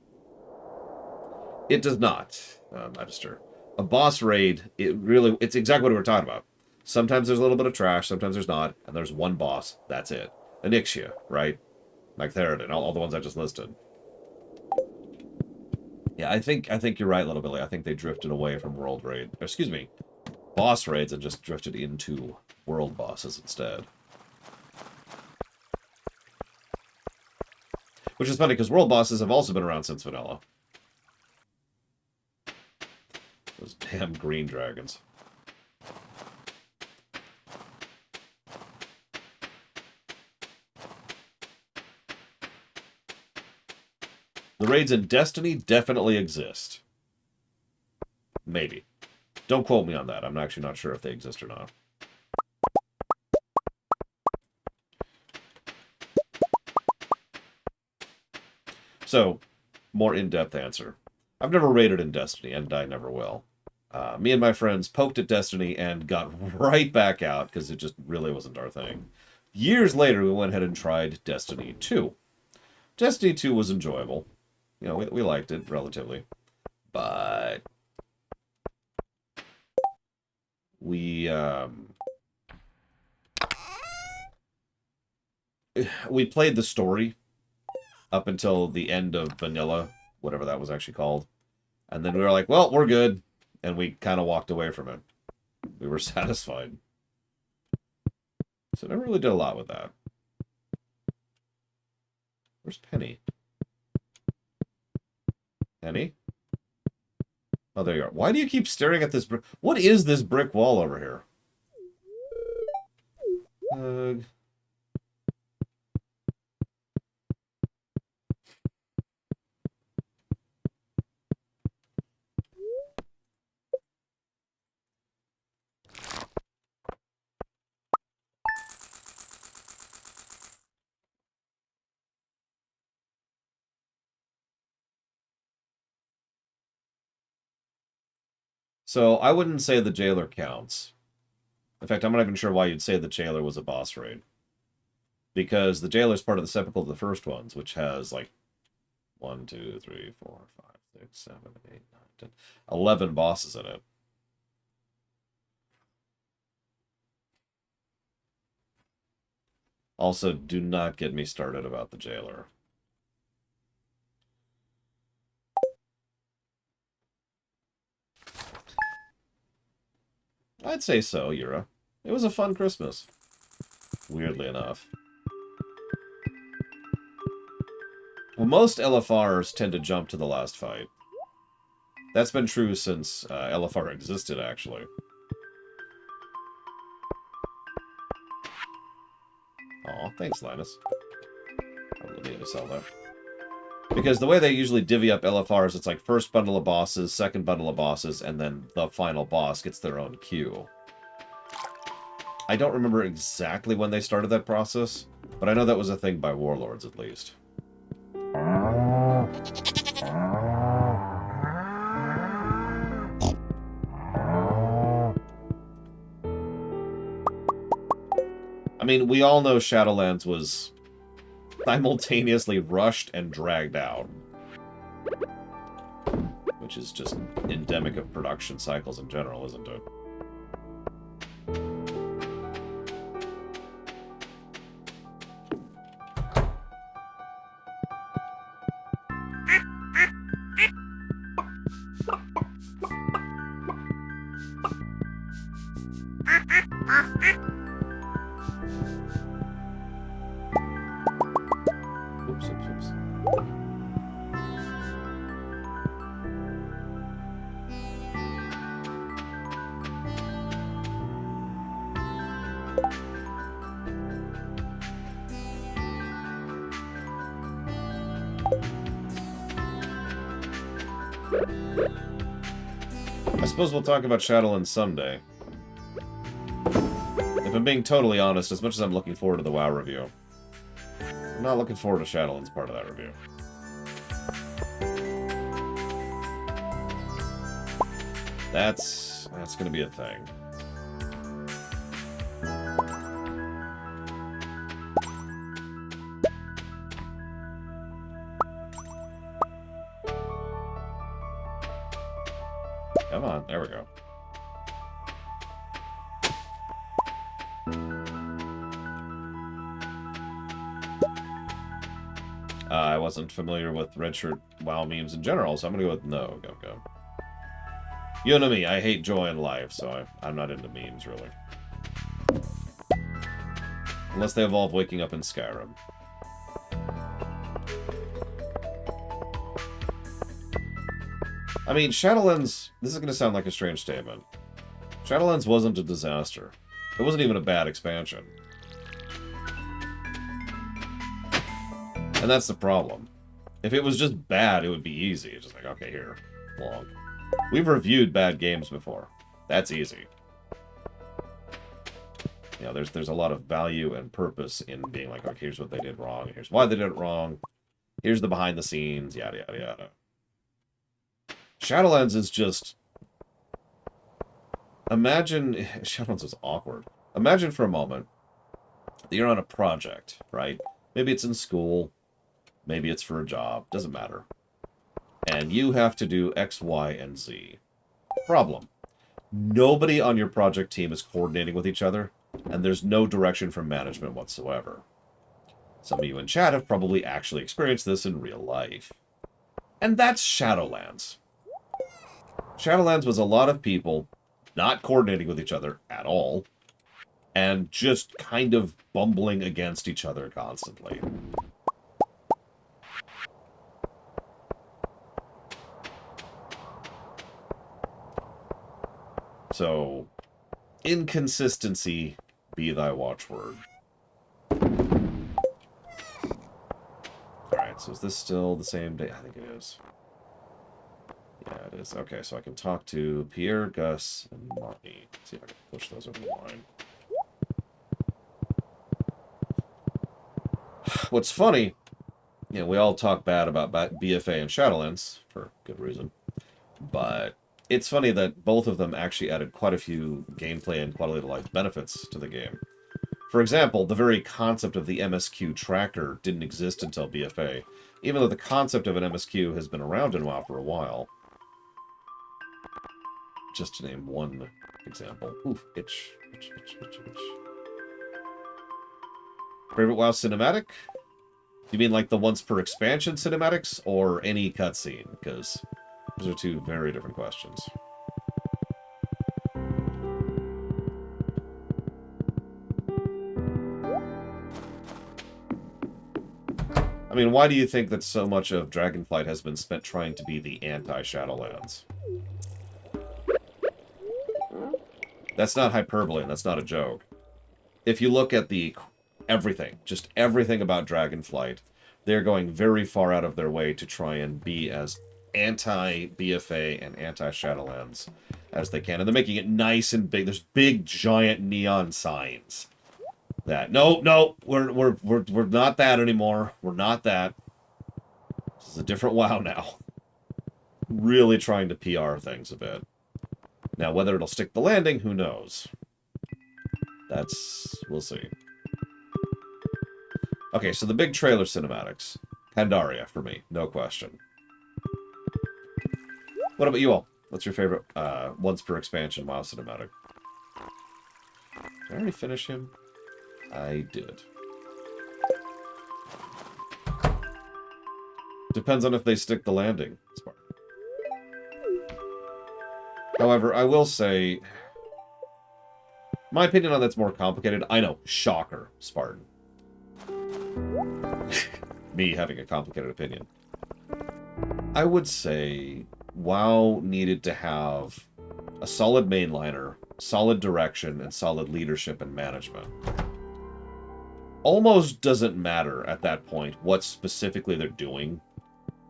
It does not, Magister. A boss raid, it's exactly what we were talking about. Sometimes there's a little bit of trash, sometimes there's not, and there's one boss. That's it. Onyxia, right? Like Theroden, all the ones I just listed. Yeah, I think you're right, Little Billy. I think they drifted away from world raid. Excuse me, boss raids and just drifted into world bosses instead. Which is funny because world bosses have also been around since vanilla. Those damn green dragons. The raids in Destiny definitely exist. Maybe. Don't quote me on that. I'm actually not sure if they exist or not. So, more in-depth answer. I've never raided in Destiny, and I never will. Me and my friends poked at Destiny and got right back out because it just really wasn't our thing. Years later, we went ahead and tried Destiny 2. Destiny 2 was enjoyable. You know, we liked it, relatively. But we played the story up until the end of vanilla, whatever that was actually called. And then we were like, well, we're good. And we kind of walked away from it. We were satisfied. So I never really did a lot with that. Where's Penny? Penny? Oh, there you are. Why do you keep staring at this brick? What is this brick wall over here? So I wouldn't say the jailer counts. In fact, I'm not even sure why you'd say the jailer was a boss raid. Because the jailer is part of the sepulchre of the first ones, which has like 1, 2, 3, 4, 5, 6, 7, 8, 9, 10, 11 bosses in it. Also, do not get me started about the jailer. I'd say so, Yura. It was a fun Christmas. Weirdly enough. Well, most LFRs tend to jump to the last fight. That's been true since LFR existed, actually. Aw, thanks, Linus. I really need to sell that. Because the way they usually divvy up LFRs, it's like first bundle of bosses, second bundle of bosses, and then the final boss gets their own queue. I don't remember exactly when they started that process, but I know that was a thing by Warlords, at least. I mean, we all know Shadowlands was simultaneously rushed and dragged out. Which is just endemic of production cycles in general, isn't it? Oops, oops, oops. I suppose we'll talk about Shadowlands someday. If I'm being totally honest, as much as I'm looking forward to the WoW review, I'm not looking forward to Shadowlands part of that review. That's going to be a thing. Come on, there we go. I wasn't familiar with red shirt WoW memes in general, so I'm gonna go with no. Go. You know me, I hate joy in life, so I'm not into memes, really. Unless they involve waking up in Skyrim. I mean, Shadowlands... This is going to sound like a strange statement. Shadowlands wasn't a disaster. It wasn't even a bad expansion. And that's the problem. If it was just bad, it would be easy. It's just like, okay, here. Long. We've reviewed bad games before. That's easy. You know, there's a lot of value and purpose in being like, okay, here's what they did wrong. Here's why they did it wrong. Here's the behind the scenes. Yada, yada, yada. Shadowlands is just... Imagine... Shadowlands is awkward. Imagine for a moment that you're on a project, right? Maybe it's in school. Maybe it's for a job. Doesn't matter. And you have to do X, Y, and Z. Problem. Nobody on your project team is coordinating with each other, and there's no direction from management whatsoever. Some of you in chat have probably actually experienced this in real life. And that's Shadowlands. Shadowlands was a lot of people not coordinating with each other at all, and just kind of bumbling against each other constantly. So, inconsistency be thy watchword. Alright, so is this still the same day? I think it is. Yeah, it is. Okay, so I can talk to Pierre, Gus, and Marty. See if I can push those over the line. What's funny, you know, we all talk bad about BFA and Shadowlands, for good reason, but it's funny that both of them actually added quite a few gameplay and quality of life benefits to the game. For example, the very concept of the MSQ tracker didn't exist until BFA, even though the concept of an MSQ has been around in WoW for a while. Just to name one example. Oof, itch. Favorite WoW cinematic? You mean like the once per expansion cinematics, or any cutscene? Because those are two very different questions. I mean, why do you think that so much of Dragonflight has been spent trying to be the anti-Shadowlands? That's not hyperbole, and that's not a joke. If you look at the everything, just everything about Dragonflight, they're going very far out of their way to try and be as anti-BFA and anti-Shadowlands as they can. And they're making it nice and big. There's big, giant neon signs that, no, we're not that anymore. We're not that. This is a different WoW now. Really trying to PR things a bit. Now, whether it'll stick the landing, who knows? We'll see. Okay, so the big trailer cinematics. Pandaria, for me. No question. What about you all? What's your favorite once per expansion WoW cinematic? Did I already finish him? I did. Depends on if they stick the landing. However, I will say, my opinion on that's more complicated. I know, shocker, Spartan. Me having a complicated opinion. I would say WoW needed to have a solid mainliner, solid direction, and solid leadership and management. Almost doesn't matter at that point what specifically they're doing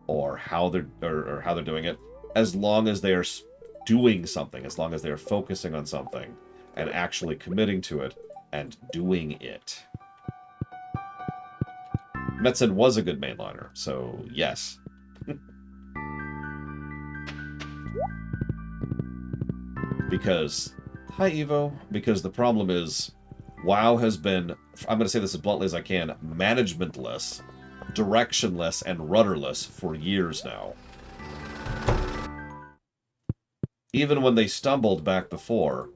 or how they're doing it, as long as they are doing something, as long as they are focusing on something and actually committing to it and doing it. Metzen was a good mainliner, so yes. Because, hi Evo, because the problem is WoW has been, I'm going to say this as bluntly as I can, managementless, directionless, and rudderless for years now. Even when they stumbled back before,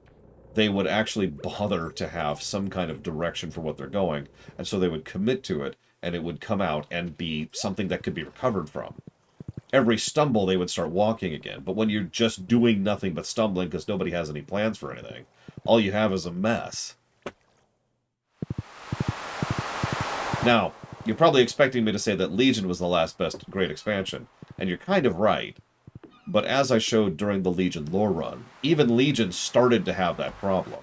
they would actually bother to have some kind of direction for what they're going, and so they would commit to it, and it would come out and be something that could be recovered from. Every stumble, they would start walking again. But when you're just doing nothing but stumbling because nobody has any plans for anything, all you have is a mess. Now, you're probably expecting me to say that Legion was the last best great expansion, and you're kind of right. But as I showed during the Legion lore run, even Legion started to have that problem.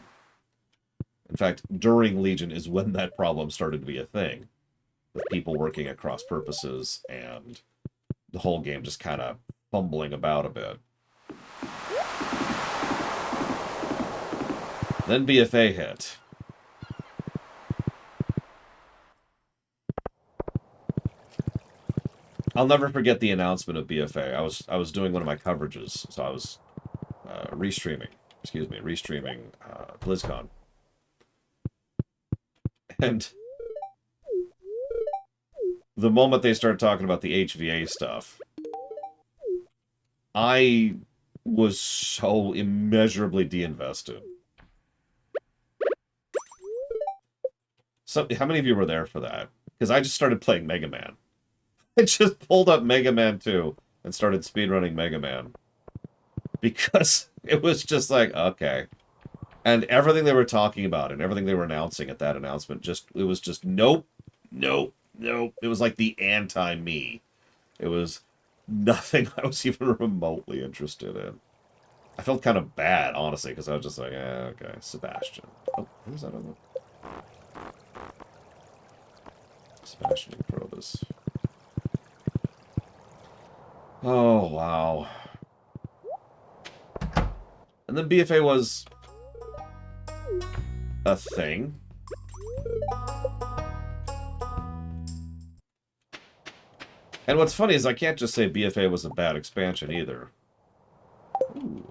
In fact, during Legion is when that problem started to be a thing, with people working at cross purposes and the whole game just kind of fumbling about a bit. Then BFA hit. I'll never forget the announcement of BFA. I was doing one of my coverages, so I was restreaming BlizzCon. And the moment they started talking about the HVA stuff, I was so immeasurably de-invested. So, how many of you were there for that? Because I just started playing Mega Man. I just pulled up Mega Man 2 and started speedrunning Mega Man. Because it was just like, okay. And everything they were talking about and everything they were announcing at that announcement, it was just, nope, nope, nope. It was like the anti-me. It was nothing I was even remotely interested in. I felt kind of bad, honestly, because I was just like, okay, Sebastian. Oh, who's that other? Sebastian and Probus. Oh, wow. And then BFA was a thing. And what's funny is I can't just say BFA was a bad expansion either. Ooh.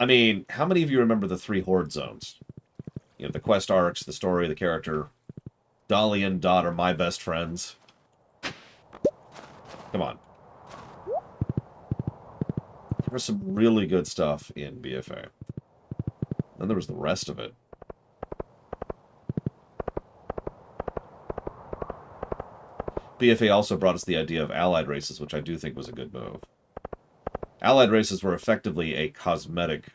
I mean, how many of you remember the 3 Horde zones? You know, the quest arcs, the story, the character. Dolly and Dot are my best friends. Come on. There was some really good stuff in BFA. Then there was the rest of it. BFA also brought us the idea of allied races, which I do think was a good move. Allied races were effectively a cosmetic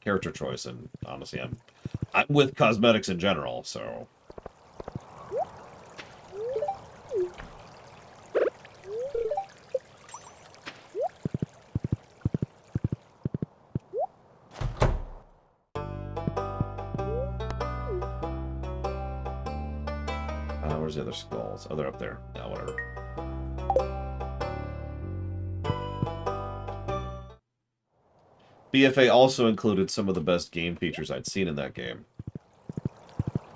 character choice, and honestly, I'm with cosmetics in general, so... where's the other skulls? Oh, they're up there. No, whatever. BFA also included some of the best game features I'd seen in that game.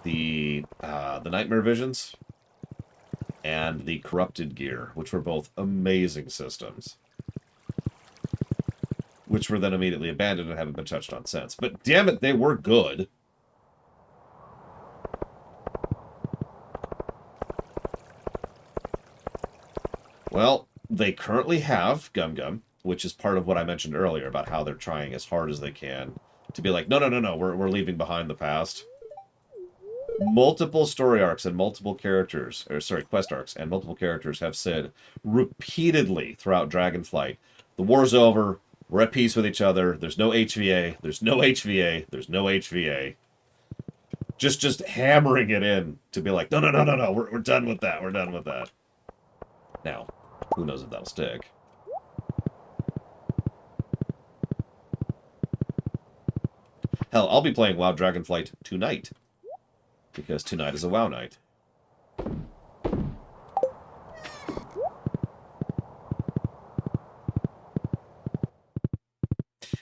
The Nightmare Visions and the Corrupted Gear, which were both amazing systems. Which were then immediately abandoned and haven't been touched on since. But damn it, they were good. Well, they currently have Gum Gum, which is part of what I mentioned earlier about how they're trying as hard as they can to be like, no, we're leaving behind the past. Multiple story arcs and multiple characters, or sorry, quest arcs and multiple characters have said repeatedly throughout Dragonflight, the war's over, we're at peace with each other, there's no HVA, there's no HVA, there's no HVA. Just hammering it in to be like, no, we're done with that, we're done with that. Now, who knows if that'll stick. Hell, I'll be playing WoW Dragonflight tonight. Because tonight is a WoW night.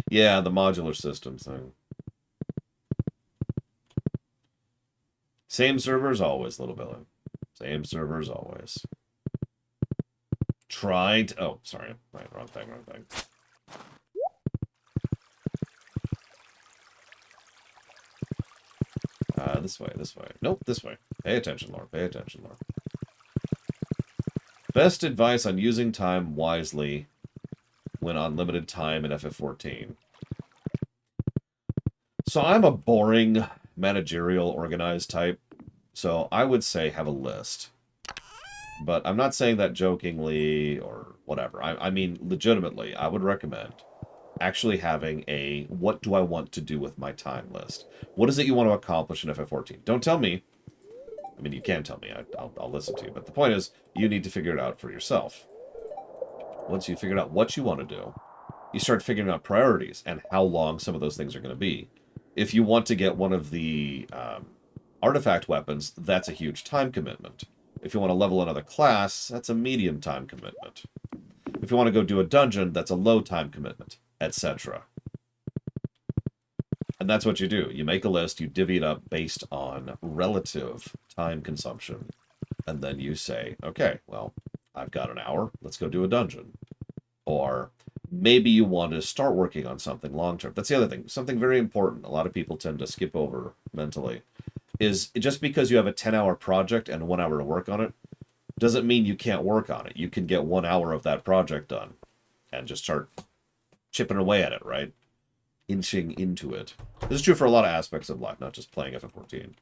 Yeah, the modular system thing. Same server as always, little Billy. Same server as always. Trying to... Oh, sorry. Right, wrong thing, wrong thing. This way, this way. Nope, this way. Pay attention, Lord. Pay attention, Lord. Best advice on using time wisely when on limited time in FF14. So I'm a boring, managerial, organized type. So I would say have a list. But I'm not saying that jokingly or whatever. I mean, legitimately, I would recommend actually having a what do I want to do with my time list. What is it you want to accomplish in FF14? Don't tell me. I mean, you can tell me. I'll listen to you. But the point is, you need to figure it out for yourself. Once you figured out what you want to do, you start figuring out priorities and how long some of those things are going to be. If you want to get one of the artifact weapons, that's a huge time commitment. If you want to level another class, that's a medium time commitment. If you want to go do a dungeon, that's a low time commitment, etc. And that's what you do. You make a list, you divvy it up based on relative time consumption. And then you say, okay, well, I've got an hour, let's go do a dungeon. Or maybe you want to start working on something long-term. That's the other thing. Something very important a lot of people tend to skip over mentally is just because you have a 10-hour project and 1 hour to work on it, doesn't mean you can't work on it. You can get 1 hour of that project done and just start chipping away at it, right? Inching into it. This is true for a lot of aspects of life, not just playing FF14.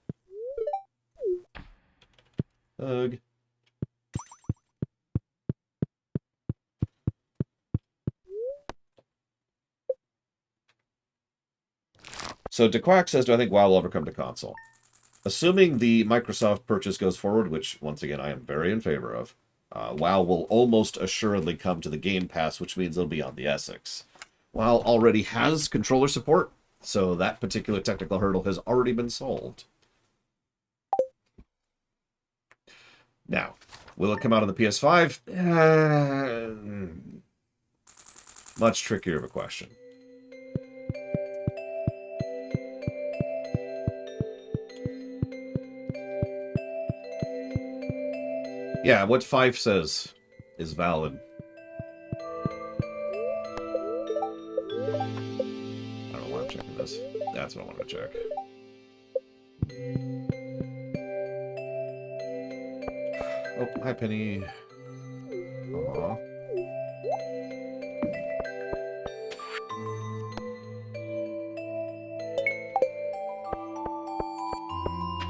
Ugh. So DeQuack says, do I think WoW will ever come to console? Assuming the Microsoft purchase goes forward, which, once again, I am very in favor of, WoW will almost assuredly come to the Game Pass, which means it'll be on the Essex. WoW already has controller support, so that particular technical hurdle has already been solved. Now, will it come out on the PS5? Much trickier of a question. Yeah, what Fife says is valid. I don't know why I'm checking this. That's what I wanted to check. Oh, hi, Penny. Aww.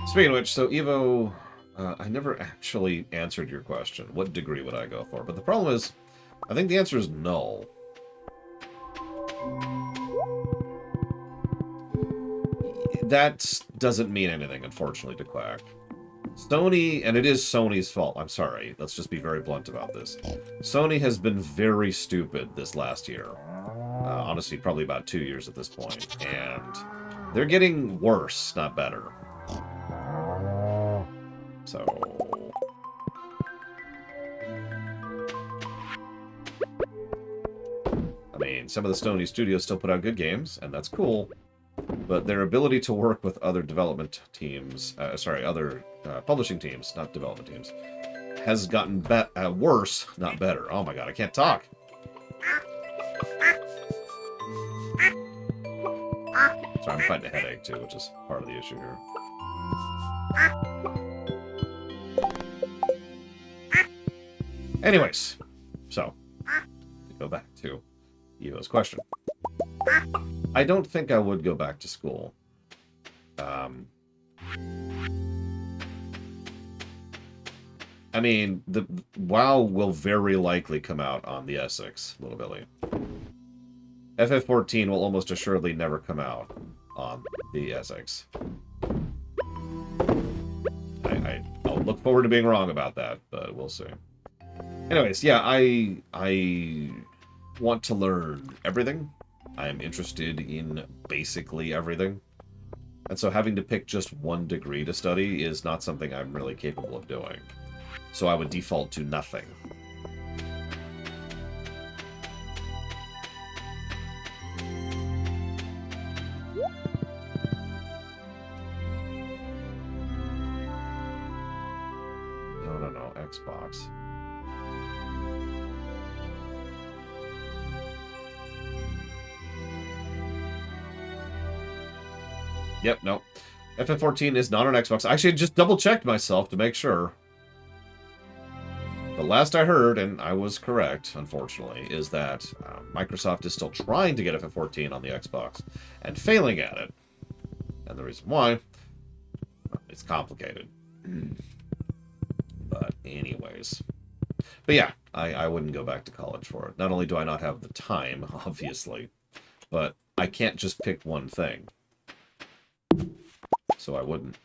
Speaking of which, so Evo, I never actually answered your question. What degree would I go for? But the problem is, I think the answer is no. That doesn't mean anything, unfortunately, to Quack. Sony, and it is Sony's fault. I'm sorry. Let's just be very blunt about this. Sony has been very stupid this last year. Honestly, probably about 2 years at this point. And they're getting worse, not better. So... I mean, some of the Sony studios still put out good games, and that's cool. But their ability to work with other development teams, other publishing teams, not development teams, has gotten worse, not better. Oh my god, I can't talk! Sorry, I'm fighting a headache too, which is part of the issue here. Anyways, so, to go back to Evo's question. I don't think I would go back to school. I mean, the WoW will very likely come out on the Essex, Little Billy. FF14 will almost assuredly never come out on the Essex. I'll look forward to being wrong about that, but we'll see. Anyways, yeah, I want to learn everything. I am interested in basically everything. And so having to pick just one degree to study is not something I'm really capable of doing. So I would default to nothing. Xbox. Yep, no. FF14 is not on Xbox. I actually just double-checked myself to make sure. The last I heard, and I was correct, unfortunately, is that Microsoft is still trying to get FF14 on the Xbox and failing at it. And the reason why, well, it's complicated. But anyways. But yeah, I wouldn't go back to college for it. Not only do I not have the time, obviously, but I can't just pick one thing. So I wouldn't.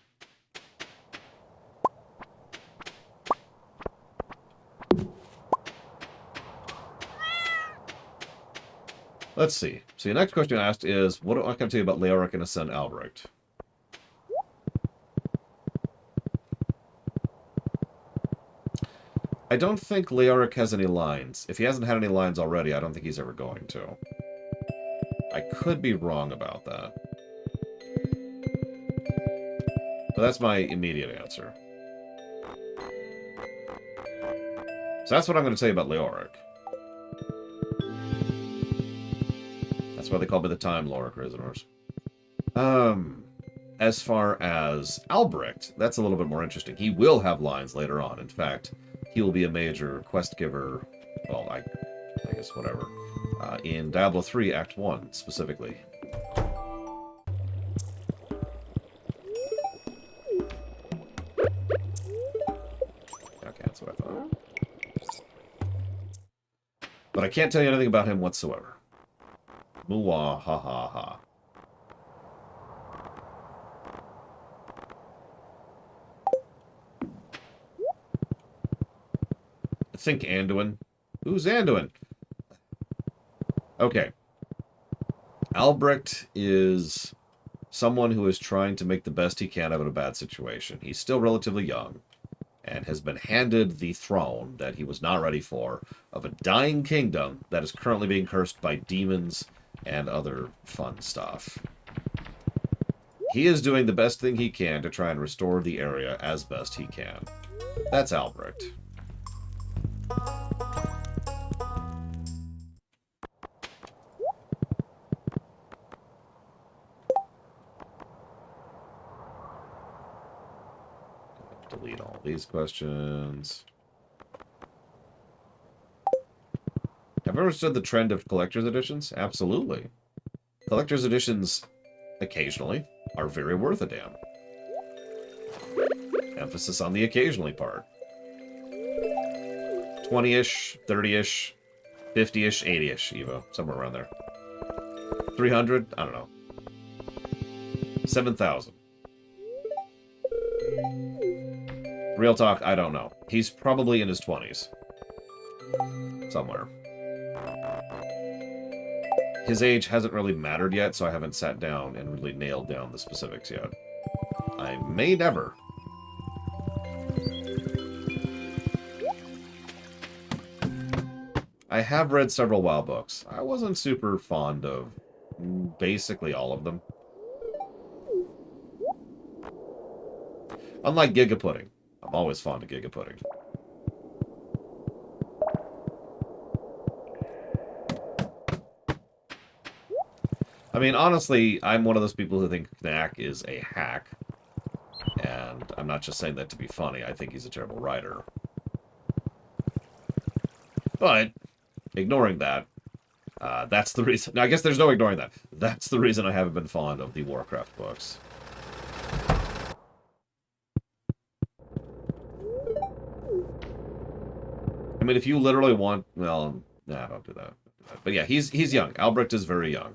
Let's see. So the next question I asked is, what can I tell you about Leoric and his son Albrecht? I don't think Leoric has any lines. If he hasn't had any lines already, I don't think he's ever going to. I could be wrong about that. But that's my immediate answer. So that's what I'm going to tell you about Leoric. That's why they call me the Time Lord, prisoners. As far as Albrecht, that's a little bit more interesting. He will have lines later on. In fact, he will be a major quest giver. Well, I guess whatever. In Diablo 3 Act 1, specifically. Okay, that's what I thought. But I can't tell you anything about him whatsoever. Mooah, ha ha ha. I think Anduin. Who's Anduin? Okay. Albrecht is someone who is trying to make the best he can out of a bad situation. He's still relatively young and has been handed the throne that he was not ready for of a dying kingdom that is currently being cursed by demons and other fun stuff. He is doing the best thing he can to try and restore the area as best he can. That's Albrecht. Delete all these questions. Have you ever understood the trend of collector's editions? Absolutely. Collector's editions, occasionally, are very worth a damn. Emphasis on the occasionally part. 20-ish, 30-ish, 50-ish, 80-ish, Evo. Somewhere around there. 300? I don't know. 7,000. Real talk, I don't know. He's probably in his 20s. Somewhere. His age hasn't really mattered yet, so I haven't sat down and really nailed down the specifics yet. I may never. I have read several WoW books. I wasn't super fond of basically all of them. Unlike Giga Pudding. I'm always fond of Giga Pudding. I mean, honestly, I'm one of those people who think Knack is a hack. And I'm not just saying that to be funny. I think he's a terrible writer. But, ignoring that, that's the reason... Now, I guess there's no ignoring that. That's the reason I haven't been fond of the Warcraft books. I mean, if you literally want... Well, nah, don't do that. But yeah, he's young. Albrecht is very young.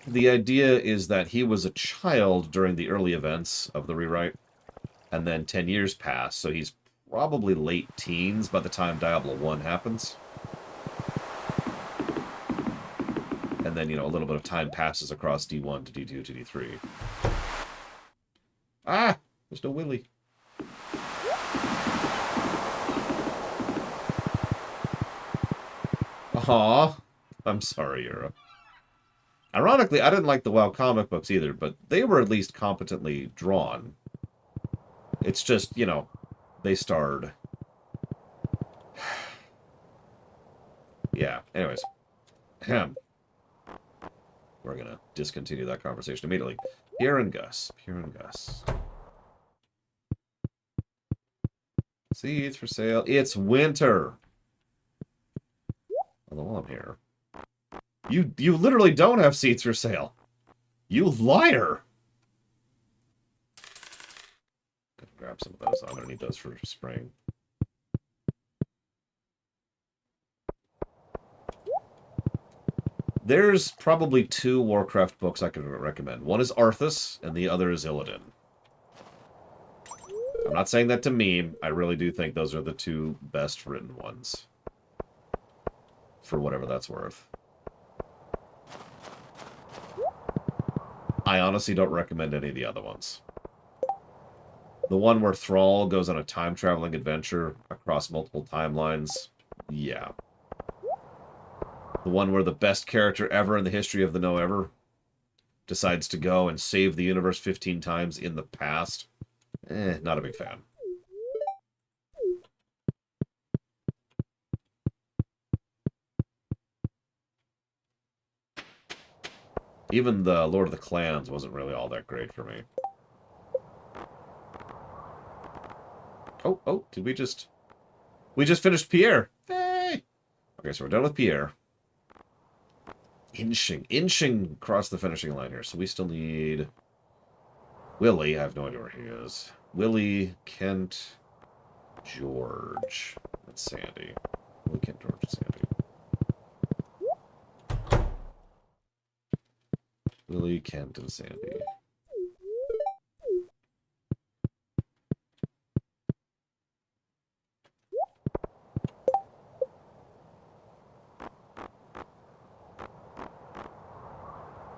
The idea is that he was a child during the early events of the rewrite, and then 10 years pass, so he's probably late teens by the time Diablo 1 happens. And then, you know, a little bit of time passes across D1 to D2 to D3. Ah! There's no Willy. Aw. I'm sorry, Yura. Ironically, I didn't like the WoW comic books either, but they were at least competently drawn. It's just, you know, They starred. Yeah, anyways. Ahem. We're going to discontinue that conversation immediately. Pierre and Gus. Pierre and Gus. Seeds for sale. It's winter. Although while I'm here. You literally don't have seeds for sale. You liar. Grab some of those. I'm going to need those for spring. There's probably 2 Warcraft books I could recommend. One is Arthas, and the other is Illidan. I'm not saying that to meme. I really do think those are the 2 best written ones. For whatever that's worth. I honestly don't recommend any of the other ones. The one where Thrall goes on a time-traveling adventure across multiple timelines, yeah. The one where the best character ever in the history of the Know Ever decides to go and save the universe 15 times in the past, not a big fan. Even the Lord of the Clans wasn't really all that great for me. Oh, did we just... We just finished Pierre! Hey! Okay, so we're done with Pierre. Inching across the finishing line here. So we still need... Willie, I have no idea where he is. Willie, Kent, George. That's Sandy. Willie, Kent, George, Sandy. Willie, Kent, and Sandy.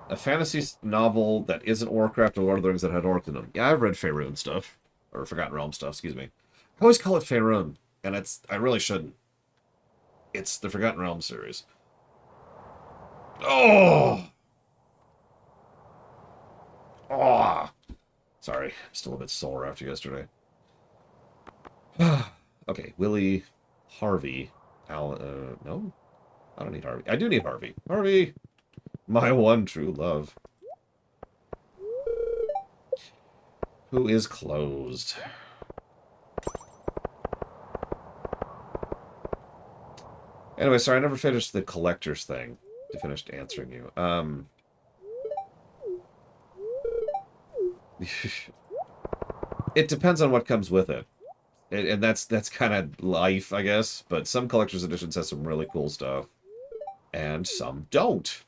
A fantasy novel that isn't Warcraft or Lord of the Rings that had orcs in them. Yeah, I've read Faerun stuff. Or Forgotten Realms stuff, excuse me. I always call it Faerun, and I really shouldn't. It's the Forgotten Realms series. Oh! Oh! Sorry, I'm still a bit sore after yesterday. Okay, Willie, Harvey, no? I don't need Harvey. I do need Harvey. Harvey! My one true love. Who is closed? Anyway, sorry, I never finished the collector's thing. I finished answering you. It depends on what comes with it. And that's kind of life, I guess. But some collector's editions have some really cool stuff. And some don't.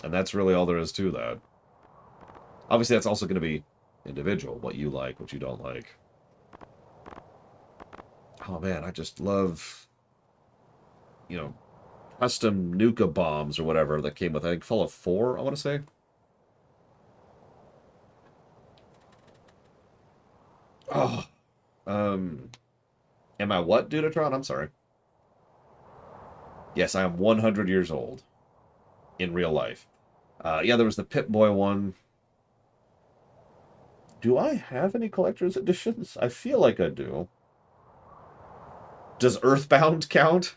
And that's really all there is to that. Obviously, that's also going to be individual. What you like, what you don't like. Oh, man, I just love... You know, custom Nuka bombs or whatever that came with, I think, Fallout 4, I want to say. Oh. Am I what, Dudatron? I'm sorry. Yes, I am 100 years old. In real life. Yeah, there was the Pip-Boy one. Do I have any collector's editions? I feel like I do. Does Earthbound count?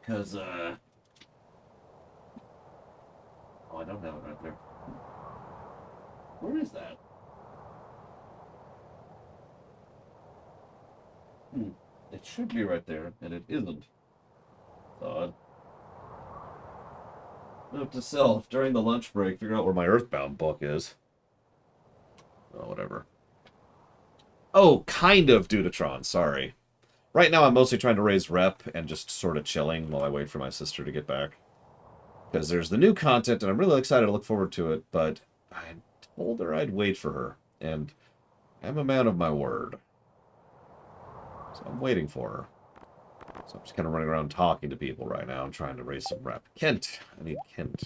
Because, oh, I don't have it right there. Where is that? It should be right there, and it isn't. Odd. Note to self, during the lunch break, figure out where my Earthbound book is. Oh, whatever. Oh, kind of Dudatron, sorry. Right now I'm mostly trying to raise rep and just sort of chilling while I wait for my sister to get back. Because there's the new content, and I'm really excited to look forward to it, but I told her I'd wait for her, and I'm a man of my word. So I'm waiting for her. So I'm just kind of running around talking to people right now and trying to raise some rep. Kent! I need Kent.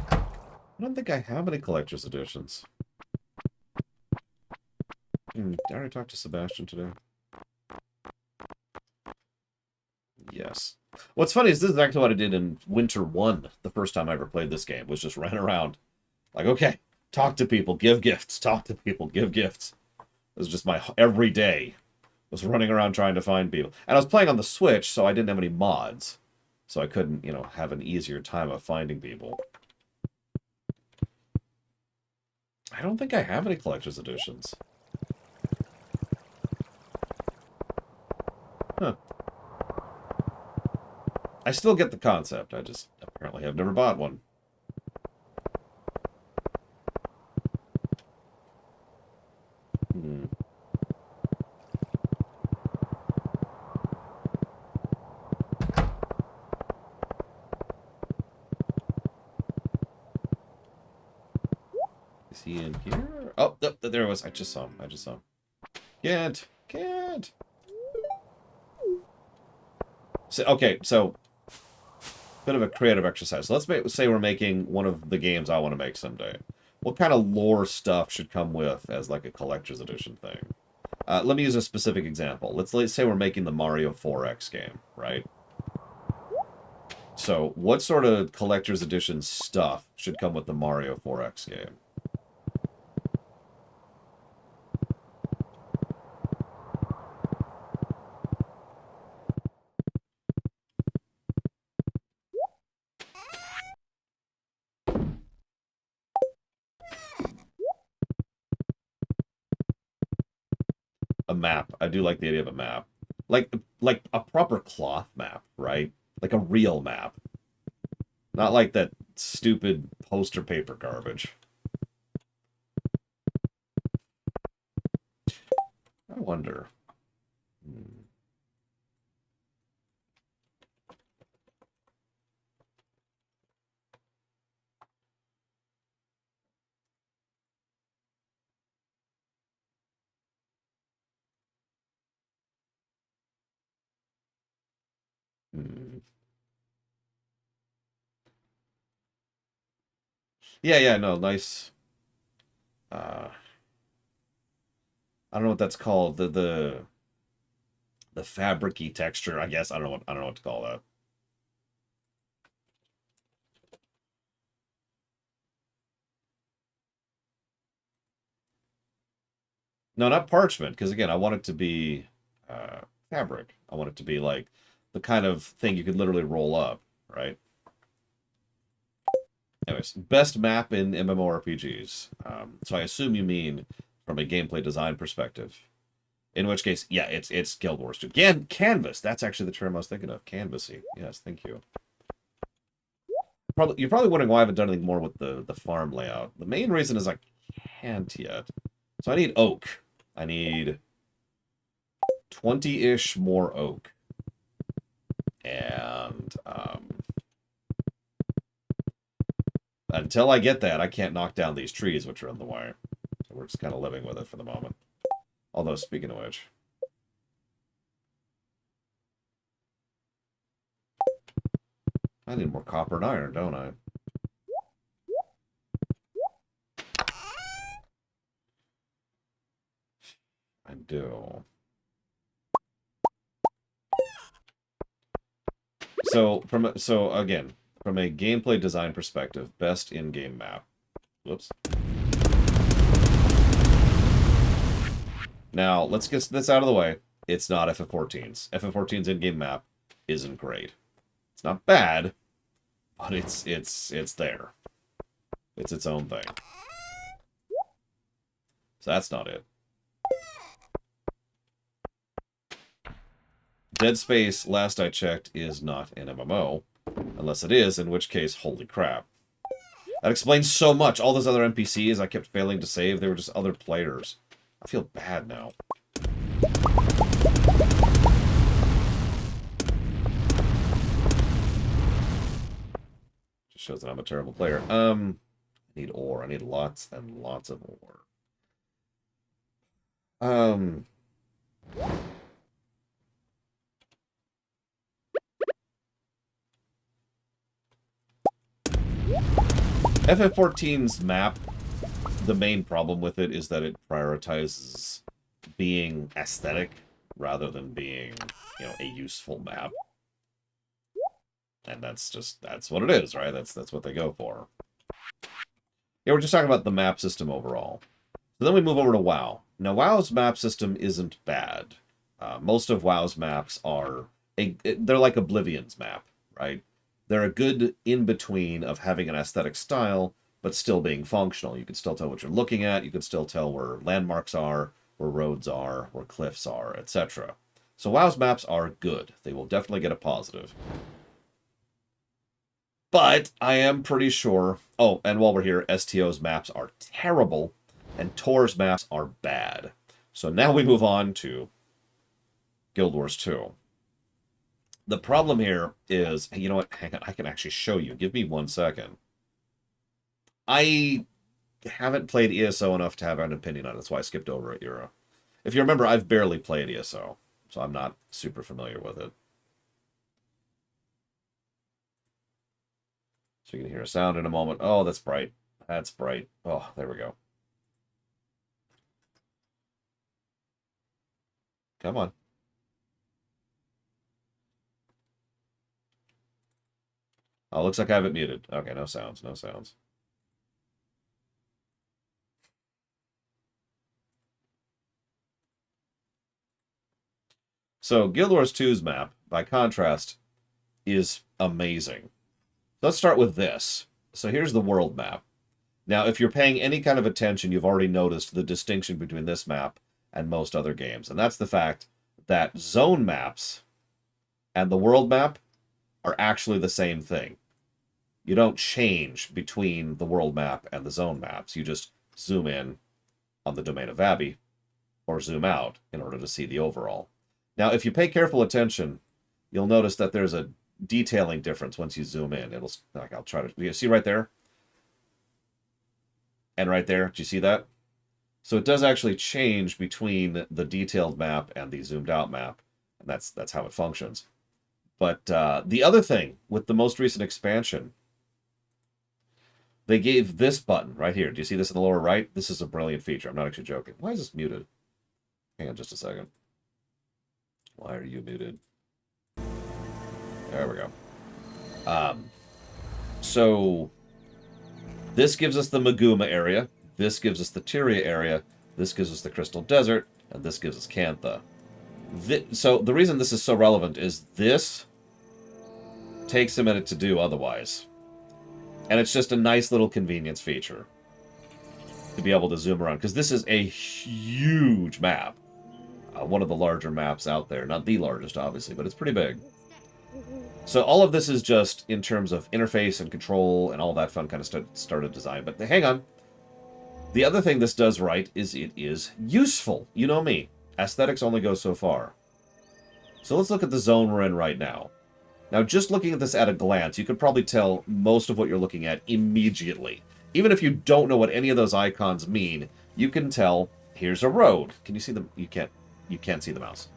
I don't think I have any collector's editions. Did I already talk to Sebastian today? Yes. What's funny is this is actually what I did in Winter 1, the first time I ever played this game, was just ran around. Like, okay, talk to people, give gifts, talk to people, give gifts. It was just my every day was running around trying to find people. And I was playing on the Switch, so I didn't have any mods. So I couldn't, have an easier time of finding people. I don't think I have any collector's editions. Huh. I still get the concept. I just apparently have never bought one. Hmm. Is he in here? Oh, there it was. I just saw him. Can't. So, okay, so bit of a creative exercise. So let's say we're making one of the games I want to make someday. What kind of lore stuff should come with as like a collector's edition thing? Let me use a specific example. Let's say we're making the Mario 4X game, right? So what sort of collector's edition stuff should come with the Mario 4X game? A map. I do like the idea of a map. Like a proper cloth map, right? Like a real map. Not like that stupid poster paper garbage. I wonder. Yeah, no, nice. I don't know what that's called. The fabricy texture, I guess. I don't know what to call that. No, not parchment, because again, I want it to be fabric. I want it to be like the kind of thing you could literally roll up, right? Anyways, best map in MMORPGs. So I assume you mean from a gameplay design perspective. In which case, yeah, it's Guild Wars 2. Canvas. That's actually the term I was thinking of. Canvassy. Yes, thank you. You're probably wondering why I haven't done anything more with the farm layout. The main reason is I can't yet. So I need oak. I need 20-ish more oak. And until I get that, I can't knock down these trees, which are in the way. So we're just kind of living with it for the moment. Although, speaking of which... I need more copper and iron, don't I? I do. So again, from a gameplay design perspective, best in-game map. Whoops. Now, let's get this out of the way. It's not FF14's. FF14's in-game map isn't great. It's not bad, but it's there. It's its own thing. So that's not it. Dead Space, last I checked, is not an MMO. Unless it is, in which case, holy crap. That explains so much. All those other NPCs I kept failing to save, they were just other players. I feel bad now. Just shows that I'm a terrible player. I need ore. I need lots and lots of ore. FF14's map, the main problem with it is that it prioritizes being aesthetic rather than being, a useful map. And that's what it is, right? That's what they go for. Yeah, we're just talking about the map system overall. So then we move over to WoW. Now, WoW's map system isn't bad. Most of WoW's maps are they're like Oblivion's map, right? They're a good in-between of having an aesthetic style, but still being functional. You can still tell what you're looking at. You can still tell where landmarks are, where roads are, where cliffs are, etc. So WoW's maps are good. They will definitely get a positive. But I am pretty sure... Oh, and while we're here, STO's maps are terrible, and Tor's maps are bad. So now we move on to Guild Wars 2. The problem here is... You know what? Hang on. I can actually show you. Give me 1 second. I haven't played ESO enough to have an opinion on it. That's why I skipped over it, Era. If you remember, I've barely played ESO, so I'm not super familiar with it. So you can hear a sound in a moment. Oh, that's bright. That's bright. Oh, there we go. Come on. Oh, looks like I have it muted. Okay, no sounds, no sounds. So Guild Wars 2's map, by contrast, is amazing. Let's start with this. So here's the world map. Now, if you're paying any kind of attention, you've already noticed the distinction between this map and most other games. And that's the fact that zone maps and the world map are actually the same thing. You don't change between the world map and the zone maps. You just zoom in on the domain of Abby or zoom out in order to see the overall. Now, if you pay careful attention, you'll notice that there's a detailing difference once you zoom in. It'll, like, I'll try to, you see right there? And right there, do you see that? So it does actually change between the detailed map and the zoomed out map. And that's how it functions. But the other thing with the most recent expansion, they gave this button right here. Do you see this in the lower right? This is a brilliant feature. I'm not actually joking. Why is this muted? Hang on just a second. Why are you muted? There we go. So this gives us the Maguma area. This gives us the Tyria area. This gives us the Crystal Desert. And this gives us Cantha. So the reason this is so relevant is this takes a minute to do otherwise. And it's just a nice little convenience feature to be able to zoom around. Because this is a huge map. One of the larger maps out there. Not the largest, obviously, but it's pretty big. So all of this is just in terms of interface and control and all that fun kind of started design. But hang on. The other thing this does right is it is useful. You know me. Aesthetics only go so far. So let's look at the zone we're in right now. Now, just looking at this at a glance, you could probably tell most of what you're looking at immediately. Even if you don't know what any of those icons mean, you can tell here's a road. Can you see them? You can't see the mouse.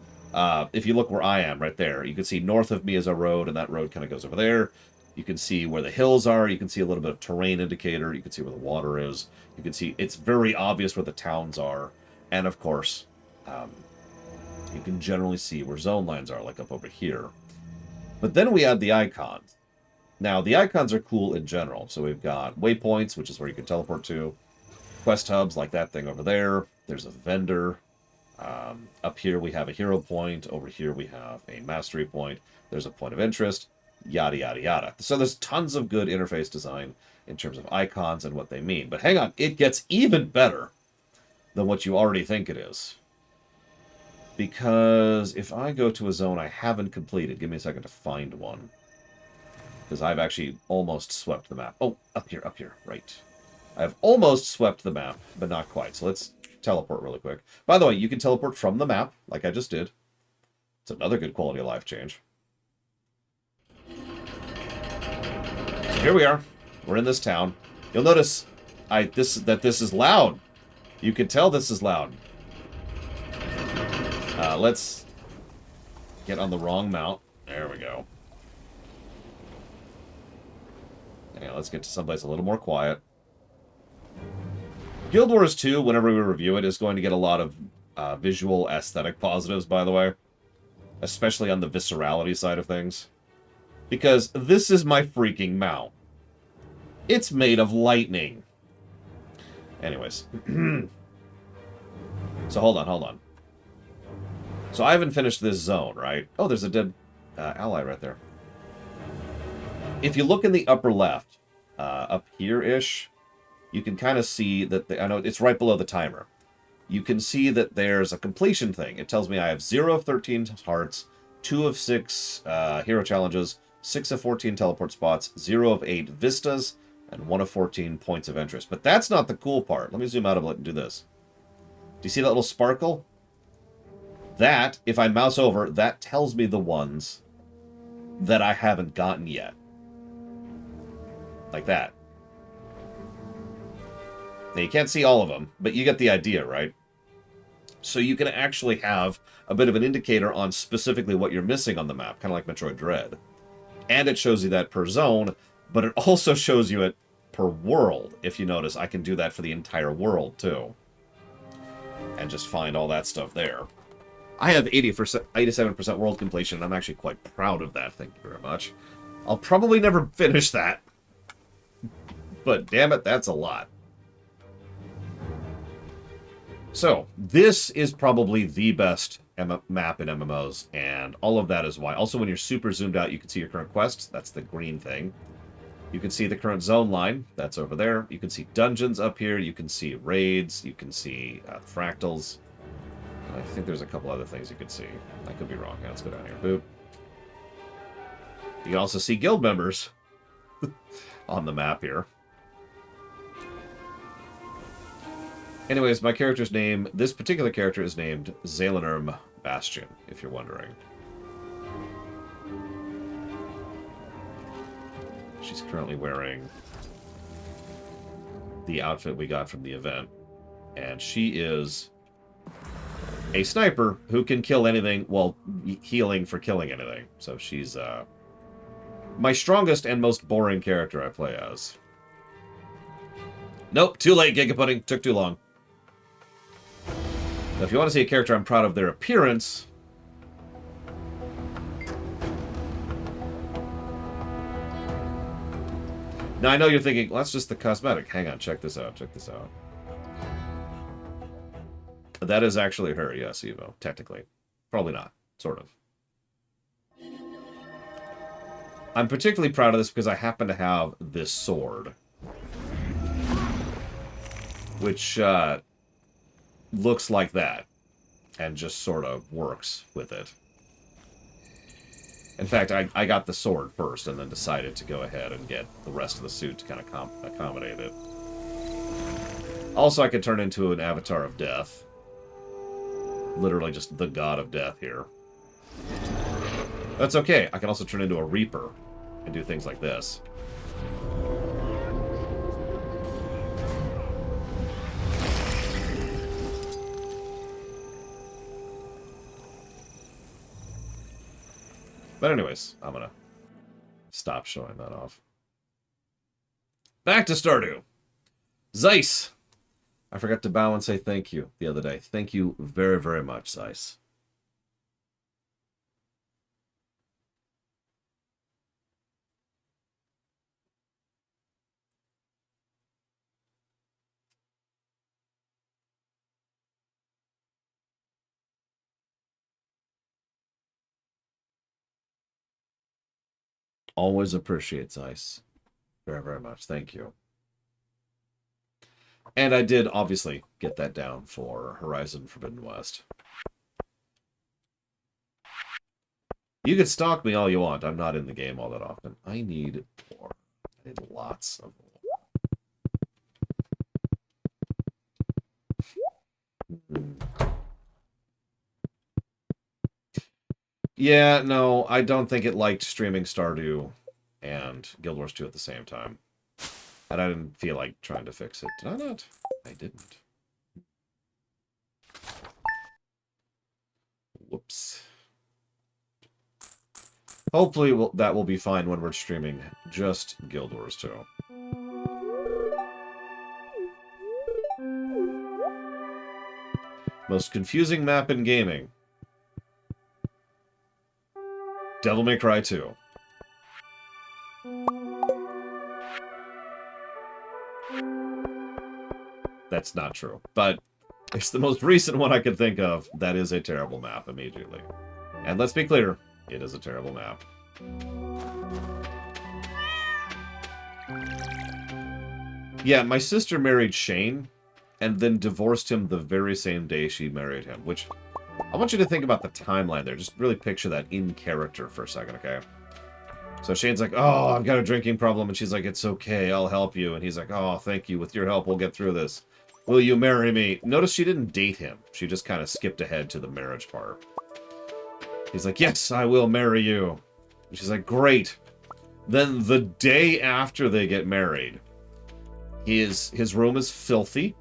If you look where I am, right there, you can see north of me is a road, and that road kind of goes over there. You can see where the hills are. You can see a little bit of terrain indicator. You can see where the water is. You can see it's very obvious where the towns are. And, of course, you can generally see where zone lines are, like up over here. But then we add the icons. Now, the icons are cool in general. So we've got waypoints, which is where you can teleport to. Quest hubs, like that thing over there. There's a vendor. Up here we have a hero point. Over here we have a mastery point. There's a point of interest. Yada, yada, yada. So there's tons of good interface design in terms of icons and what they mean. But hang on, it gets even better than what you already think it is. Because if I go to a zone I haven't completed, give me a second to find one. Because I've actually almost swept the map. Oh, up here, right. I've almost swept the map, but not quite. So let's teleport really quick. By the way, you can teleport from the map, like I just did. It's another good quality of life change. So here we are. We're in this town. You'll notice that this is loud. You can tell this is loud. Let's get on the wrong mount. There we go. Yeah, let's get to someplace a little more quiet. Guild Wars 2, whenever we review it, is going to get a lot of visual aesthetic positives, by the way. Especially on the viscerality side of things. Because this is my freaking mount. It's made of lightning. Anyways. So hold on. So I haven't finished this zone, right? Oh, there's a dead ally right there. If you look in the upper left, up here-ish, you can kind of see that, I know it's right below the timer. You can see that there's a completion thing. It tells me I have 0 of 13 hearts, 2 of 6 hero challenges, 6 of 14 teleport spots, 0 of 8 vistas, and 1 of 14 points of interest. But that's not the cool part. Let me zoom out a bit and do this. Do you see that little sparkle? That, if I mouse over, that tells me the ones that I haven't gotten yet. Like that. Now, you can't see all of them, but you get the idea, right? So you can actually have a bit of an indicator on specifically what you're missing on the map, kind of like Metroid Dread. And it shows you that per zone, but it also shows you it per world. If you notice, I can do that for the entire world, too. And just find all that stuff there. I have 87% world completion, and I'm actually quite proud of that, thank you very much. I'll probably never finish that. But damn it, that's a lot. So, this is probably the best map in MMOs, and all of that is why. Also, when you're super zoomed out, you can see your current quests. That's the green thing. You can see the current zone line. That's over there. You can see dungeons up here. You can see raids. You can see fractals. I think there's a couple other things you could see. I could be wrong. Yeah, let's go down here. Boop. You can also see guild members on the map here. Anyways, my character's name, this particular character is named Zalanerm Bastion, if you're wondering. She's currently wearing the outfit we got from the event. And she is a sniper who can kill anything while healing for killing anything. So she's my strongest and most boring character I play as. Nope, too late, Gigapudding. Took too long. Now, if you want to see a character I'm proud of their appearance... Now, I know you're thinking, well, that's just the cosmetic. Hang on, check this out, check this out. That is actually her, yes, Evo, technically. Probably not, sort of. I'm particularly proud of this because I happen to have this sword. Which, looks like that. And just sort of works with it. In fact, I got the sword first and then decided to go ahead and get the rest of the suit to kind of accommodate it. Also, I could turn into an avatar of death. Literally just the god of death here. That's okay. I can also turn into a reaper and do things like this. But anyways, I'm gonna stop showing that off. Back to Stardew. Zeiss! I forgot to bow and say thank you the other day. Thank you very, very much, Zeiss. Always appreciate Zeiss. Very, very much. Thank you. And I did, obviously, get that down for Horizon Forbidden West. You can stalk me all you want. I'm not in the game all that often. I need more. I need lots of more. Yeah, no, I don't think it liked streaming Stardew and Guild Wars 2 at the same time. And I didn't feel like trying to fix it. Did I not? I didn't. Whoops. Hopefully that will be fine when we're streaming just Guild Wars 2. Most confusing map in gaming. Devil May Cry 2. That's not true, but it's the most recent one I could think of that is a terrible map immediately. And let's be clear, it is a terrible map. Yeah, my sister married Shane, and then divorced him the very same day she married him, which... I want you to think about the timeline there. Just really picture that in character for a second, okay? So Shane's like, oh, I've got a drinking problem, and she's like, it's okay, I'll help you. And he's like, oh, thank you, with your help, we'll get through this. Will you marry me? Notice she didn't date him. She just kind of skipped ahead to the marriage part. He's like, yes, I will marry you. And she's like, great. Then the day after they get married, his room is filthy,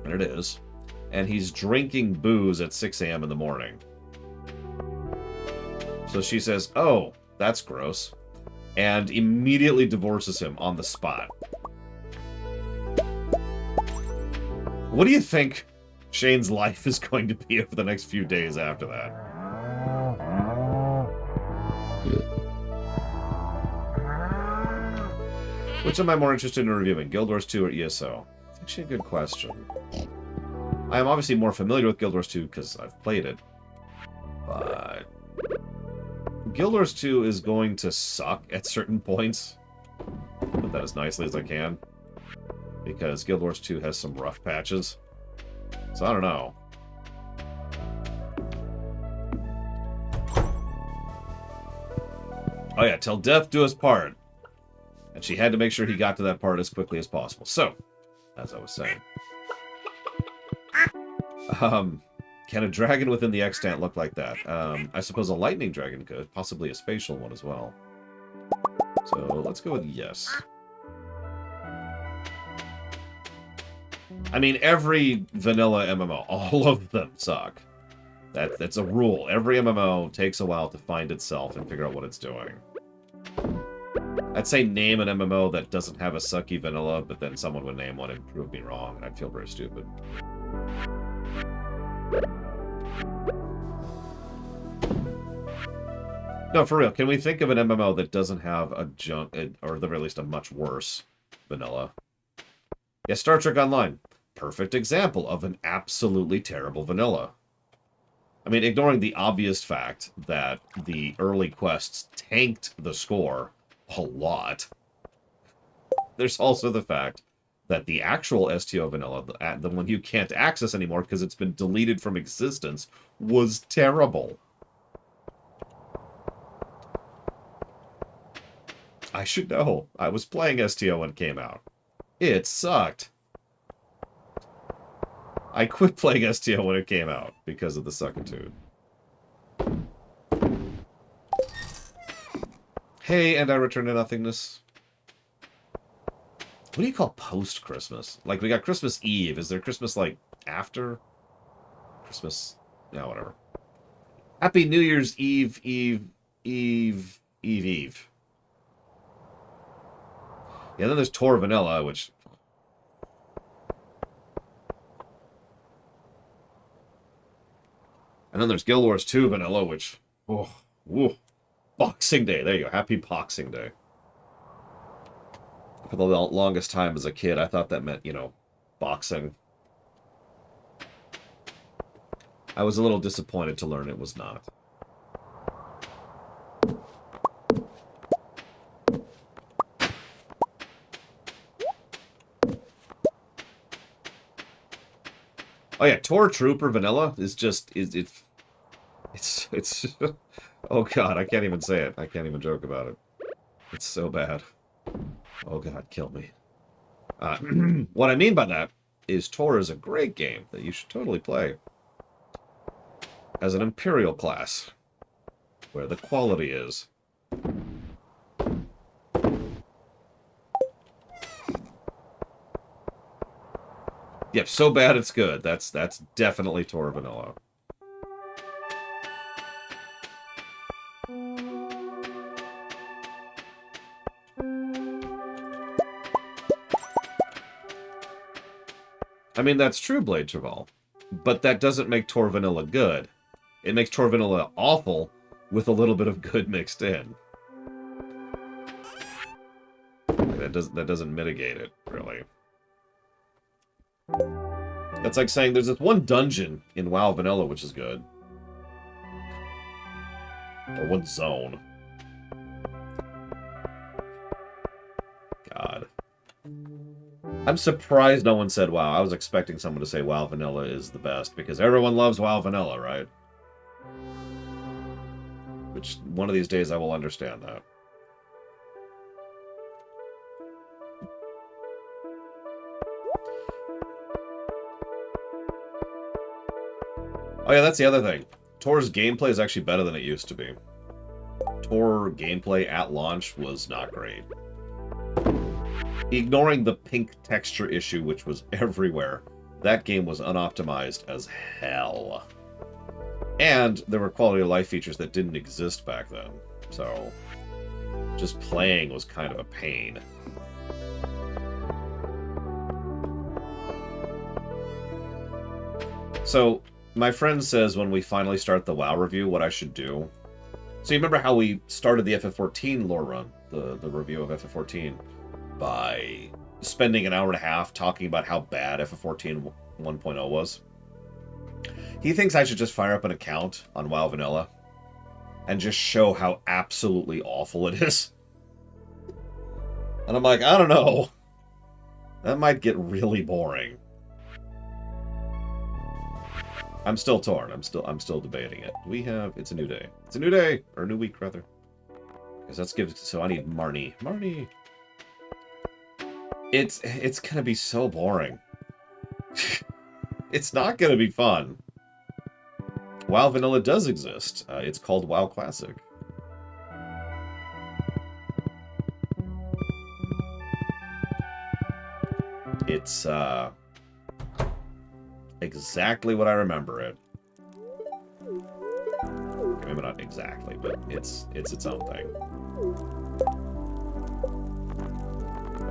and it is, and he's drinking booze at 6 a.m. in the morning. So she says, oh, that's gross, and immediately divorces him on the spot. What do you think Shane's life is going to be over the next few days after that? Which am I more interested in reviewing, Guild Wars 2 or ESO? It's actually a good question. I am obviously more familiar with Guild Wars 2 because I've played it. But Guild Wars 2 is going to suck at certain points. Put that as nicely as I can. Because Guild Wars 2 has some rough patches. So I don't know. Oh yeah, till death do us part. And she had to make sure he got to that part as quickly as possible. So, as I was saying. Can a dragon within the extant look like that? I suppose a lightning dragon could. Possibly a spatial one as well. So, let's go with yes. I mean, every vanilla MMO, all of them suck. That's a rule. Every MMO takes a while to find itself and figure out what it's doing. I'd say name an MMO that doesn't have a sucky vanilla, but then someone would name one and prove me wrong, and I'd feel very stupid. No, for real, can we think of an MMO that doesn't have a junk, or at the very least a much worse vanilla? Yeah, Star Trek Online. Perfect example of an absolutely terrible vanilla. I mean, ignoring the obvious fact that the early quests tanked the score a lot, there's also the fact that the actual STO vanilla, the one you can't access anymore because it's been deleted from existence, was terrible. I should know. I was playing STO when it came out. It sucked. I quit playing STO when it came out because of the suckitude. Hey, and I return to nothingness. What do you call post-Christmas? Like, we got Christmas Eve. Is there Christmas, like, after? Christmas... Yeah, whatever. Happy New Year's Eve, Eve. Yeah, then there's Tor Vanilla, which... And then there's Guild Wars 2 Vanilla, which... Oh, woo. Boxing Day. There you go. Happy Boxing Day. For the longest time as a kid, I thought that meant, you know, boxing. I was a little disappointed to learn it was not. Oh yeah, Tor Trooper Vanilla is just it's oh god, I can't even say it. I can't even joke about it. It's so bad. Oh god, kill me. What I mean by that is Tor is a great game that you should totally play as an Imperial class, where the quality is. Yep, so bad it's good. That's definitely Tor Vanilla. I mean, that's true, Blade Traval. But that doesn't make Tor Vanilla good. It makes Tor Vanilla awful with a little bit of good mixed in. That doesn't mitigate it, really. That's like saying there's this one dungeon in WoW Vanilla which is good. Or one zone. God. I'm surprised no one said WoW. I was expecting someone to say WoW Vanilla is the best, because everyone loves WoW Vanilla, right? Which, one of these days I will understand that. Oh yeah, that's the other thing. Tor's gameplay is actually better than it used to be. Tor gameplay at launch was not great. Ignoring the pink texture issue, which was everywhere, that game was unoptimized as hell. And there were quality of life features that didn't exist back then. So, just playing was kind of a pain. So, my friend says when we finally start the WoW review, what I should do. So you remember how we started the FF14 lore run, the review of FF14, by spending an hour and a half talking about how bad FF14 1.0 was? He thinks I should just fire up an account on WoW Vanilla and just show how absolutely awful it is. And I'm like, I don't know. That might get really boring. I'm still torn. I'm still debating it. We have... It's a new day. It's a new day! Or a new week, rather. Because that's gives... So I need Marnie. Marnie! It's gonna be so boring. It's not gonna be fun. WoW Vanilla does exist. It's called WoW Classic. It's, exactly what I remember it. Maybe not exactly, but it's its own thing.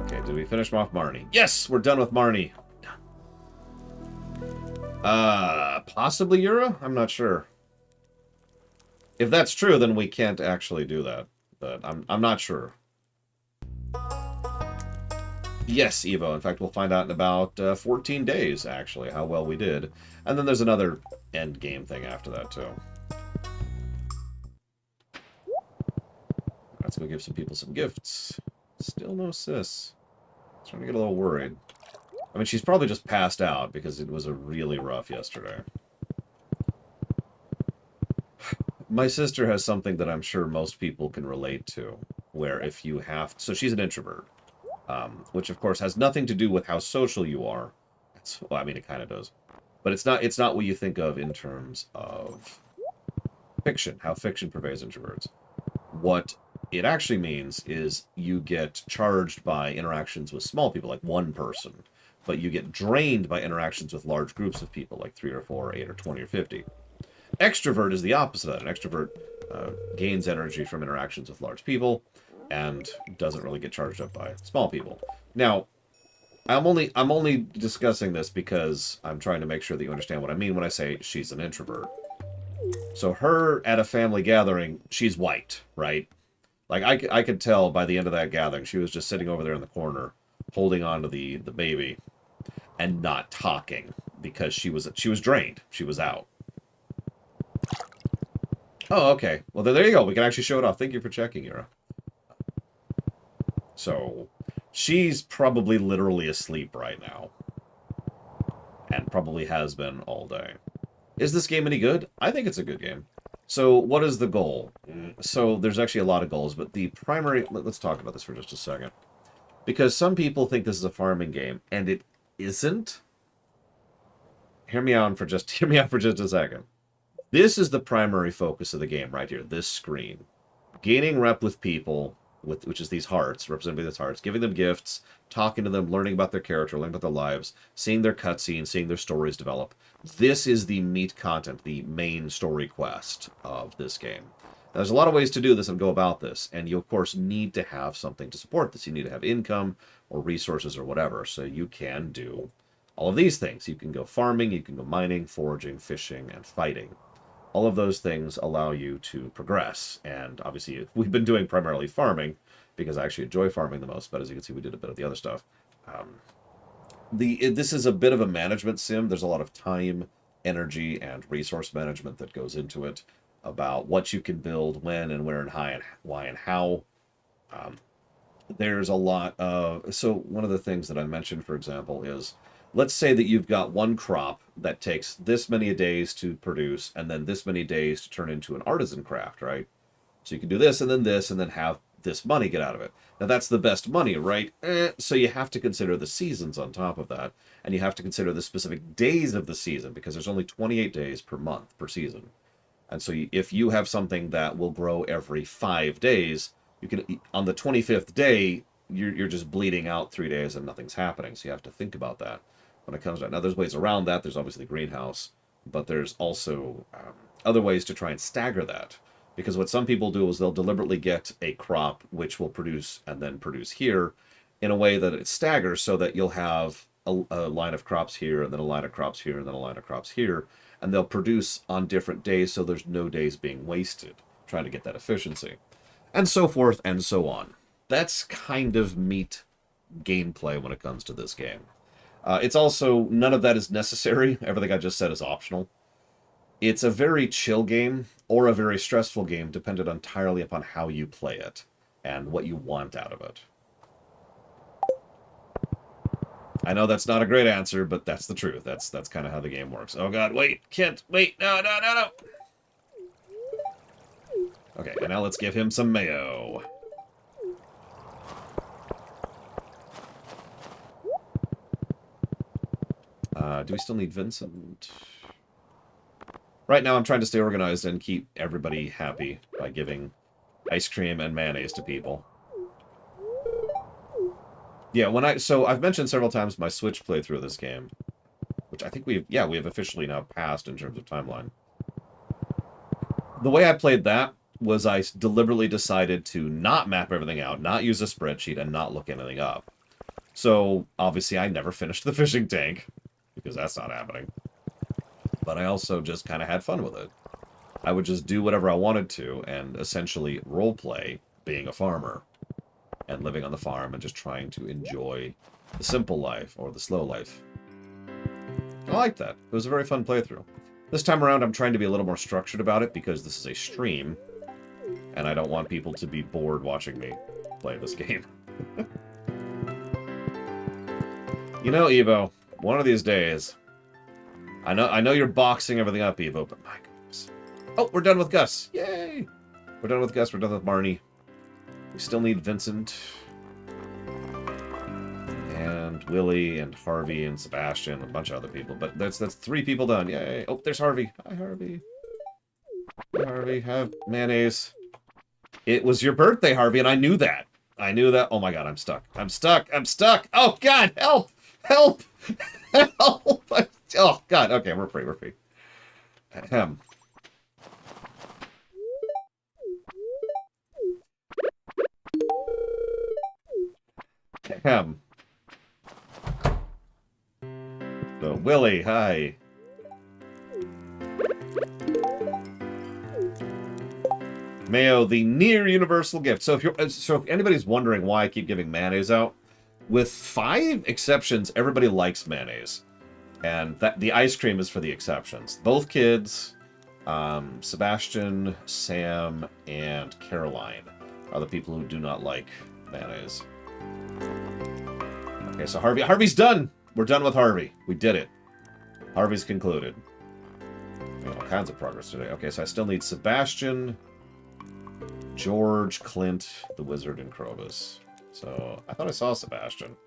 Okay, did we finish off Marnie? Yes, we're done with Marnie. Possibly Yura? I'm not sure. If that's true, then we can't actually do that. But I'm not sure. Yes, Evo. In fact, we'll find out in about 14 days, actually, how well we did. And then there's another end game thing after that, too. Let's go give some people some gifts. Still no sis. Starting to get a little worried. I mean, she's probably just passed out because it was a really rough yesterday. My sister has something that I'm sure most people can relate to, where if you have... So she's an introvert. Which of course has nothing to do with how social you are. Well, I mean, it kind of does, but it's not what you think of in terms of fiction. How fiction pervades introverts. What it actually means is you get charged by interactions with small people, like one person, but you get drained by interactions with large groups of people, like 3 or 4, or 8 or 20 or 50. Extrovert is the opposite of that. An extrovert gains energy from interactions with large people, and doesn't really get charged up by small people. Now, I'm only discussing this because I'm trying to make sure that you understand what I mean when I say she's an introvert. So her at a family gathering, she's white, right? Like I could tell by the end of that gathering, she was just sitting over there in the corner, holding on to the baby, and not talking because she was drained. She was out. Oh, okay. Well, there you go. We can actually show it off. Thank you for checking, Yura. So, she's probably literally asleep right now. And probably has been all day. Is this game any good? I think it's a good game. So, what is the goal? So, there's actually a lot of goals, but the primary... Let's talk about this for just a second. Because some people think this is a farming game, and it isn't. Hear me out for just a second. This is the primary focus of the game right here, this screen. Gaining rep with people... which is these hearts, represented by these hearts, giving them gifts, talking to them, learning about their character, learning about their lives, seeing their cutscenes, seeing their stories develop. This is the meat content, the main story quest of this game. Now, there's a lot of ways to do this and go about this, and you, of course, need to have something to support this. You need to have income or resources or whatever, so you can do All of these things. You can go farming, you can go mining, foraging, fishing, and fighting. All of those things allow you to progress. And obviously, we've been doing primarily farming because I actually enjoy farming the most. But as you can see, we did a bit of the other stuff. This is a bit of a management sim. There's a lot of time, energy, and resource management that goes into it about what you can build, when and where and why and how. There's a lot of... So one of the things that I mentioned, for example, is let's say that you've got one crop that takes this many days to produce and then this many days to turn into an artisan craft, right? So you can do this and then have this money get out of it. Now that's the best money, right? So you have to consider the seasons on top of that, and you have to consider the specific days of the season because there's only 28 days per month per season. And so if you have something that will grow every 5 days, you can on the 25th day you're just bleeding out 3 days and nothing's happening. So you have to think about that when it comes to it. Now there's ways around that. There's obviously the greenhouse, but there's also other ways to try and stagger that. Because what some people do is they'll deliberately get a crop which will produce and then produce here in a way that it staggers so that you'll have a line of crops here and then a line of crops here and then a line of crops here. And they'll produce on different days so there's no days being wasted trying to get that efficiency. And so forth and so on. That's kind of meat gameplay when it comes to this game. It's also, none of that is necessary. Everything I just said is optional. It's a very chill game or a very stressful game, dependent entirely upon how you play it and what you want out of it. I know that's not a great answer, but that's the truth. That's kind of how the game works. Oh god, wait, Kent, wait, no. Okay, and now let's give him some mayo. Do we still need Vincent? Right now I'm trying to stay organized and keep everybody happy by giving ice cream and mayonnaise to people. Yeah, so I've mentioned several times my Switch playthrough of this game, which I think we have officially now passed in terms of timeline. The way I played that was I deliberately decided to not map everything out, not use a spreadsheet, and not look anything up. So, obviously, I never finished the fishing tank, because that's not happening. But I also just kind of had fun with it. I would just do whatever I wanted to, and essentially roleplay being a farmer, and living on the farm, and just trying to enjoy the simple life, or the slow life. I liked that. It was a very fun playthrough. This time around, I'm trying to be a little more structured about it, because this is a stream, and I don't want people to be bored watching me play this game. You know, Evo, one of these days... I know you're boxing everything up, Evo, but my goodness. Oh, we're done with Gus. Yay! We're done with Gus, we're done with Marnie. We still need Vincent. And Willie, and Harvey, and Sebastian, and a bunch of other people. But that's 3 people done. Yay! Oh, there's Harvey. Hi, Harvey. Hi, Harvey. Have mayonnaise. It was your birthday, Harvey, and I knew that. I knew that. Oh my god, I'm stuck. I'm stuck. I'm stuck. Oh god, help! Help! Help! Oh god, okay, we're free, we're free. Ahem. Ahem. So, Willie, hi. Mayo, the near universal gift. So if anybody's wondering why I keep giving mayonnaise out, with 5 exceptions, everybody likes mayonnaise. And the ice cream is for the exceptions. Both kids, Sebastian, Sam, and Caroline are the people who do not like mayonnaise. Okay, so Harvey's done! We're done with Harvey. We did it. Harvey's concluded. We have all kinds of progress today. Okay, so I still need Sebastian, George, Clint, the Wizard, and Krobus. So, I thought I saw Sebastian.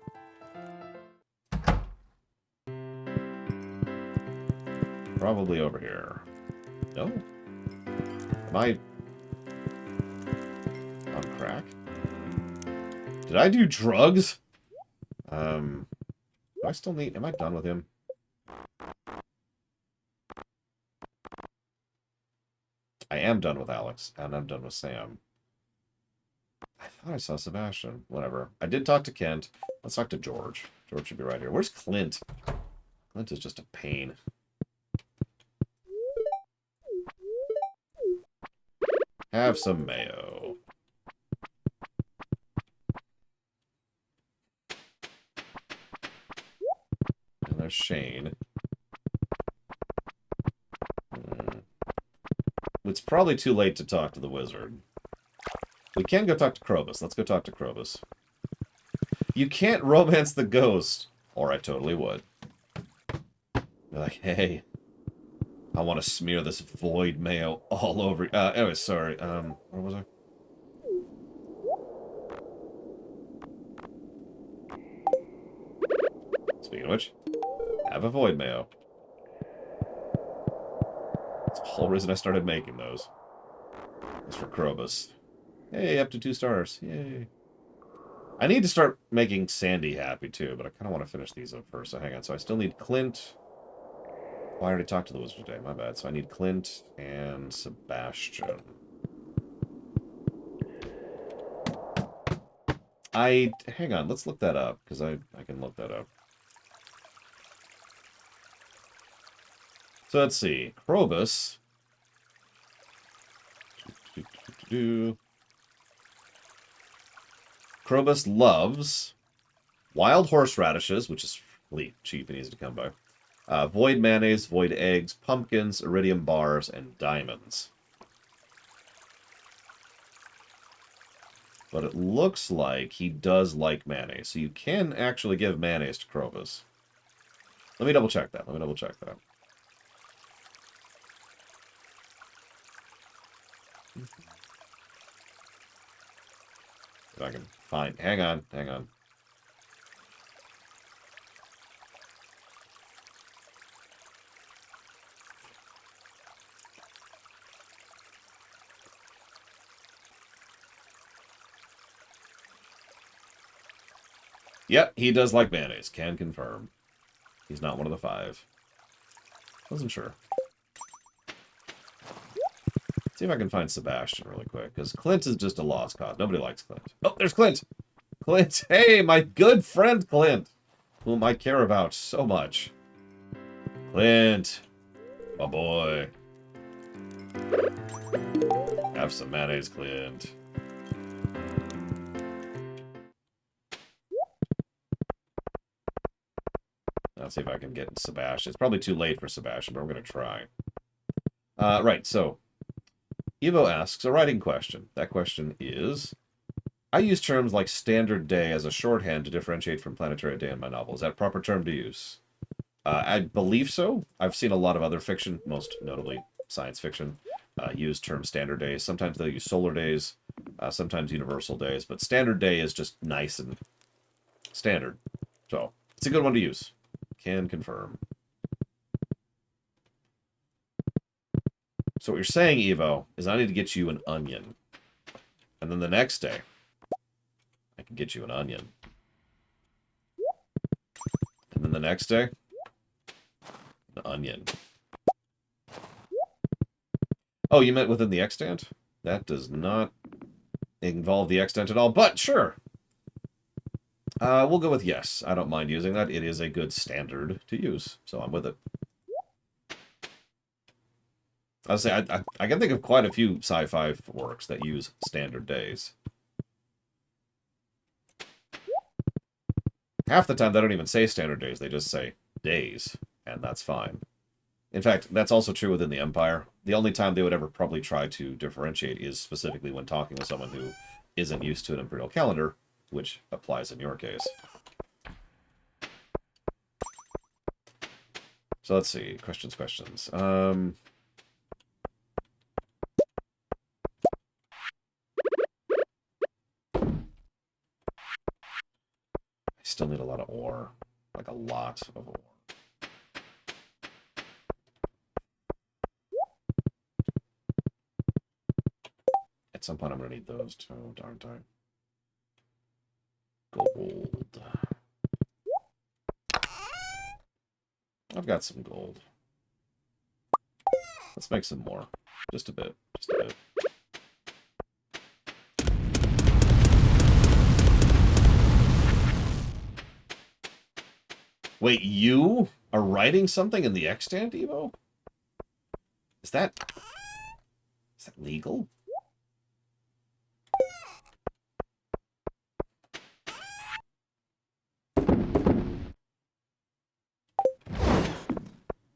Probably over here. No? Am I on crack? Did I do drugs? Do I still need... Am I done with him? I am done with Alex, and I'm done with Sam. I thought I saw Sebastian. Whatever. I did talk to Kent. Let's talk to George. George should be right here. Where's Clint? Clint is just a pain. Have some mayo. And there's Shane. It's probably too late to talk to the wizard. We can go talk to Krobus. Let's go talk to Krobus. You can't romance the ghost. Or I totally would. Be like, hey, I want to smear this void mayo all over... anyway, sorry. Where was I? Speaking of which, have a void mayo. That's the whole reason I started making those. It's for Krobus. Hey, up to 2 stars. Yay. I need to start making Sandy happy, too, but I kind of want to finish these up first, so hang on. So I still need Clint. Oh, I already talked to the wizard today. My bad. So I need Clint and Sebastian. Hang on. Let's look that up, because I can look that up. So let's see. Krobus. Krobus loves wild horseradishes, which is really cheap and easy to come by. Void mayonnaise, void eggs, pumpkins, iridium bars, and diamonds. But it looks like he does like mayonnaise, so you can actually give mayonnaise to Krobus. Let me double check that. If I can find... Hang on. Yep, he does like mayonnaise. Can confirm. He's not one of the 5. Wasn't sure. See if I can find Sebastian really quick, because Clint is just a lost cause. Nobody likes Clint. Oh, there's Clint! Clint! Hey, my good friend Clint! Whom I care about so much. Clint! My boy. Have some mayonnaise, Clint. Let's see if I can get Sebastian. It's probably too late for Sebastian, but we're going to try. Right, so... Evo asks a writing question. That question is, I use terms like standard day as a shorthand to differentiate from planetary day in my novel. Is that a proper term to use? I believe so. I've seen a lot of other fiction, most notably science fiction, use term standard days. Sometimes they'll use solar days, sometimes universal days, but standard day is just nice and standard. So, it's a good one to use. Can confirm. So what you're saying, Evo, is I need to get you an onion. And then the next day, I can get you an onion. And then the next day, an onion. Oh, you meant within the extant? That does not involve the extant at all, but sure. We'll go with yes. I don't mind using that. It is a good standard to use, so I'm with it. I'll say I can think of quite a few sci-fi works that use standard days. Half the time they don't even say standard days, they just say days, and that's fine. In fact, that's also true within the Empire. The only time they would ever probably try to differentiate is specifically when talking with someone who isn't used to an imperial calendar, which applies in your case. So let's see. Questions. I still need a lot of ore. Like a lot of ore. At some point I'm going to need those too, darn time. Gold. I've got some gold. Let's make some more. Just a bit. Wait, you are writing something in the extant Evo? Is that legal?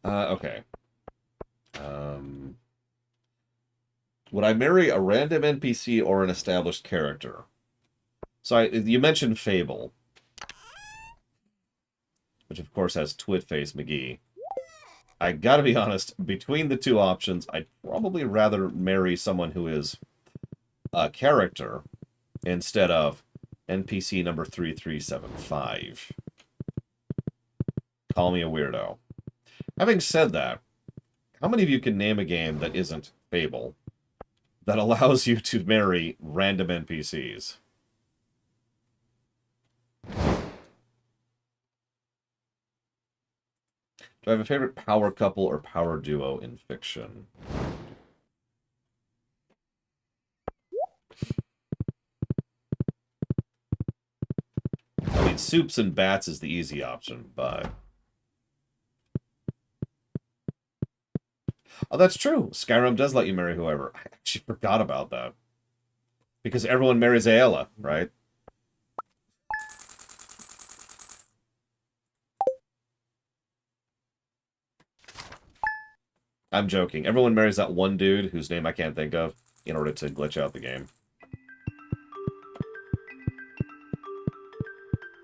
Okay. Would I marry a random NPC or an established character? So you mentioned Fable, which of course has Twitface McGee. I gotta be honest, between the two options, I'd probably rather marry someone who is a character instead of NPC number 3375. Call me a weirdo. Having said that, how many of you can name a game that isn't Fable that allows you to marry random NPCs? Do I have a favorite power couple or power duo in fiction? I mean, Soups and Bats is the easy option, but... Oh, that's true. Skyrim does let you marry whoever. I actually forgot about that. Because everyone marries Aela, right? I'm joking. Everyone marries that one dude whose name I can't think of in order to glitch out the game.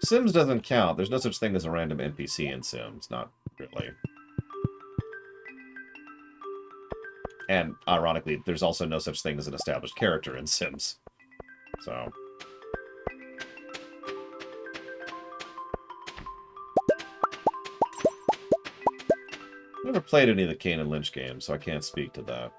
Sims doesn't count. There's no such thing as a random NPC in Sims. Not really. And, ironically, there's also no such thing as an established character in Sims. So... I've never played any of the Kane and Lynch games, so I can't speak to that.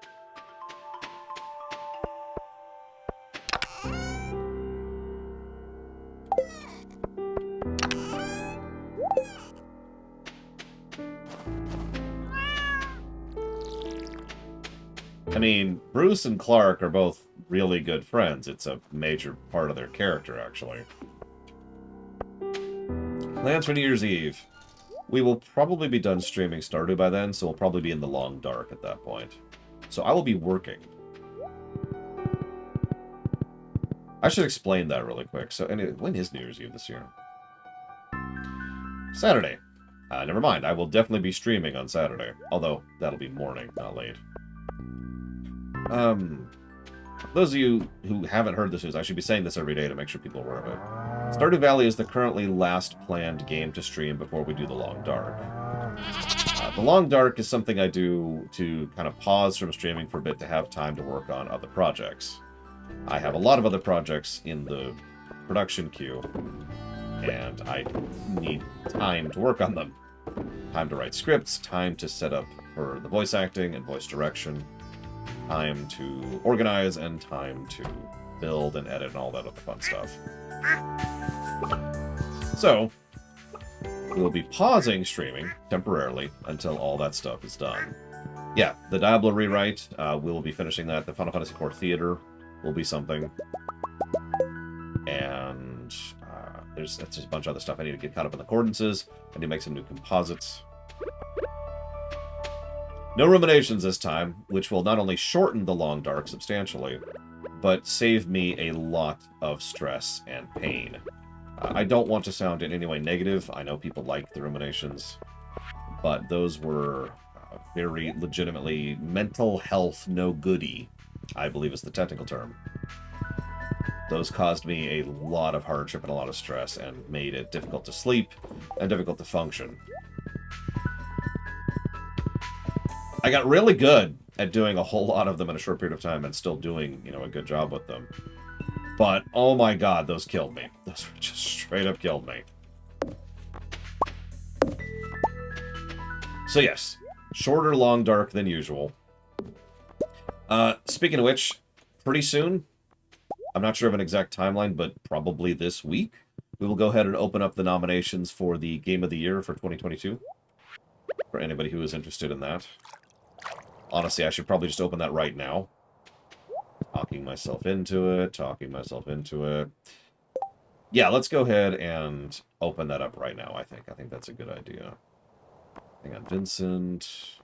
I mean, Bruce and Clark are both really good friends. It's a major part of their character, actually. Plans for New Year's Eve. We will probably be done streaming Stardew by then, so we'll probably be in the long dark at that point. So I will be working. I should explain that really quick. So anyway, when is New Year's Eve this year? Saturday. Never mind, I will definitely be streaming on Saturday. Although, that'll be morning, not late. Those of you who haven't heard this news, I should be saying this every day to make sure people are aware of it. Stardew Valley is the currently last planned game to stream before we do the Long Dark. The Long Dark is something I do to kind of pause from streaming for a bit to have time to work on other projects. I have a lot of other projects in the production queue, and I need time to work on them. Time to write scripts, time to set up for the voice acting and voice direction, time to organize, and time to build and edit and all that other fun stuff. So, we'll be pausing streaming temporarily until all that stuff is done. Yeah, the Diablo rewrite, we'll be finishing that. The Final Fantasy IV Theater will be something. And there's just a bunch of other stuff. I need to get caught up in the accordances. I need to make some new composites. No ruminations this time, which will not only shorten the Long Dark substantially, but save me a lot of stress and pain. I don't want to sound in any way negative. I know people like the ruminations, but those were very legitimately mental health no-goody, I believe is the technical term. Those caused me a lot of hardship and a lot of stress and made it difficult to sleep and difficult to function. I got really good at doing a whole lot of them in a short period of time and still doing, a good job with them. But, oh my god, those killed me. Those just straight up killed me. So yes, shorter Long Dark than usual. Speaking of which, pretty soon, I'm not sure of an exact timeline, but probably this week, we will go ahead and open up the nominations for the Game of the Year for 2022. For anybody who is interested in that. Honestly, I should probably just open that right now. Talking myself into it. Yeah, let's go ahead and open that up right now, I think. I think that's a good idea. Hang on, Vincent.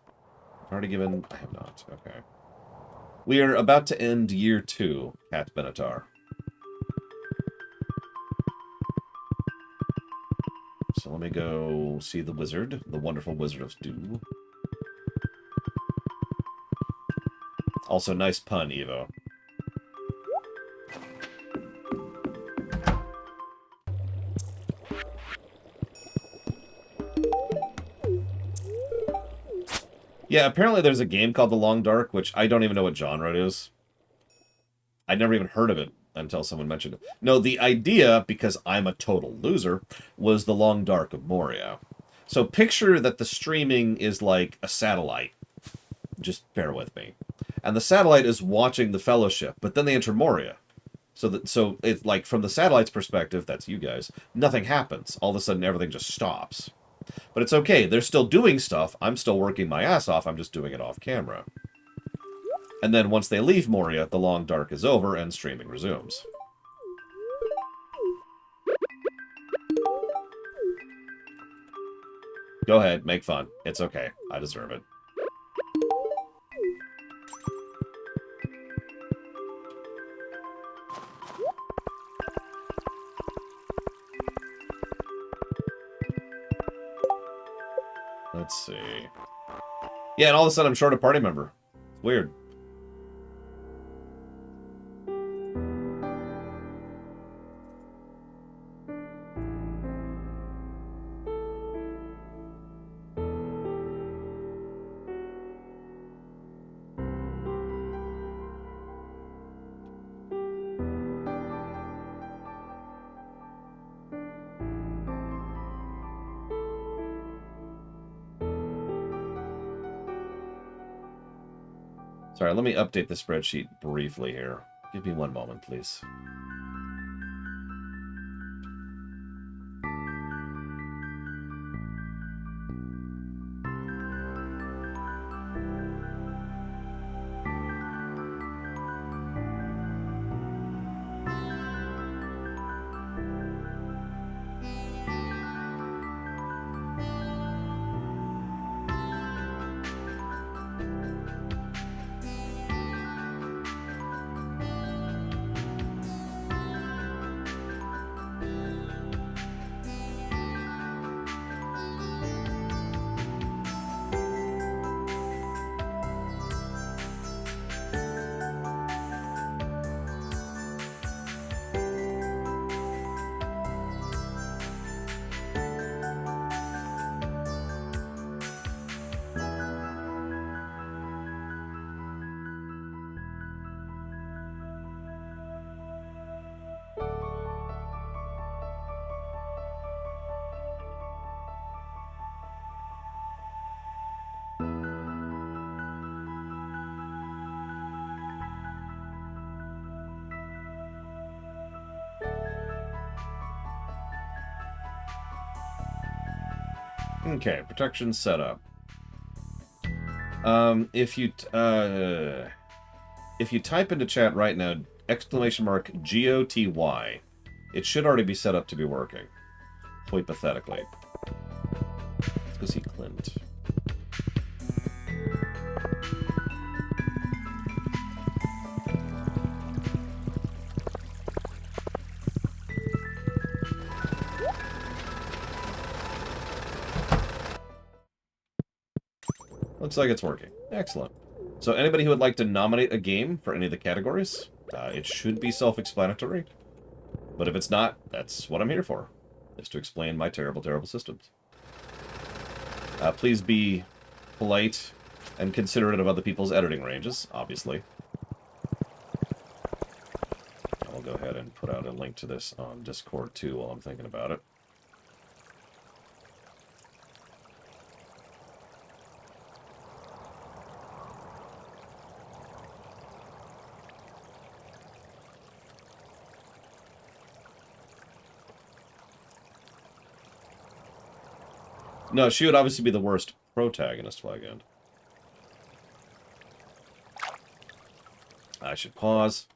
I've already given... I have not. Okay. We are about to end year 2, Cat Benatar. So let me go see the wizard, the wonderful Wizard of Stew. Also, nice pun, Evo. Yeah, apparently there's a game called The Long Dark, which I don't even know what genre it is. I'd never even heard of it until someone mentioned it. No, the idea, because I'm a total loser, was The Long Dark of Moria. So picture that the streaming is like a satellite. Just bear with me. And the satellite is watching the Fellowship, but then they enter Moria. So it's like, from the satellite's perspective, that's you guys, nothing happens. All of a sudden, everything just stops. But it's okay. They're still doing stuff. I'm still working my ass off. I'm just doing it off camera. And then once they leave Moria, the Long Dark is over and streaming resumes. Go ahead, make fun. It's okay. I deserve it. Let's see. Yeah, and all of a sudden I'm short a party member. Weird. Sorry, let me update the spreadsheet briefly here. Give me one moment, please. Okay, protection setup. If you type into chat right now, !GOTY, it should already be set up to be working. Hypothetically. Let's go see Clint. Looks like it's working. Excellent. So anybody who would like to nominate a game for any of the categories, it should be self-explanatory. But if it's not, that's what I'm here for, is to explain my terrible, terrible systems. Please be polite and considerate of other people's editing ranges, obviously. I'll go ahead and put out a link to this on Discord, too, while I'm thinking about it. No, she would obviously be the worst protagonist flag end. I should pause.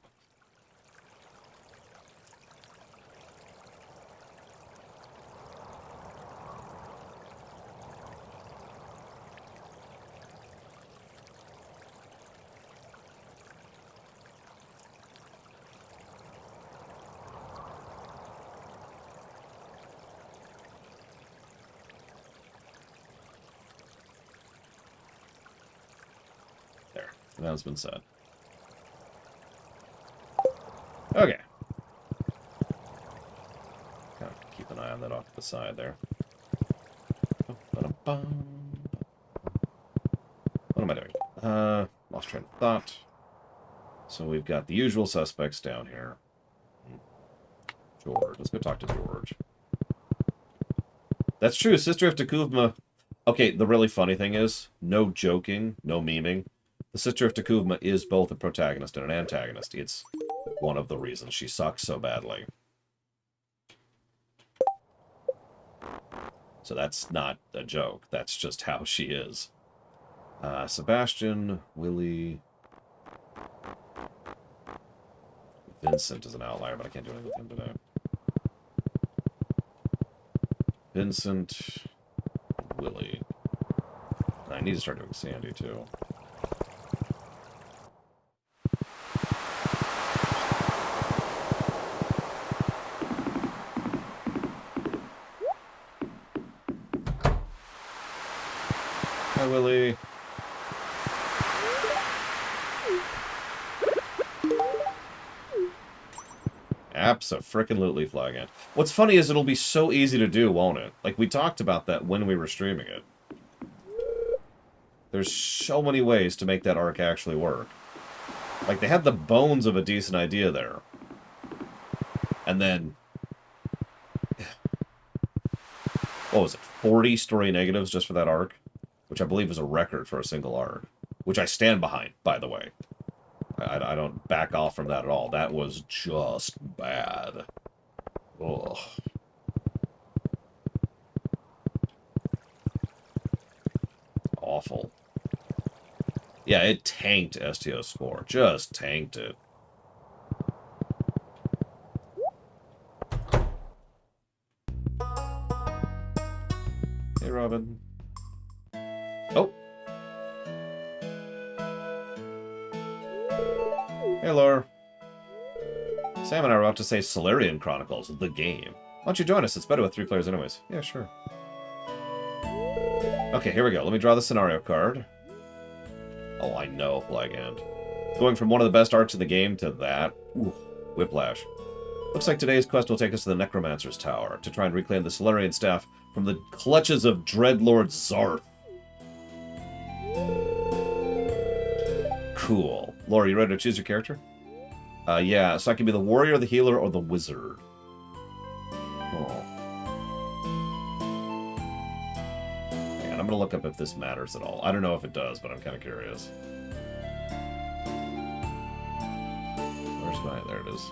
That's been said. Okay. Kind of keep an eye on that off to the side there. What am I doing? Lost train of thought. So we've got the usual suspects down here. George. Let's go talk to George. That's true. Sister of Takuvma. Okay, the really funny thing is, no joking, no memeing. The Sister of Takuvma is both a protagonist and an antagonist. It's one of the reasons she sucks so badly. So that's not a joke. That's just how she is. Sebastian, Willie... Vincent is an outlier, but I can't do anything with him today. Vincent... Willie. I need to start doing Sandy, too. Hi, Willie. Abso-frickin-lutely, Flag Ant. What's funny is it'll be so easy to do, won't it? Like, we talked about that when we were streaming it. There's so many ways to make that arc actually work. Like, they had the bones of a decent idea there. And then... what was it? 40 story negatives just for that arc? Which I believe is a record for a single arc. Which I stand behind, by the way. I don't back off from that at all. That was just bad. Ugh. Awful. Yeah, it tanked STO's score. Just tanked it. Hey, Robin. Oh. Hey, Laura. Sam and I were about to say Solarian Chronicles, the game. Why don't you join us? It's better with 3 players anyways. Yeah, sure. Okay, here we go. Let me draw the scenario card. Oh, I know, Flag Ant. Going from one of the best arcs in the game to that. Ooh, whiplash. Looks like today's quest will take us to the Necromancer's Tower to try and reclaim the Solarian staff from the clutches of Dreadlord Zarth. Cool. Laura, you ready to choose your character? Yeah, so I can be the warrior, the healer, or the wizard. Oh. Hang on, I'm gonna look up if this matters at all. I don't know if it does, but I'm kind of curious. Where's my... there it is.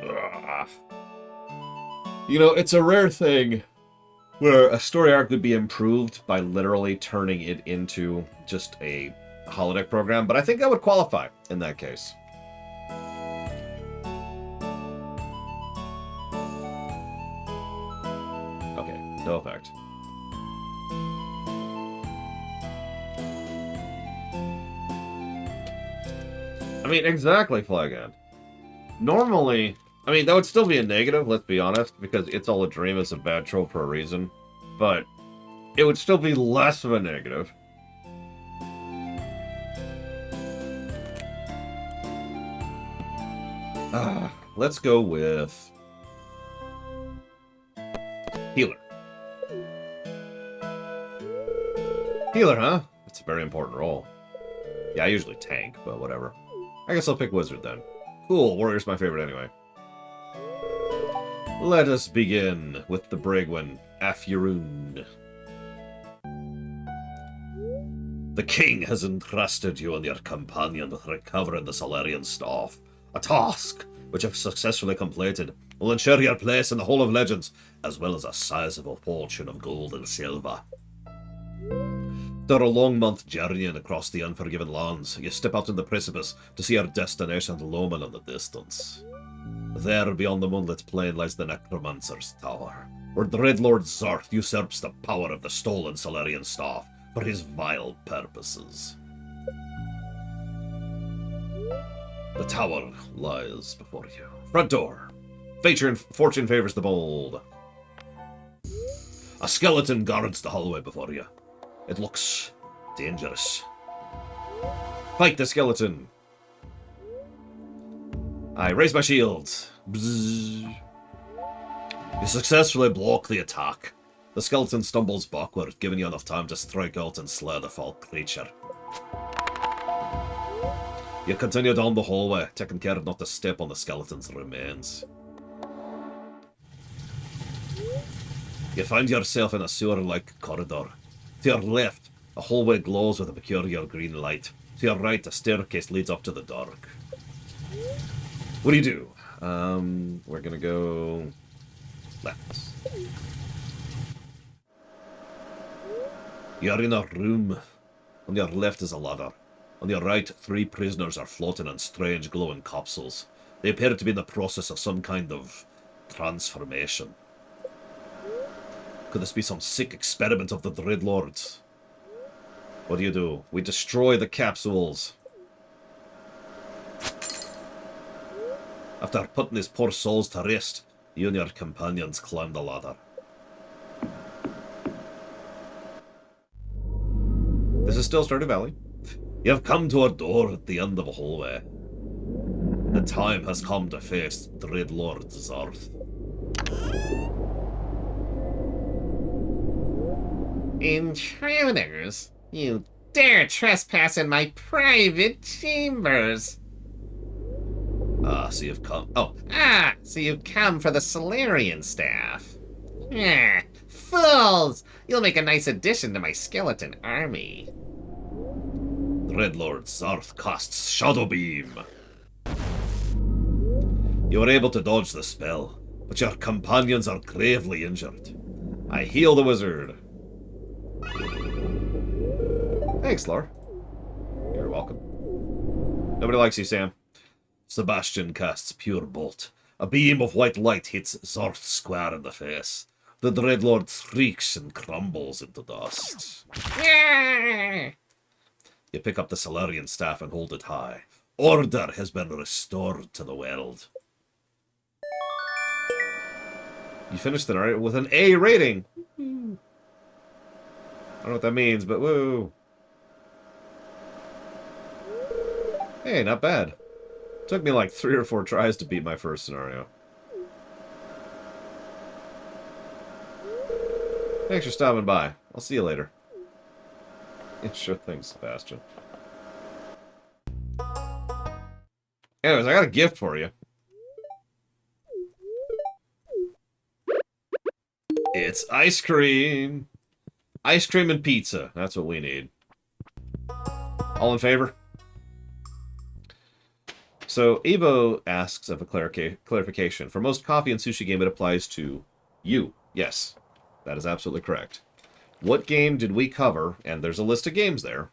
Ugh. You know, it's a rare thing where a story arc would be improved by literally turning it into just a holodeck program, but I think that would qualify in that case. Okay, no effect. I mean, exactly, Flag Ant. Normally... I mean, that would still be a negative, let's be honest, because It's All a Dream is a bad trope for a reason. But it would still be less of a negative. Let's go with... healer. Healer, huh? That's a very important role. Yeah, I usually tank, but whatever. I guess I'll pick wizard then. Cool, warrior's my favorite anyway. Let us begin with the Bragwin, Afyarun. The king has entrusted you and your companion with recovering the Solarian staff, a task which, if successfully completed, will ensure your place in the Hall of Legends, as well as a sizable fortune of gold and silver. After a long month journeying across the Unforgiven Lands, you step out on the precipice to see our destination Loman in the distance. There, beyond the moonlit plain, lies the Necromancer's Tower, where Dreadlord Zarth usurps the power of the stolen Solarian staff for his vile purposes. The tower lies before you. Front door. Fortune favors the bold. A skeleton guards the hallway before you. It looks dangerous. Fight the skeleton. I raise my shield. Bzzz. You successfully block the attack. The skeleton stumbles backward, giving you enough time to strike out and slay the foul creature. You continue down the hallway, taking care not to step on the skeleton's remains. You find yourself in a sewer-like corridor. To your left, a hallway glows with a peculiar green light. To your right, a staircase leads up to the dark. What do you do? We're gonna go left. You're in a room. On your left is a ladder. On your right, 3 prisoners are floating in strange glowing capsules. They appear to be in the process of some kind of transformation. Could this be some sick experiment of the Dreadlords? What do? We destroy the capsules. After putting these poor souls to rest, you and your companions climb the ladder. This is still Stardew Valley. You have come to a door at the end of a hallway. The time has come to face Dreadlord Zarth. Intruders! You dare trespass in my private chambers! So you've come... So you've come for the Solarian staff. Fools! You'll make a nice addition to my skeleton army. Dreadlord Zarth casts Shadow Beam. You were able to dodge the spell, but your companions are gravely injured. I heal the wizard. Thanks, Lore. You're welcome. Nobody likes you, Sam. Sebastian casts Pure Bolt. A beam of white light hits Zarth square in the face. The Dreadlord shrieks and crumbles into dust. You pick up the Solarian staff and hold it high. Order has been restored to the world. You finished the narrative with an A rating. I don't know what that means, but woo. Hey, not bad. Took me like 3 or 4 tries to beat my first scenario. Thanks for stopping by. I'll see you later. Yeah, sure thing, Sebastian. Anyways, I got a gift for you. It's ice cream. Ice cream and pizza. That's what we need. All in favor? So, Evo asks of a clarification. For most coffee and sushi game, it applies to you. Yes, that is absolutely correct. What game did we cover, and there's a list of games there,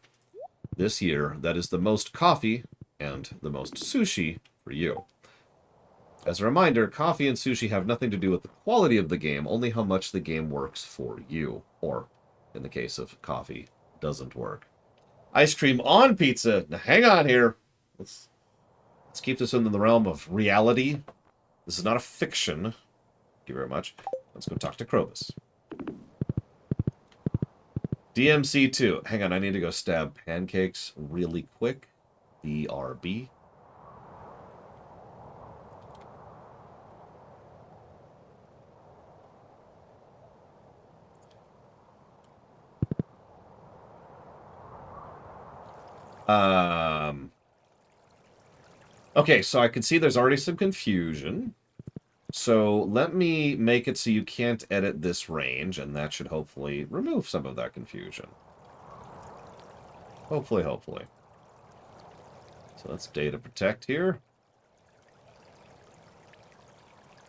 this year that is the most coffee and the most sushi for you? As a reminder, coffee and sushi have nothing to do with the quality of the game, only how much the game works for you. Or, in the case of coffee, doesn't work. Ice cream on pizza! Now hang on here. Let's keep this in the realm of reality. This is not a fiction. Thank you very much. Let's go talk to Krobus. DMC2. Hang on, I need to go stab pancakes really quick. BRB. Okay, so I can see there's already some confusion. So let me make it so you can't edit this range, and that should hopefully remove some of that confusion. Hopefully. So let's data protect here.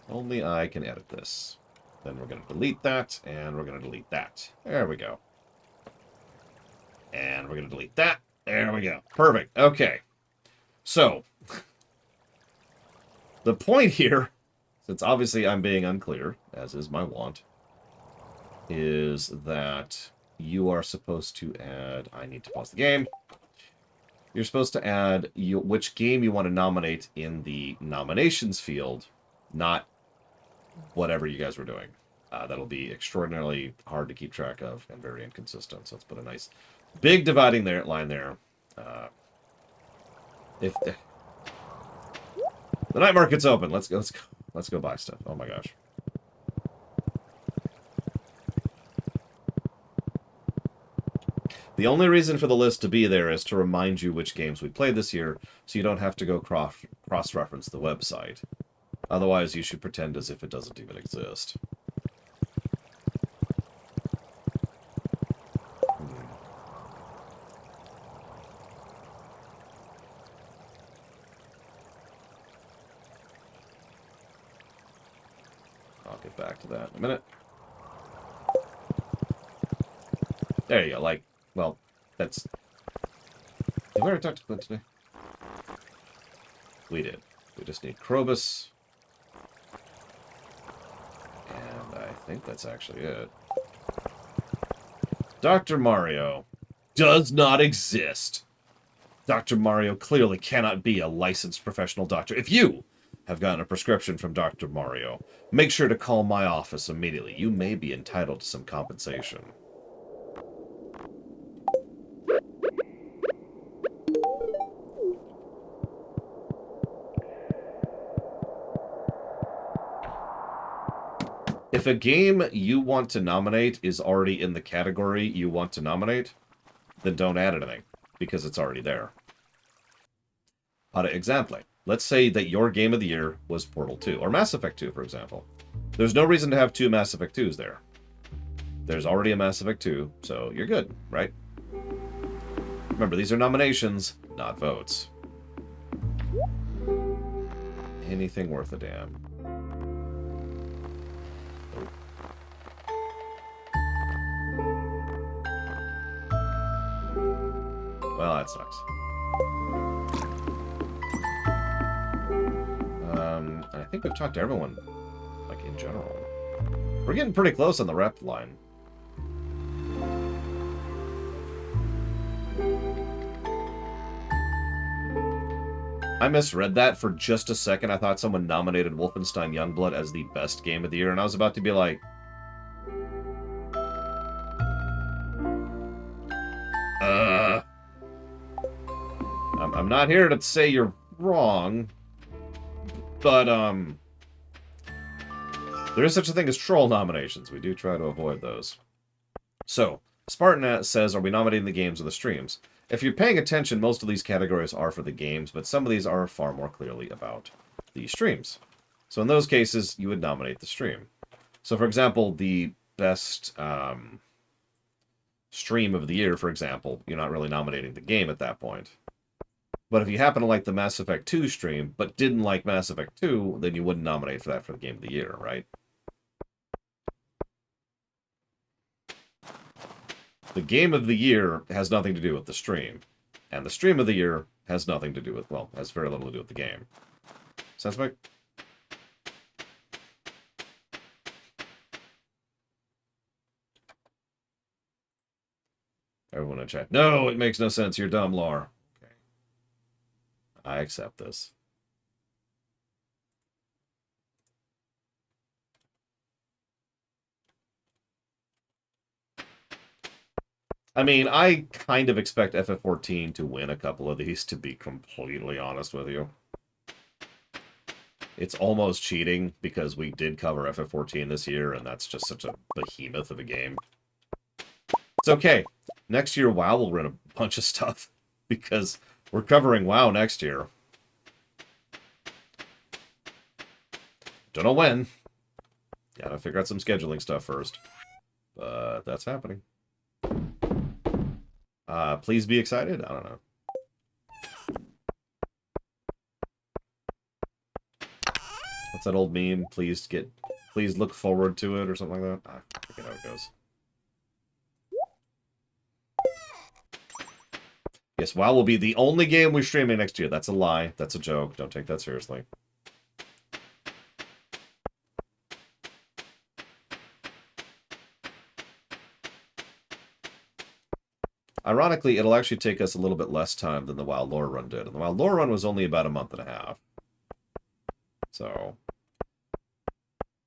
Only I can edit this. Then we're going to delete that, and we're going to delete that. There we go. And we're going to delete that. There we go. Perfect. Okay. So, the point here, since obviously I'm being unclear, as is my wont, is that you are supposed to add... I need to pause the game. You're supposed to add which game you want to nominate in the nominations field, not whatever you guys were doing. That'll be extraordinarily hard to keep track of and very inconsistent. So let's put a nice big dividing line there. If the night market's open, let's go buy stuff. Oh my gosh. The only reason for the list to be there is to remind you which games we played this year, so you don't have to go cross-reference the website. Otherwise, you should pretend as if it doesn't even exist. I'll get back to that in a minute. There you go. Like, well, that's... Did we already talk to Clint today? We did. We just need Krobus. And I think that's actually it. Dr. Mario does not exist. Dr. Mario clearly cannot be a licensed professional doctor. If you have gotten a prescription from Dr. Mario, make sure to call my office immediately. You may be entitled to some compensation. If a game you want to nominate is already in the category you want to nominate, then don't add anything, because it's already there. Example, let's say that your game of the year was Portal 2, or Mass Effect 2, for example. There's no reason to have two Mass Effect 2s there. There's already a Mass Effect 2, so you're good, right? Remember, these are nominations, not votes. Anything worth a damn. Well, that sucks. I think we've talked to everyone, like, in general. We're getting pretty close on the rep line. I misread that for just a second. I thought someone nominated Wolfenstein Youngblood as the best game of the year, and I was about to be like... I'm not here to say you're wrong, but, there is such a thing as troll nominations. We do try to avoid those. So, Spartan says, are we nominating the games or the streams? If you're paying attention, most of these categories are for the games, but some of these are far more clearly about the streams. So in those cases, you would nominate the stream. So for example, the best stream of the year, for example, you're not really nominating the game at that point. But if you happen to like the Mass Effect 2 stream, but didn't like Mass Effect 2, then you wouldn't nominate for that for the game of the year, right? The game of the year has nothing to do with the stream. And the stream of the year has nothing to do with, well, has very little to do with the game. Sense make? Everyone in chat. No, it makes no sense. You're dumb, Lar. Okay. I accept this. I mean, I kind of expect FF14 to win a couple of these, to be completely honest with you. It's almost cheating, because we did cover FF14 this year, and that's just such a behemoth of a game. It's okay. Next year, WoW will run a bunch of stuff, because we're covering WoW next year. Don't know when. Gotta figure out some scheduling stuff first. But that's happening. Please be excited? I don't know. What's that old meme? Please look forward to it, or something like that? I forget how it goes. Yes, WoW will be the only game we're streaming next year. That's a lie. That's a joke. Don't take that seriously. Ironically, it'll actually take us a little bit less time than the WoW lore run did. And the WoW lore run was only about a month and a half. So,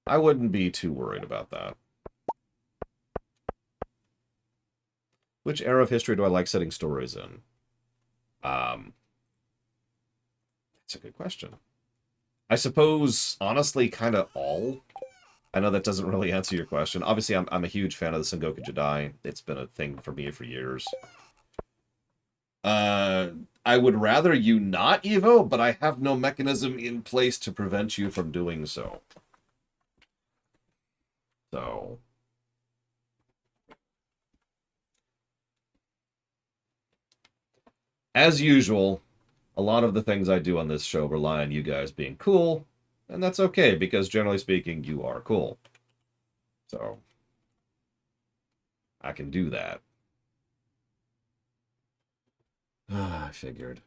I wouldn't be too worried about that. Which era of history do I like setting stories in? That's a good question. I suppose, honestly, kind of all. I know that doesn't really answer your question. Obviously, I'm a huge fan of the Sengoku Jidai. It's been a thing for me for years. I would rather you not Evo, but I have no mechanism in place to prevent you from doing so. So... as usual, a lot of the things I do on this show rely on you guys being cool, and that's okay, because generally speaking, you are cool. So, I can do that. I figured.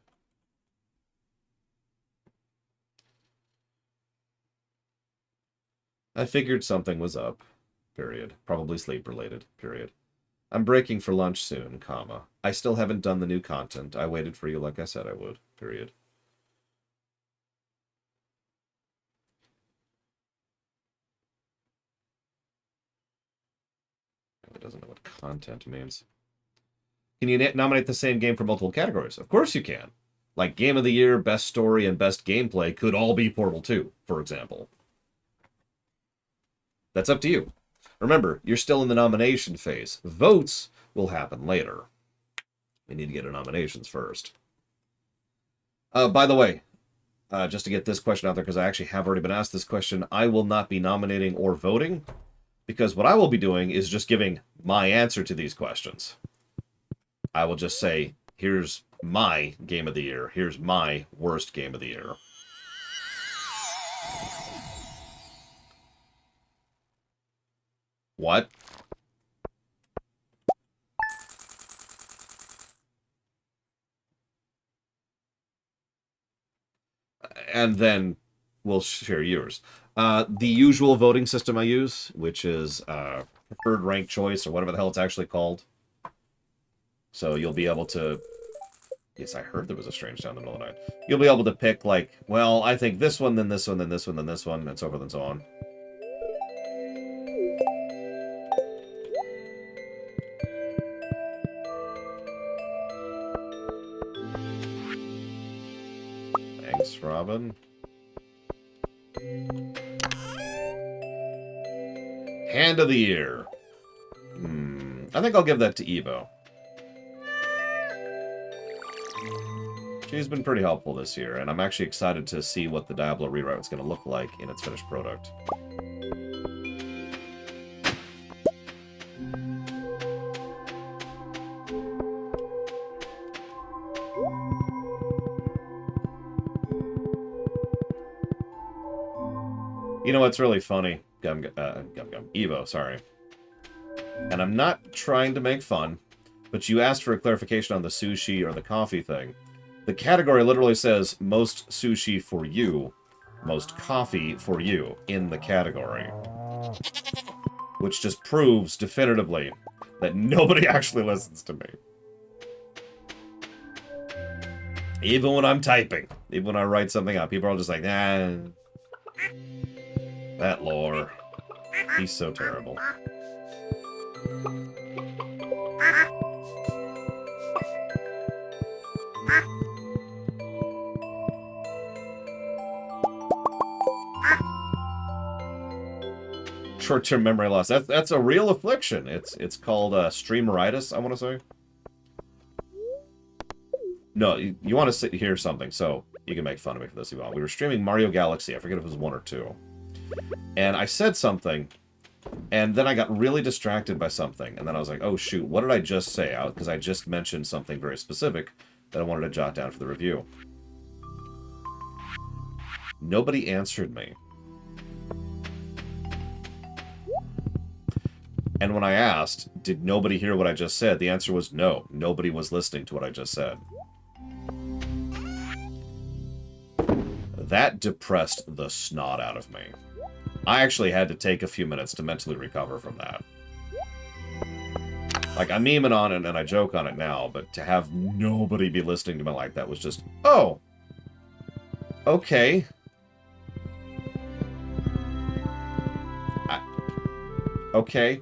I figured something was up. Period. Probably sleep-related. Period. I'm breaking for lunch soon, comma. I still haven't done the new content. I waited for you like I said I would. Period. It doesn't know what content means. Can you nominate the same game for multiple categories? Of course you can. Like Game of the Year, Best Story, and Best Gameplay could all be Portal 2, for example. That's up to you. Remember, you're still in the nomination phase. Votes will happen later. We need to get our nominations first. By the way, just to get this question out there, because I actually have already been asked this question, I will not be nominating or voting, because what I will be doing is just giving my answer to these questions. I will just say, here's my Game of the Year. Here's my worst Game of the Year. What? And then we'll share yours. The usual voting system I use, which is preferred rank choice, or whatever the hell it's actually called. So you'll be able to... yes, I heard there was a strange sound in the middle of the night. You'll be able to pick, like, well, I think this one, then this one, then this one, then this one, and so forth and so on. Thanks, Robin. Hand of the Year. I think I'll give that to Evo. She's been pretty helpful this year, and I'm actually excited to see what the Diablo rewrite is going to look like in its finished product. You know what's really funny? Evo, sorry. And I'm not trying to make fun, but you asked for a clarification on the sushi or the coffee thing. The category literally says most sushi for you, most coffee for you in the category. Which just proves definitively that nobody actually listens to me. Even when I'm typing, even when I write something out, people are just like, nah, that lore, he's so terrible. Short-term memory loss. That's a real affliction. It's called streameritis, I want to say. No, you want to hear something, so you can make fun of me for this if you want. We were streaming Mario Galaxy. I forget if it was 1 or 2. And I said something, and then I got really distracted by something. And then I was like, oh, shoot, what did I just say? Because I just mentioned something very specific that I wanted to jot down for the review. Nobody answered me. And when I asked, did nobody hear what I just said? The answer was no. Nobody was listening to what I just said. That depressed the snot out of me. I actually had to take a few minutes to mentally recover from that. Like, I'm memeing on it and I joke on it now, but to have nobody be listening to me like that was just, oh, okay. Okay.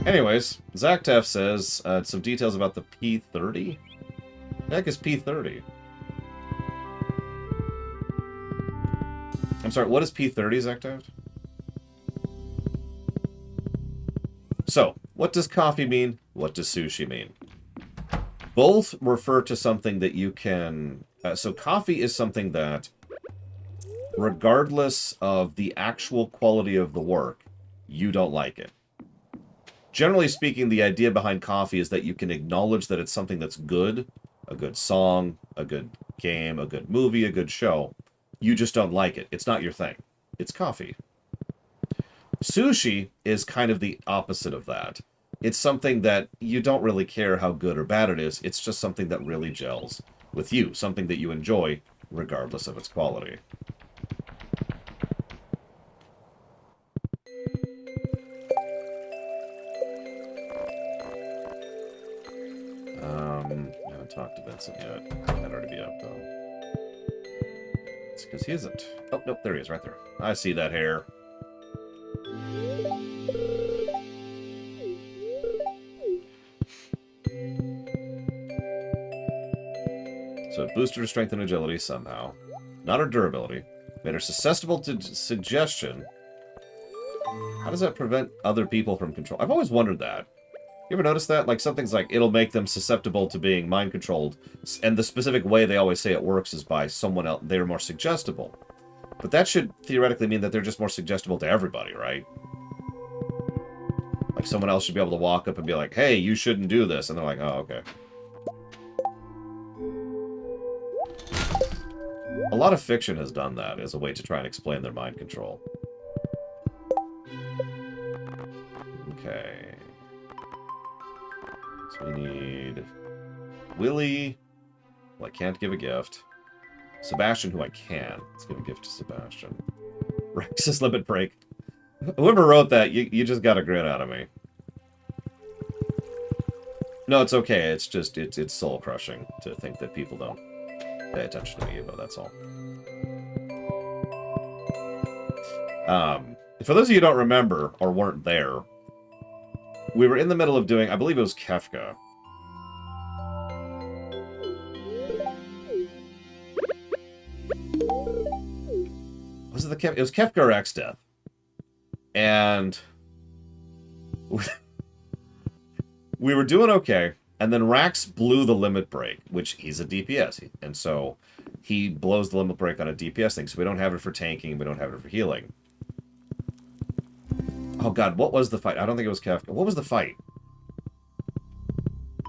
Anyways, Zactaf says some details about the P30. The heck is P30? I'm sorry, what is P30, Zactaf? So, what does coffee mean? What does sushi mean? Both refer to something that you can... so coffee is something that, regardless of the actual quality of the work, you don't like it. Generally speaking, the idea behind coffee is that you can acknowledge that it's something that's good, a good song, a good game, a good movie, a good show. You just don't like it. It's not your thing. It's coffee. Sushi is kind of the opposite of that. It's something that you don't really care how good or bad it is. It's just something that really gels with you, something that you enjoy, regardless of its quality. I haven't talked to Vincent yet. I'd already be up, though. It's because he isn't. Oh, nope, there he is, right there. I see that hair. So it boosted her strength and agility somehow. Not her durability. Made her susceptible to suggestion. How does that prevent other people from control? I've always wondered that. You ever notice that? Like, something's like, it'll make them susceptible to being mind-controlled. And the specific way they always say it works is by someone else. They're more suggestible. But that should theoretically mean that they're just more suggestible to everybody, right? Like, someone else should be able to walk up and be like, hey, you shouldn't do this. And they're like, oh, okay. A lot of fiction has done that as a way to try and explain their mind control. Okay. So we need Willie, who I can't give a gift. Sebastian, who I can. Let's give a gift to Sebastian. Rex's limit break. Whoever wrote that, you just got a grin out of me. No, it's okay. It's just, it's soul crushing to think that people don't pay attention to me, but that's all. For those of you who don't remember, or weren't there, we were in the middle of doing, I believe it was Kefka. Was it the Kefka? It was Kefka or X-Death. And we were doing okay, and then Rax blew the limit break, which he's a DPS, and so he blows the limit break on a DPS thing, so we don't have it for tanking, we don't have it for healing. Oh god, what was the fight? I don't think it was Kefka. What was the fight?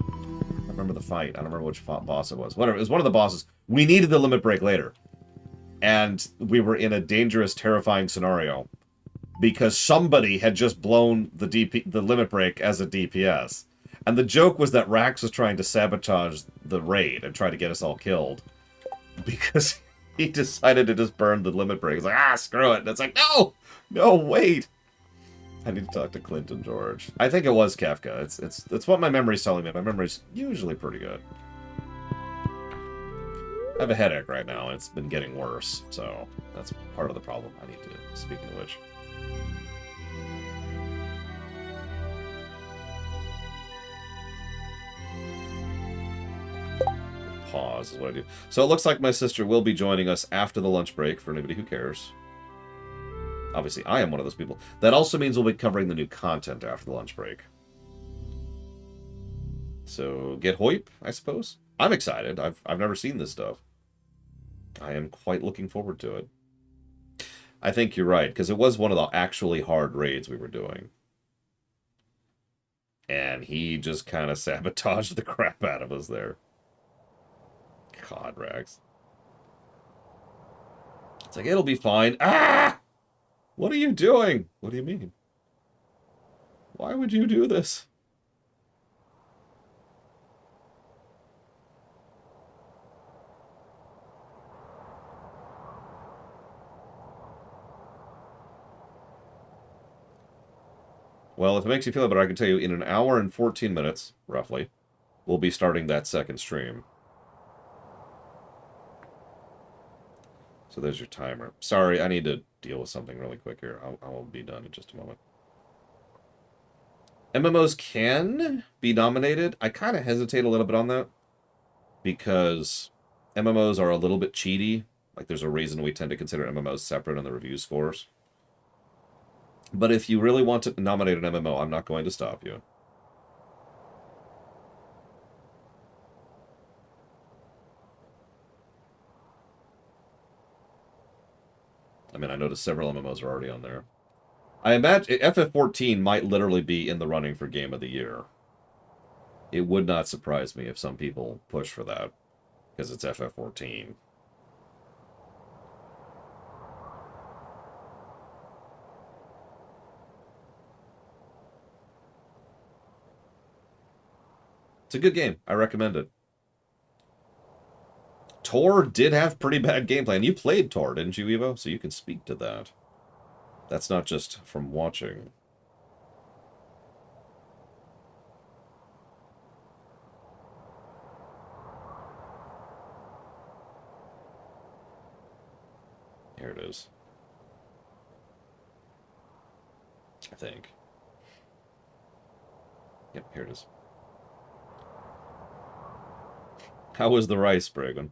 I remember the fight. I don't remember which boss it was. Whatever, it was one of the bosses. We needed the limit break later. And we were in a dangerous, terrifying scenario. Because somebody had just blown the limit break as a DPS. And the joke was that Rax was trying to sabotage the raid and try to get us all killed. Because he decided to just burn the limit break. He's like, ah, screw it. And it's like, no! No, wait! I need to talk to Clint and George. I think it was Kefka. It's what my memory's telling me. My memory's usually pretty good. I have a headache right now, and it's been getting worse. So, that's part of the problem. I need to, speaking of which... Pause is what I do. So it looks like my sister will be joining us after the lunch break, for anybody who cares. Obviously, I am one of those people. That also means we'll be covering the new content after the lunch break. So, get Hoip, I suppose? I'm excited. I've never seen this stuff. I am quite looking forward to it. I think you're right, because it was one of the actually hard raids we were doing. And he just kind of sabotaged the crap out of us there. God, Rax. It's like, it'll be fine. Ah! What are you doing? What do you mean? Why would you do this? Well, if it makes you feel better, I can tell you in an hour and 14 minutes, roughly, we'll be starting that second stream. So there's your timer. Sorry, I need to deal with something really quick here. I'll be done in just a moment. MMOs can be nominated. I kind of hesitate a little bit on that because MMOs are a little bit cheaty. Like, there's a reason we tend to consider MMOs separate on the review scores. But if you really want to nominate an MMO, I'm not going to stop you. I mean, I noticed several MMOs are already on there. I imagine FF14 might literally be in the running for Game of the Year. It would not surprise me if some people push for that, because it's FF14. It's a good game. I recommend it. Tor did have pretty bad gameplay, and you played Tor, didn't you, Evo? So you can speak to that. That's not just from watching. Here it is. I think. Yep, here it is. How was the rice, Bragan?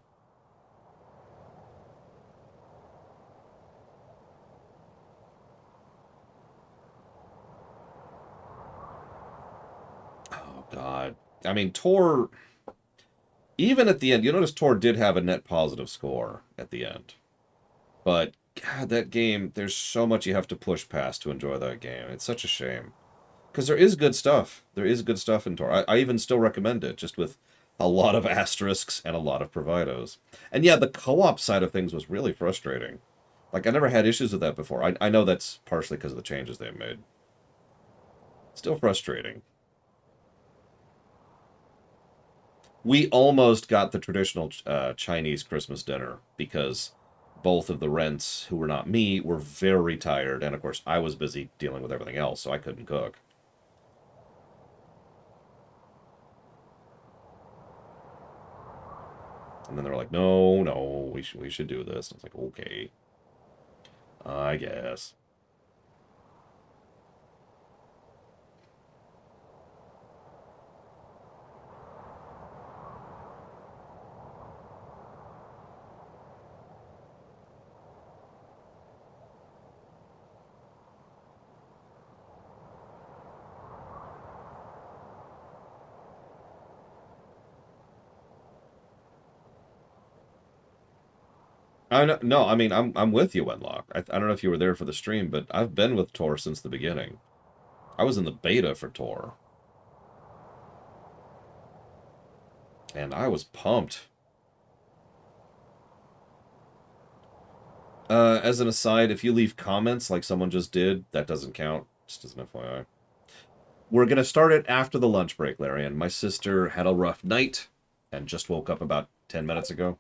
Oh, God. I mean, Tor... Even at the end, you notice Tor did have a net positive score at the end. But, God, that game, there's so much you have to push past to enjoy that game. It's such a shame. Because there is good stuff. There is good stuff in Tor. I even still recommend it, just with a lot of asterisks and a lot of providos. And yeah, the co-op side of things was really frustrating. Like, I never had issues with that before. I know that's partially because of the changes they've made. Still frustrating. We almost got the traditional Chinese Christmas dinner because both of the rents, who were not me, were very tired. And of course, I was busy dealing with everything else, so I couldn't cook. And then they were like, no, no, we should do this. And I was like, okay, I guess. I know, no, I mean, I'm with you, Wenlock. I don't know if you were there for the stream, but I've been with Tor since the beginning. I was in the beta for Tor. And I was pumped. As an aside, if you leave comments like someone just did, that doesn't count. Just as an FYI. We're going to start it after the lunch break, Larry. And my sister had a rough night and just woke up about 10 minutes ago.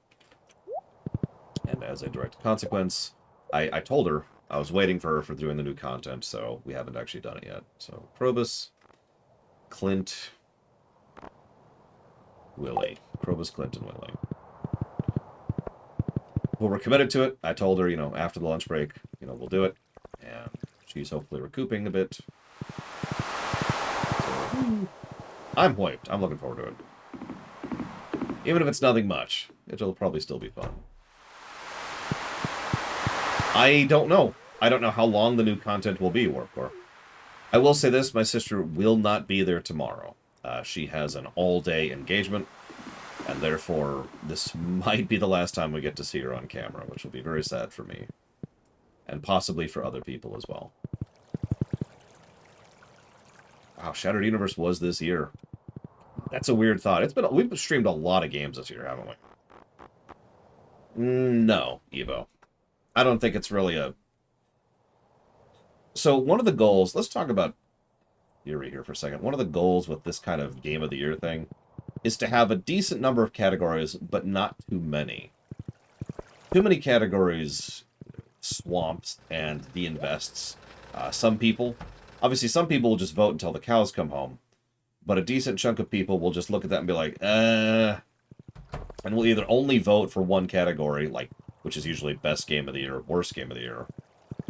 And as a direct consequence, I told her I was waiting for her for doing the new content, so we haven't actually done it yet. So, Krobus, Clint, Willie. Krobus, Clint, and Willie. Well, we're committed to it. I told her, after the lunch break, we'll do it. And she's hopefully recouping a bit. So, I'm hyped. I'm looking forward to it. Even if it's nothing much, it'll probably still be fun. I don't know. I don't know how long the new content will be, Warpcore. I will say this, my sister will not be there tomorrow. She has an all-day engagement, and therefore this might be the last time we get to see her on camera, which will be very sad for me. And possibly for other people as well. Wow, Shattered Universe was this year. That's a weird thought. We've streamed a lot of games this year, haven't we? No, Evo. I don't think it's really a... So one of the goals... Let's talk about Yuri here for a second. One of the goals with this kind of Game of the Year thing is to have a decent number of categories, but not too many. Too many categories swamps and de-invests some people. Obviously, some people will just vote until the cows come home. but a decent chunk of people will just look at that and be like, and we'll either only vote for one category, like, which is usually best game of the year, worst game of the year,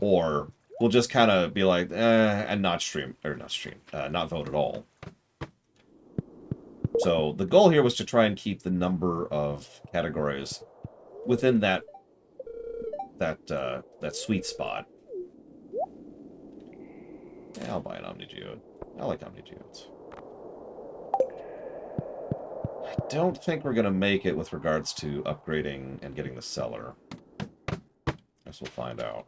or we'll just kind of be like, and not not vote at all. So the goal here was to try and keep the number of categories within that sweet spot. Yeah, I'll buy an Omnigeode. I like Omnigeodes. I don't think we're going to make it with regards to upgrading and getting the cellar. Guess we'll find out.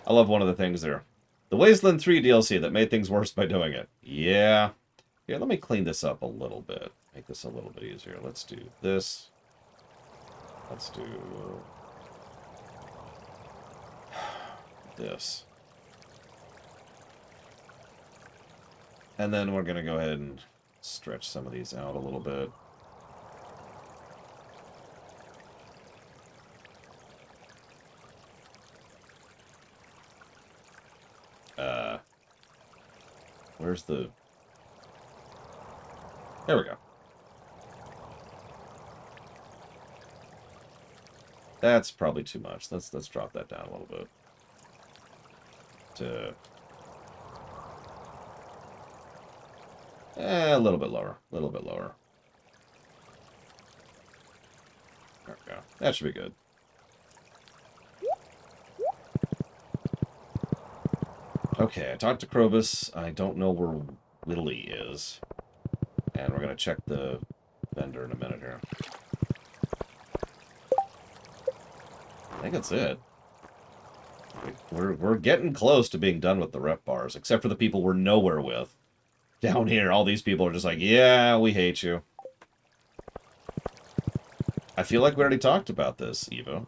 I love one of the things there. The Wasteland 3 DLC that made things worse by doing it. Yeah. Here, let me clean this up a little bit. Make this a little bit easier. Let's do this. Let's do this. And then we're going to go ahead and stretch some of these out a little bit. Where's the... There we go. That's probably too much. Let's drop that down a little bit. A little bit lower. A little bit lower. There we go. That should be good. Okay, I talked to Krobus. I don't know where Willy is. And we're going to check the vendor in a minute here. I think that's it. We're getting close to being done with the rep bars, except for the people we're nowhere with. Down here, all these people are just like, yeah, we hate you. I feel like we already talked about this, Evo.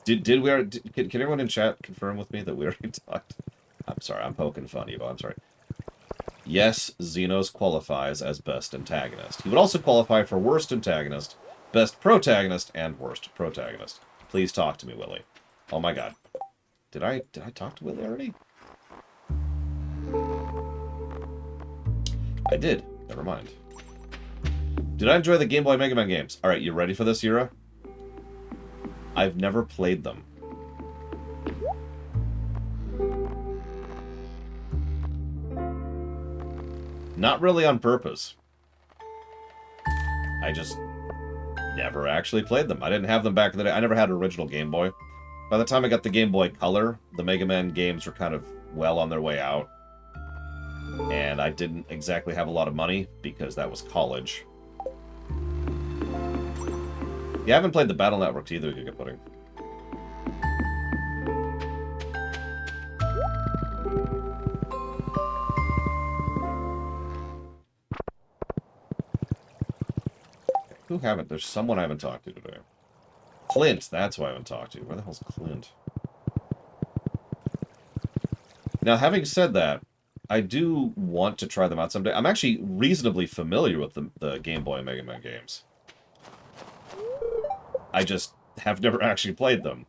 Did we already... Can everyone in chat confirm with me that we already talked? I'm sorry, I'm poking fun, Evo, I'm sorry. Yes, Xenos qualifies as best antagonist. He would also qualify for worst antagonist, best protagonist, and worst protagonist. Please talk to me, Willy. Oh my god. Did I talk to Willy already? I did. Never mind. Did I enjoy the Game Boy Mega Man games? Alright, you ready for this, Yura? I've never played them. Not really on purpose. I just never actually played them. I didn't have them back in the day. I never had an original Game Boy. By the time I got the Game Boy Color, the Mega Man games were kind of well on their way out. And I didn't exactly have a lot of money because that was college. Yeah, I haven't played the Battle Networks either, you get pudding. Who haven't? There's someone I haven't talked to today. Clint, that's who I haven't talked to. Where the hell's Clint? Now, having said that, I do want to try them out someday. I'm actually reasonably familiar with the Game Boy and Mega Man games. I just have never actually played them.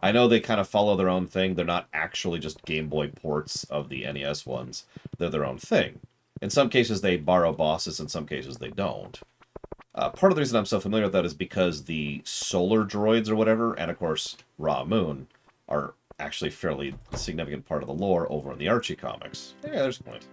I know they kind of follow their own thing. They're not actually just Game Boy ports of the NES ones. They're their own thing. In some cases, they borrow bosses. In some cases, they don't. Part of the reason I'm so familiar with that is because the solar droids or whatever, and of course, Ra Moon, are actually fairly significant part of the lore over in the Archie comics. Yeah, there's a point.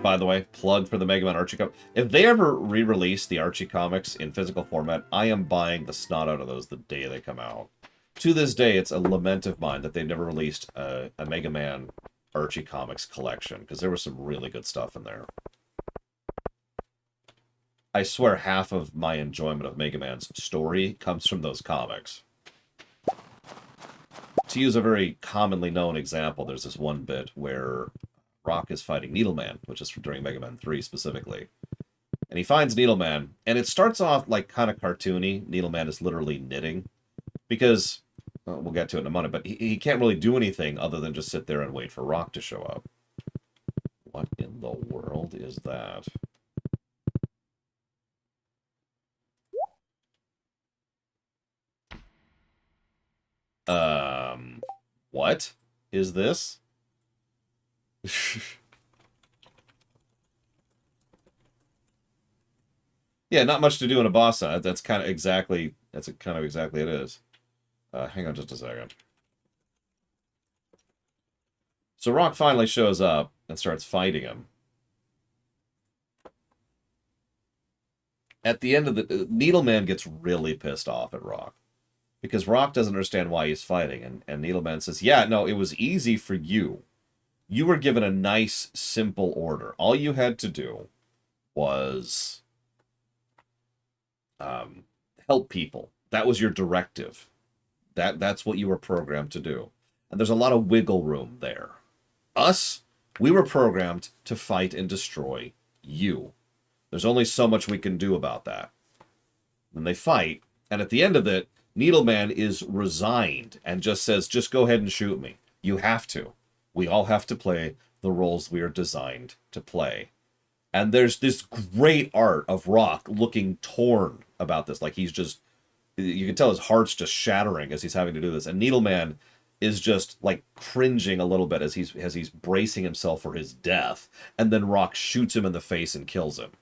By the way, plug for the Mega Man Archie comic. If they ever re-release the Archie comics in physical format, I am buying the snot out of those the day they come out. To this day, it's a lament of mine that they've never released a Mega Man Archie comics collection, because there was some really good stuff in there. I swear half of my enjoyment of Mega Man's story comes from those comics. To use a very commonly known example, there's this one bit where Rock is fighting Needleman, which is during Mega Man 3 specifically. And he finds Needleman, and it starts off like kind of cartoony. Needleman is literally knitting. Because, well, we'll get to it in a minute, but he can't really do anything other than just sit there and wait for Rock to show up. What in the world is that? What is this? Yeah, not much to do in a boss hunt. That's kind of exactly it is. Hang on just a second. So Rock finally shows up and starts fighting him. At the end of the Needleman gets really pissed off at Rock because Rock doesn't understand why he's fighting, and Needleman says, "Yeah, no, it was easy for you. You were given a nice, simple order. All you had to do was um, help people. That was your directive. That's what you were programmed to do. And there's a lot of wiggle room there. Us, we were programmed to fight and destroy you. There's only so much we can do about that." Then they fight, and at the end of it, Needleman is resigned and just says, "Just go ahead and shoot me. You have to. We all have to play the roles we are designed to play." And there's this great art of Rock looking torn about this. Like he's just, you can tell his heart's just shattering as he's having to do this. And Needleman is just like cringing a little bit as he's bracing himself for his death. And then Rock shoots him in the face and kills him.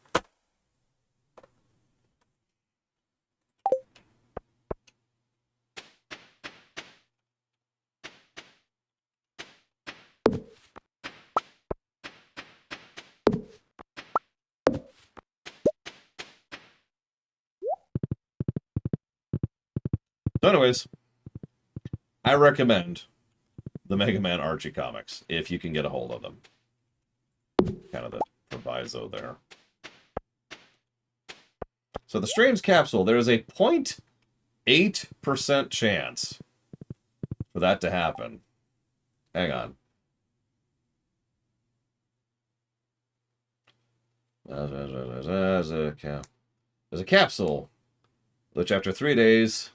So anyways, I recommend the Mega Man Archie comics if you can get a hold of them. Kind of the proviso there. So the Strange Capsule, there is a 0.8% chance for that to happen. Hang on. There's a capsule, which after 3 days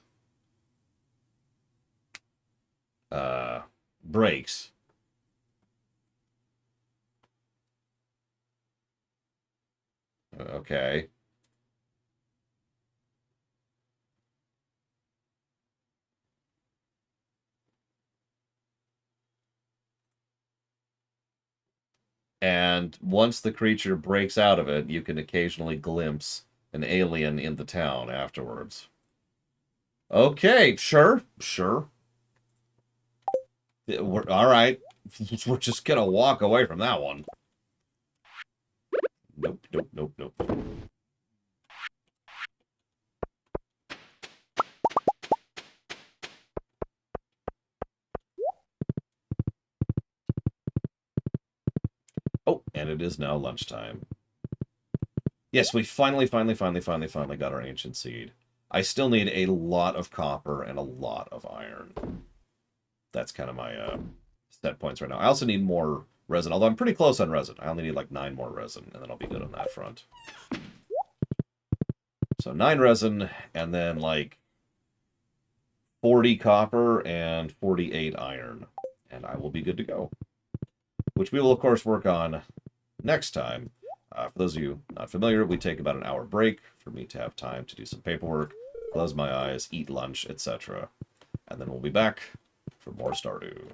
breaks. Okay. And once the creature breaks out of it, you can occasionally glimpse an alien in the town afterwards. Okay, sure. All right. We're just gonna walk away from that one. Nope. Oh, and it is now lunchtime. Yes, we finally got our ancient seed. I still need a lot of copper and a lot of iron. That's kind of my set points right now. I also need more resin, although I'm pretty close on resin. I only need like 9 more resin, and then I'll be good on that front. So 9 resin, and then like 40 copper and 48 iron, and I will be good to go. Which we will, of course, work on next time. For those of you not familiar, we take about an hour break for me to have time to do some paperwork, close my eyes, eat lunch, etc. And then we'll be back for more Stardew.